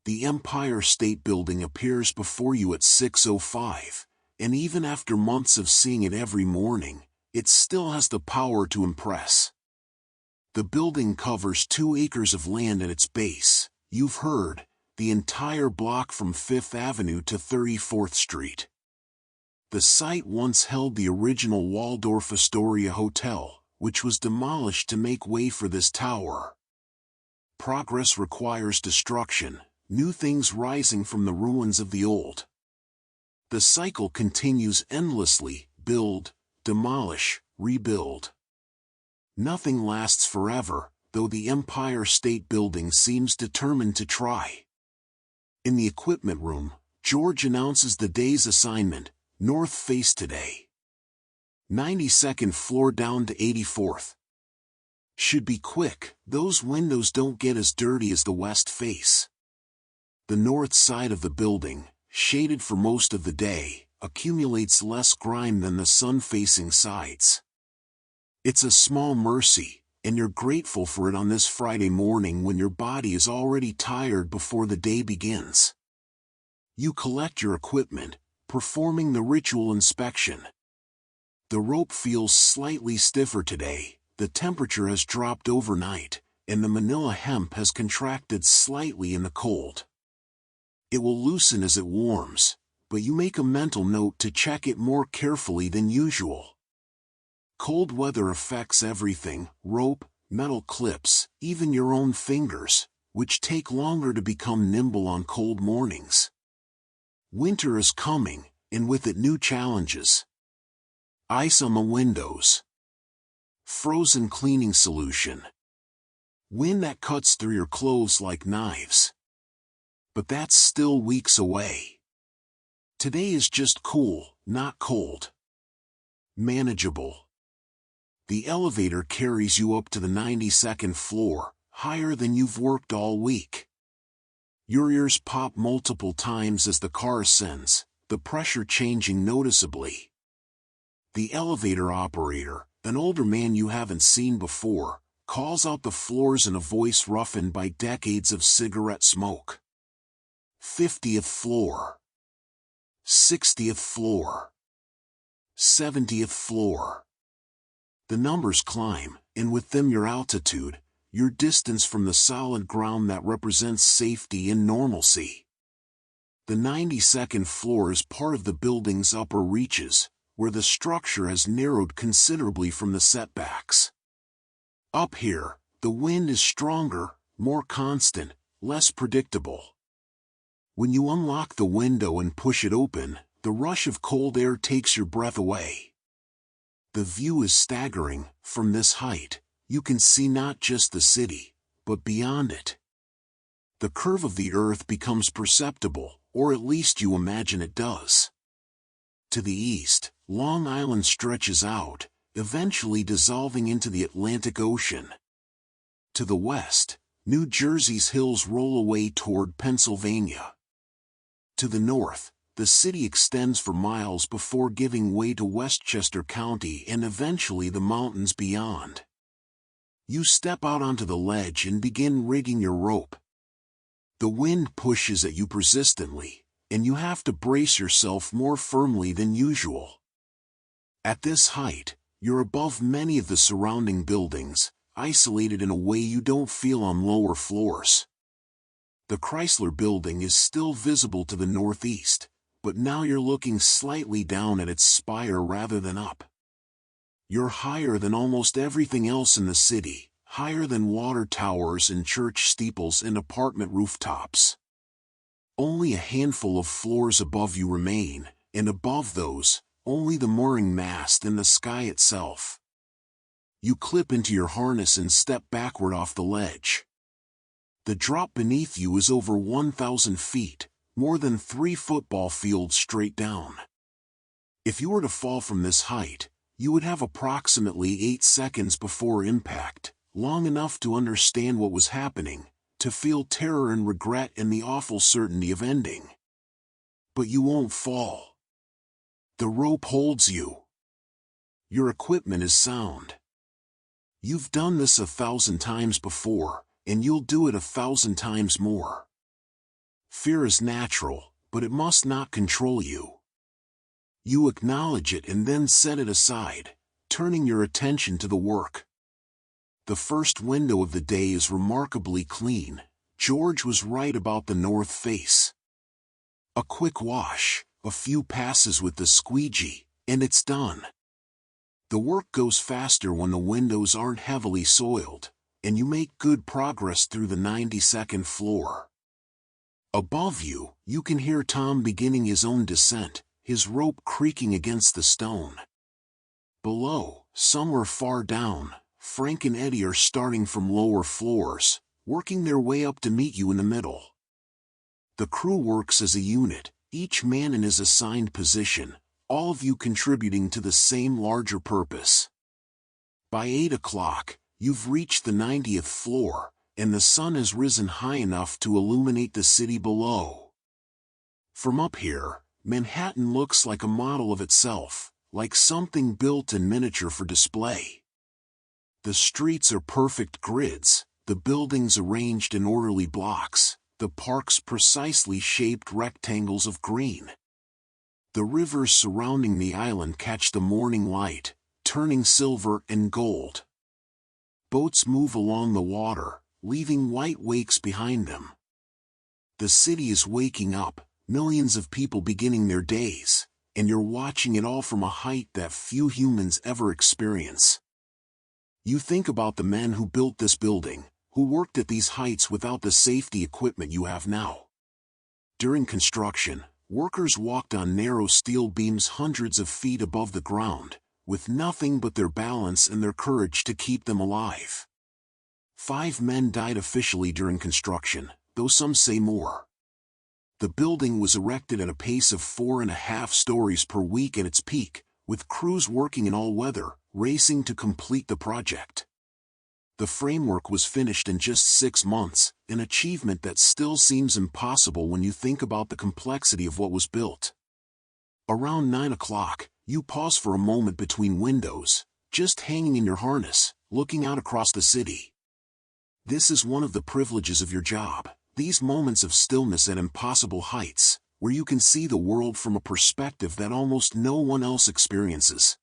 A: The Empire State Building appears before you at 6:05, and even after months of seeing it every morning, it still has the power to impress. The building covers 2 acres of land at its base, you've heard, the entire block from 5th Avenue to 34th Street. The site once held the original Waldorf Astoria Hotel, which was demolished to make way for this tower. Progress requires destruction, new things rising from the ruins of the old. The cycle continues endlessly, build, demolish, rebuild. Nothing lasts forever, though the Empire State Building seems determined to try. In the equipment room, George announces the day's assignment, north face today. 92nd floor down to 84th. Should be quick, those windows don't get as dirty as the west face. The north side of the building, shaded for most of the day, accumulates less grime than the sun-facing sides. It's a small mercy, and you're grateful for it on this Friday morning when your body is already tired before the day begins. You collect your equipment, performing the ritual inspection. The rope feels slightly stiffer today, the temperature has dropped overnight, and the manila hemp has contracted slightly in the cold. It will loosen as it warms, but you make a mental note to check it more carefully than usual. Cold weather affects everything, rope, metal clips, even your own fingers, which take longer to become nimble on cold mornings. Winter is coming, and with it new challenges. Ice on the windows. Frozen cleaning solution. Wind that cuts through your clothes like knives. But that's still weeks away. Today is just cool, not cold. Manageable. The elevator carries you up to the 92nd floor, higher than you've worked all week. Your ears pop multiple times as the car ascends, the pressure changing noticeably. The elevator operator, an older man you haven't seen before, calls out the floors in a voice roughened by decades of cigarette smoke. 50th floor. 60th floor. 70th floor. The numbers climb, and with them your altitude, your distance from the solid ground that represents safety and normalcy. The 92nd floor is part of the building's upper reaches, where the structure has narrowed considerably from the setbacks. Up here, the wind is stronger, more constant, less predictable. When you unlock the window and push it open, the rush of cold air takes your breath away. The view is staggering. From this height, you can see not just the city, but beyond it. The curve of the earth becomes perceptible, or at least you imagine it does. To the east, Long Island stretches out, eventually dissolving into the Atlantic Ocean. To the west, New Jersey's hills roll away toward Pennsylvania. To the north, the city extends for miles before giving way to Westchester County and eventually the mountains beyond. You step out onto the ledge and begin rigging your rope. The wind pushes at you persistently, and you have to brace yourself more firmly than usual. At this height, you're above many of the surrounding buildings, isolated in a way you don't feel on lower floors. The Chrysler Building is still visible to the northeast, but now you're looking slightly down at its spire rather than up. You're higher than almost everything else in the city, higher than water towers and church steeples and apartment rooftops. Only a handful of floors above you remain, and above those, only the mooring mast and the sky itself. You clip into your harness and step backward off the ledge. The drop beneath you is over 1,000 feet, more than 3 football fields straight down. If you were to fall from this height, you would have approximately 8 seconds before impact, long enough to understand what was happening, to feel terror and regret and the awful certainty of ending. But you won't fall. The rope holds you. Your equipment is sound. You've done this 1,000 times before, and you'll do it 1,000 times more. Fear is natural, but it must not control you. You acknowledge it and then set it aside, turning your attention to the work. The first window of the day is remarkably clean. George was right about the north face. A quick wash, a few passes with the squeegee, and it's done. The work goes faster when the windows aren't heavily soiled, and you make good progress through the 92nd floor. Above you, you can hear Tom beginning his own descent, his rope creaking against the stone. Below, somewhere far down, Frank and Eddie are starting from lower floors, working their way up to meet you in the middle. The crew works as a unit, each man in his assigned position, all of you contributing to the same larger purpose. By 8 o'clock, you've reached the 90th floor, and the sun has risen high enough to illuminate the city below. From up here, Manhattan looks like a model of itself, like something built in miniature for display. The streets are perfect grids, the buildings arranged in orderly blocks, the parks precisely shaped rectangles of green. The rivers surrounding the island catch the morning light, turning silver and gold. Boats move along the water, leaving white wakes behind them. The city is waking up, millions of people beginning their days, and you're watching it all from a height that few humans ever experience. You think about the men who built this building, who worked at these heights without the safety equipment you have now. During construction, workers walked on narrow steel beams hundreds of feet above the ground, with nothing but their balance and their courage to keep them alive. 5 men died officially during construction, though some say more. The building was erected at a pace of 4.5 stories per week at its peak, with crews working in all weather, racing to complete the project. The framework was finished in just 6 months, an achievement that still seems impossible when you think about the complexity of what was built. Around 9 o'clock, you pause for a moment between windows, just hanging in your harness, looking out across the city. This is one of the privileges of your job, these moments of stillness at impossible heights, where you can see the world from a perspective that almost no one else experiences.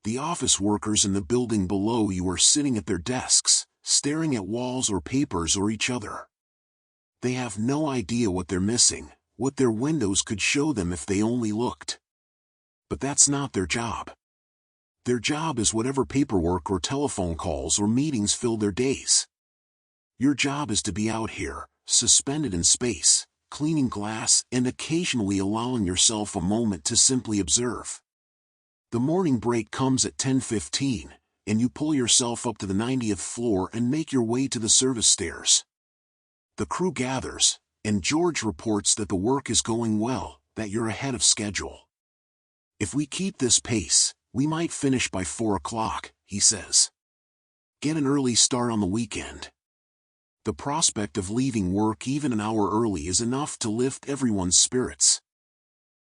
A: The office workers in the building below you are sitting at their desks, staring at walls or papers or each other. They have no idea what they're missing, what their windows could show them if they only looked. But that's not their job. Their job is whatever paperwork or telephone calls or meetings fill their days. Your job is to be out here, suspended in space, cleaning glass and occasionally allowing yourself a moment to simply observe. The morning break comes at 10:15, and you pull yourself up to the 90th floor and make your way to the service stairs. The crew gathers, and George reports that the work is going well, that you're ahead of schedule. If we keep this pace, we might finish by 4 o'clock, he says. Get an early start on the weekend. The prospect of leaving work even an hour early is enough to lift everyone's spirits.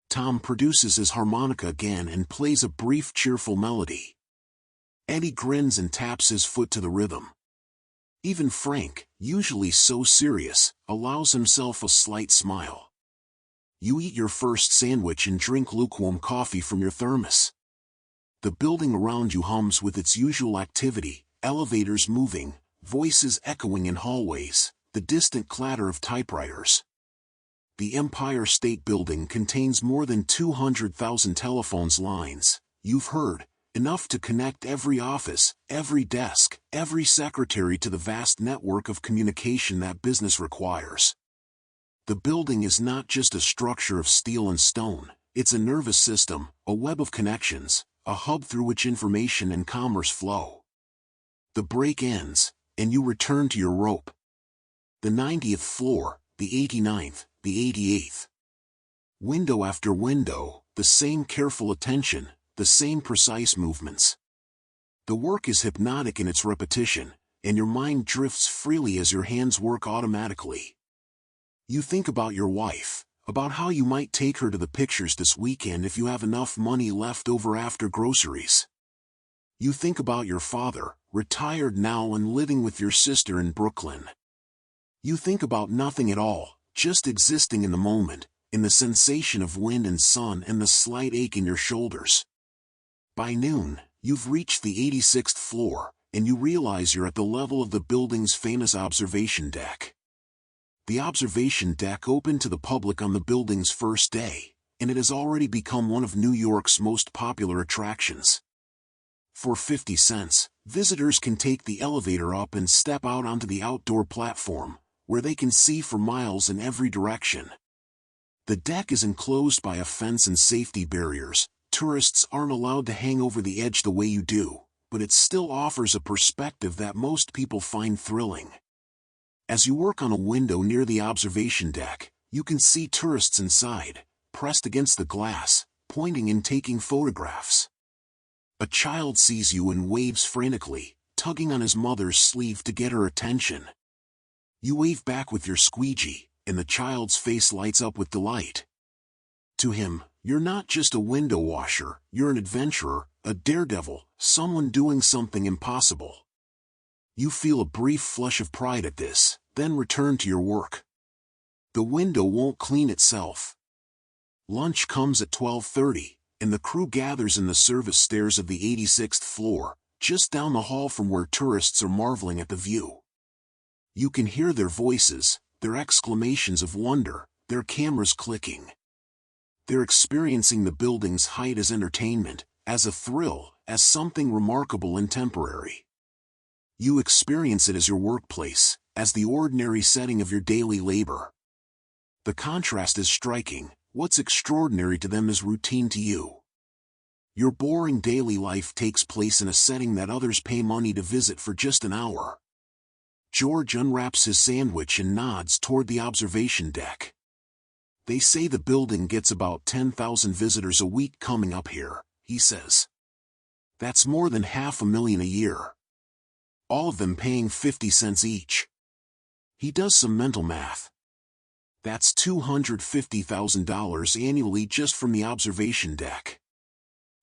A: Tom produces his harmonica again and plays a brief cheerful melody. Eddie grins and taps his foot to the rhythm. Even Frank, usually so serious, allows himself a slight smile. You eat your first sandwich and drink lukewarm coffee from your thermos. The building around you hums with its usual activity, elevators moving, voices echoing in hallways, the distant clatter of typewriters. The Empire State Building contains more than 200,000 telephone lines, you've heard, enough to connect every office, every desk, every secretary to the vast network of communication that business requires. The building is not just a structure of steel and stone, it's a nervous system, a web of connections, a hub through which information and commerce flow. The break ends, and you return to your rope. The 90th floor, the 89th, the 88th. Window after window, the same careful attention, the same precise movements. The work is hypnotic in its repetition, and your mind drifts freely as your hands work automatically. You think about your wife, about how you might take her to the pictures this weekend if you have enough money left over after groceries. You think about your father, retired now and living with your sister in Brooklyn. You think about nothing at all, just existing in the moment, in the sensation of wind and sun and the slight ache in your shoulders. By noon, you've reached the 86th floor, and you realize you're at the level of the building's famous observation deck. The observation deck opened to the public on the building's first day, and it has already become one of New York's most popular attractions. For 50 cents, visitors can take the elevator up and step out onto the outdoor platform, where they can see for miles in every direction. The deck is enclosed by a fence and safety barriers. Tourists aren't allowed to hang over the edge the way you do, but it still offers a perspective that most people find thrilling. As you work on a window near the observation deck, you can see tourists inside, pressed against the glass, pointing and taking photographs. A child sees you and waves frantically, tugging on his mother's sleeve to get her attention. You wave back with your squeegee, and the child's face lights up with delight. To him, you're not just a window washer, you're an adventurer, a daredevil, someone doing something impossible. You feel a brief flush of pride at this, then return to your work. The window won't clean itself. Lunch comes at 12:30, and the crew gathers in the service stairs of the 86th floor, just down the hall from where tourists are marveling at the view. You can hear their voices, their exclamations of wonder, their cameras clicking. They're experiencing the building's height as entertainment, as a thrill, as something remarkable and temporary. You experience it as your workplace, as the ordinary setting of your daily labor. The contrast is striking. What's extraordinary to them is routine to you. Your boring daily life takes place in a setting that others pay money to visit for just an hour. George unwraps his sandwich and nods toward the observation deck. They say the building gets about 10,000 visitors a week coming up here, he says. That's more than 500,000 a year. All of them paying 50 cents each. He does some mental math. That's $250,000 annually just from the observation deck.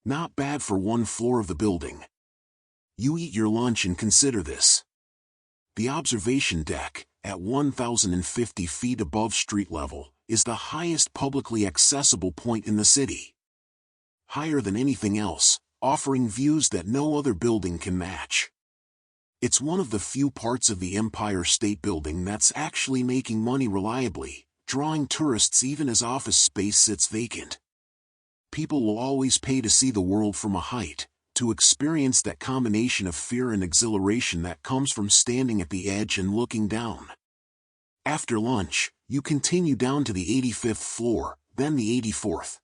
A: Not bad for one floor of the building. You eat your lunch and consider this. The observation deck, at 1,050 feet above street level, is the highest publicly accessible point in the city. Higher than anything else, offering views that no other building can match. It's one of the few parts of the Empire State Building that's actually making money reliably, drawing tourists even as office space sits vacant. People will always pay to see the world from a height, to experience that combination of fear and exhilaration that comes from standing at the edge and looking down. After lunch, you continue down to the 85th floor, then the 84th.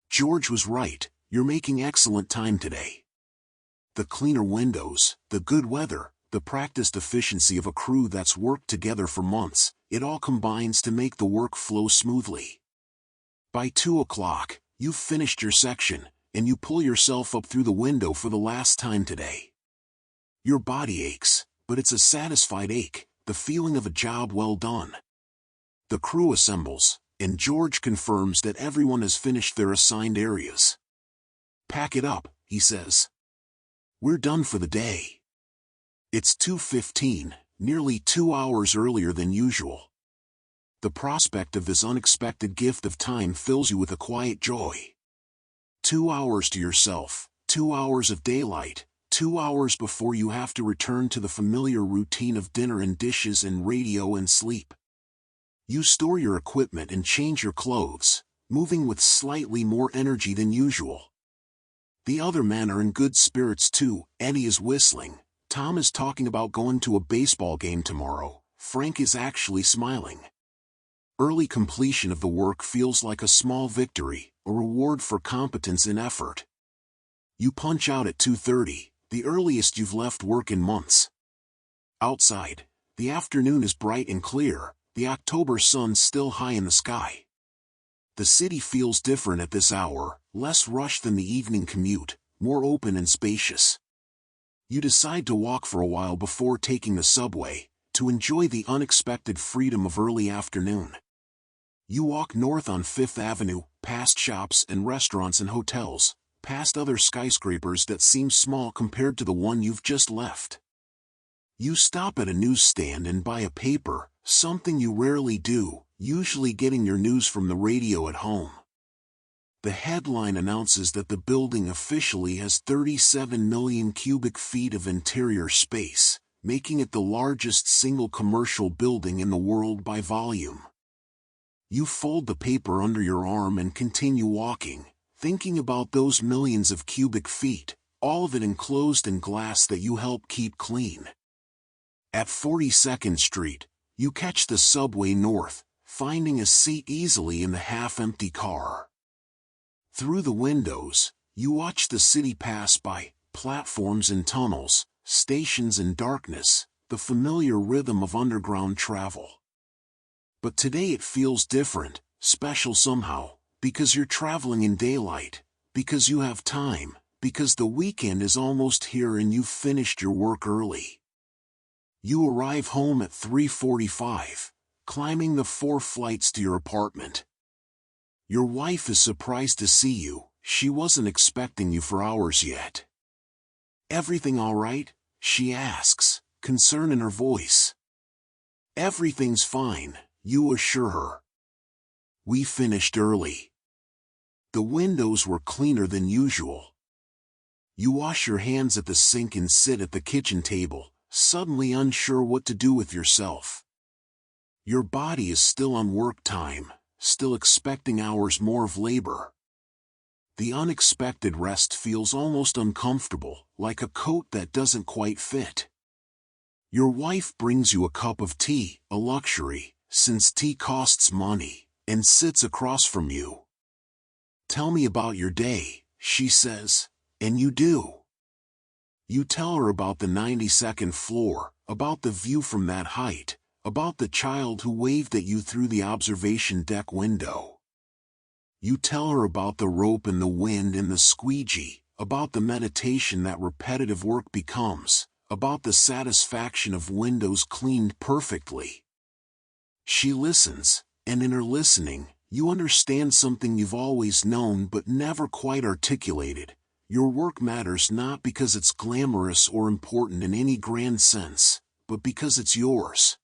A: George was right, you're making excellent time today. The cleaner windows, the good weather, the practiced efficiency of a crew that's worked together for months, it all combines to make the work flow smoothly. By 2 o'clock, you've finished your section, and you pull yourself up through the window for the last time today. Your body aches, but it's a satisfied ache, the feeling of a job well done. The crew assembles, and George confirms that everyone has finished their assigned areas. Pack it up, he says. We're done for the day. It's 2:15, nearly 2 hours earlier than usual. The prospect of this unexpected gift of time fills you with a quiet joy. 2 hours to yourself, 2 hours of daylight, 2 hours before you have to return to the familiar routine of dinner and dishes and radio and sleep. You store your equipment and change your clothes, moving with slightly more energy than usual. The other men are in good spirits too. Eddie is whistling, Tom is talking about going to a baseball game tomorrow, Frank is actually smiling. Early completion of the work feels like a small victory, a reward for competence in effort. You punch out at 2:30, the earliest you've left work in months. Outside, the afternoon is bright and clear, the October sun still high in the sky. The city feels different at this hour, less rushed than the evening commute, more open and spacious. You decide to walk for a while before taking the subway, to enjoy the unexpected freedom of early afternoon. You walk north on Fifth Avenue, past shops and restaurants and hotels, past other skyscrapers that seem small compared to the one you've just left. You stop at a newsstand and buy a paper, something you rarely do, usually getting your news from the radio at home. The headline announces that the building officially has 37 million cubic feet of interior space, making it the largest single commercial building in the world by volume. You fold the paper under your arm and continue walking, thinking about those millions of cubic feet, all of it enclosed in glass that you help keep clean. At 42nd Street, you catch the subway north, finding a seat easily in the half-empty car. Through the windows, you watch the city pass by, platforms and tunnels, stations and darkness, the familiar rhythm of underground travel. But today it feels different, special somehow, because you're traveling in daylight, because you have time, because the weekend is almost here and you've finished your work early. You arrive home at 3:45, climbing the 4 flights to your apartment. Your wife is surprised to see you, she wasn't expecting you for hours yet. "Everything all right?" she asks, concern in her voice. "Everything's fine," you assure her. "We finished early." The windows were cleaner than usual. You wash your hands at the sink and sit at the kitchen table, suddenly unsure what to do with yourself. Your body is still on work time, still expecting hours more of labor. The unexpected rest feels almost uncomfortable, like a coat that doesn't quite fit. Your wife brings you a cup of tea, a luxury, since tea costs money, and sits across from you. "Tell me about your day," she says, and you do. You tell her about the 92nd floor, about the view from that height, about the child who waved at you through the observation deck window. You tell her about the rope and the wind and the squeegee, about the meditation that repetitive work becomes, about the satisfaction of windows cleaned perfectly. She listens, and in her listening, you understand something you've always known but never quite articulated. Your work matters not because it's glamorous or important in any grand sense, but because it's yours.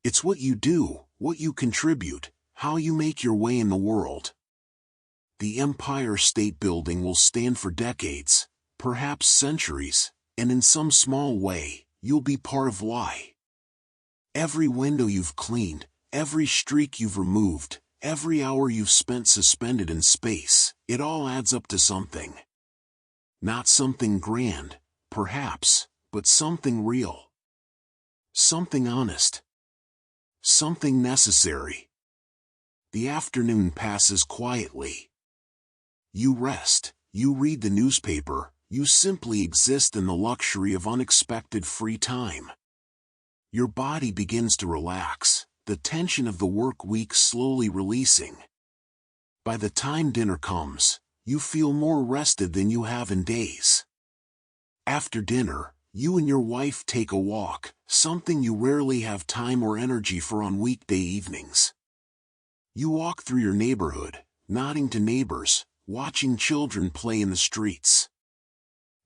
A: It's what you do, what you contribute, how you make your way in the world. The Empire State Building will stand for decades, perhaps centuries, and in some small way, you'll be part of why. Every window you've cleaned, every streak you've removed, every hour you've spent suspended in space, it all adds up to something. Not something grand, perhaps, but something real. Something honest. Something necessary. The afternoon passes quietly. You rest, you read the newspaper, you simply exist in the luxury of unexpected free time. Your body begins to relax, the tension of the work week slowly releasing. By the time dinner comes, you feel more rested than you have in days. After dinner, you and your wife take a walk, something you rarely have time or energy for on weekday evenings. You walk through your neighborhood, nodding to neighbors, watching children play in the streets.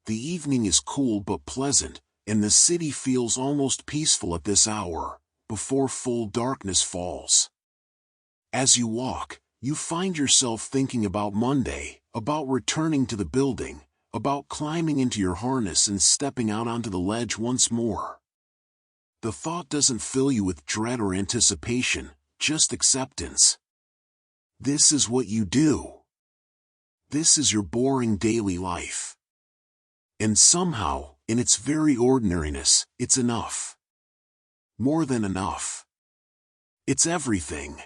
A: the evening is cool but pleasant, and the city feels almost peaceful at this hour, before full darkness falls. As you walk, you find yourself thinking about Monday, about returning to the building, about climbing into your harness and stepping out onto the ledge once more. The thought doesn't fill you with dread or anticipation, just acceptance. This is what you do. This is your boring daily life. And somehow, in its very ordinariness, it's enough. More than enough. It's everything.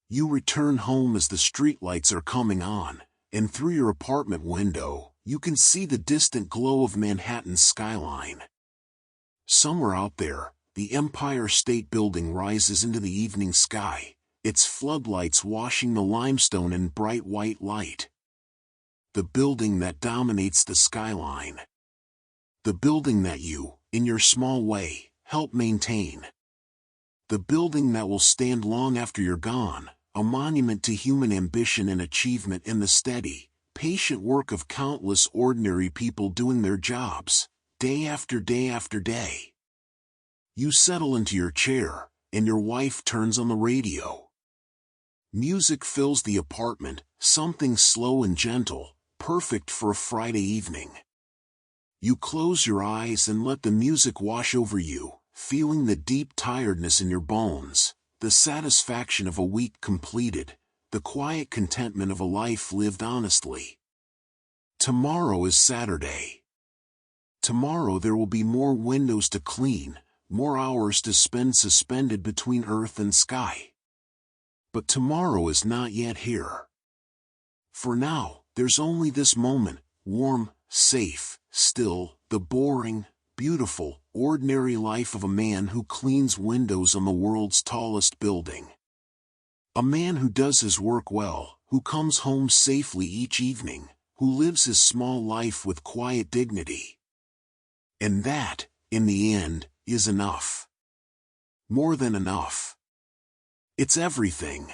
A: You return home as the streetlights are coming on, and through your apartment window, you can see the distant glow of Manhattan's skyline. Somewhere out there, the Empire State Building rises into the evening sky, its floodlights washing the limestone in bright white light. The building that dominates the skyline. The building that you, in your small way, help maintain. The building that will stand long after you're gone, a monument to human ambition and achievement in the steady, patient work of countless ordinary people doing their jobs, day after day after day. You settle into your chair, and your wife turns on the radio. Music fills the apartment, something slow and gentle, perfect for a Friday evening. You close your eyes and let the music wash over you, feeling the deep tiredness in your bones, the satisfaction of a week completed, the quiet contentment of a life lived honestly. Tomorrow is Saturday. Tomorrow there will be more windows to clean, more hours to spend suspended between earth and sky. But tomorrow is not yet here. For now, there's only this moment, warm, safe, still, the boring, beautiful, ordinary life of a man who cleans windows on the world's tallest building. A man who does his work well, who comes home safely each evening, who lives his small life with quiet dignity. And that, in the end, is enough. More than enough. It's everything.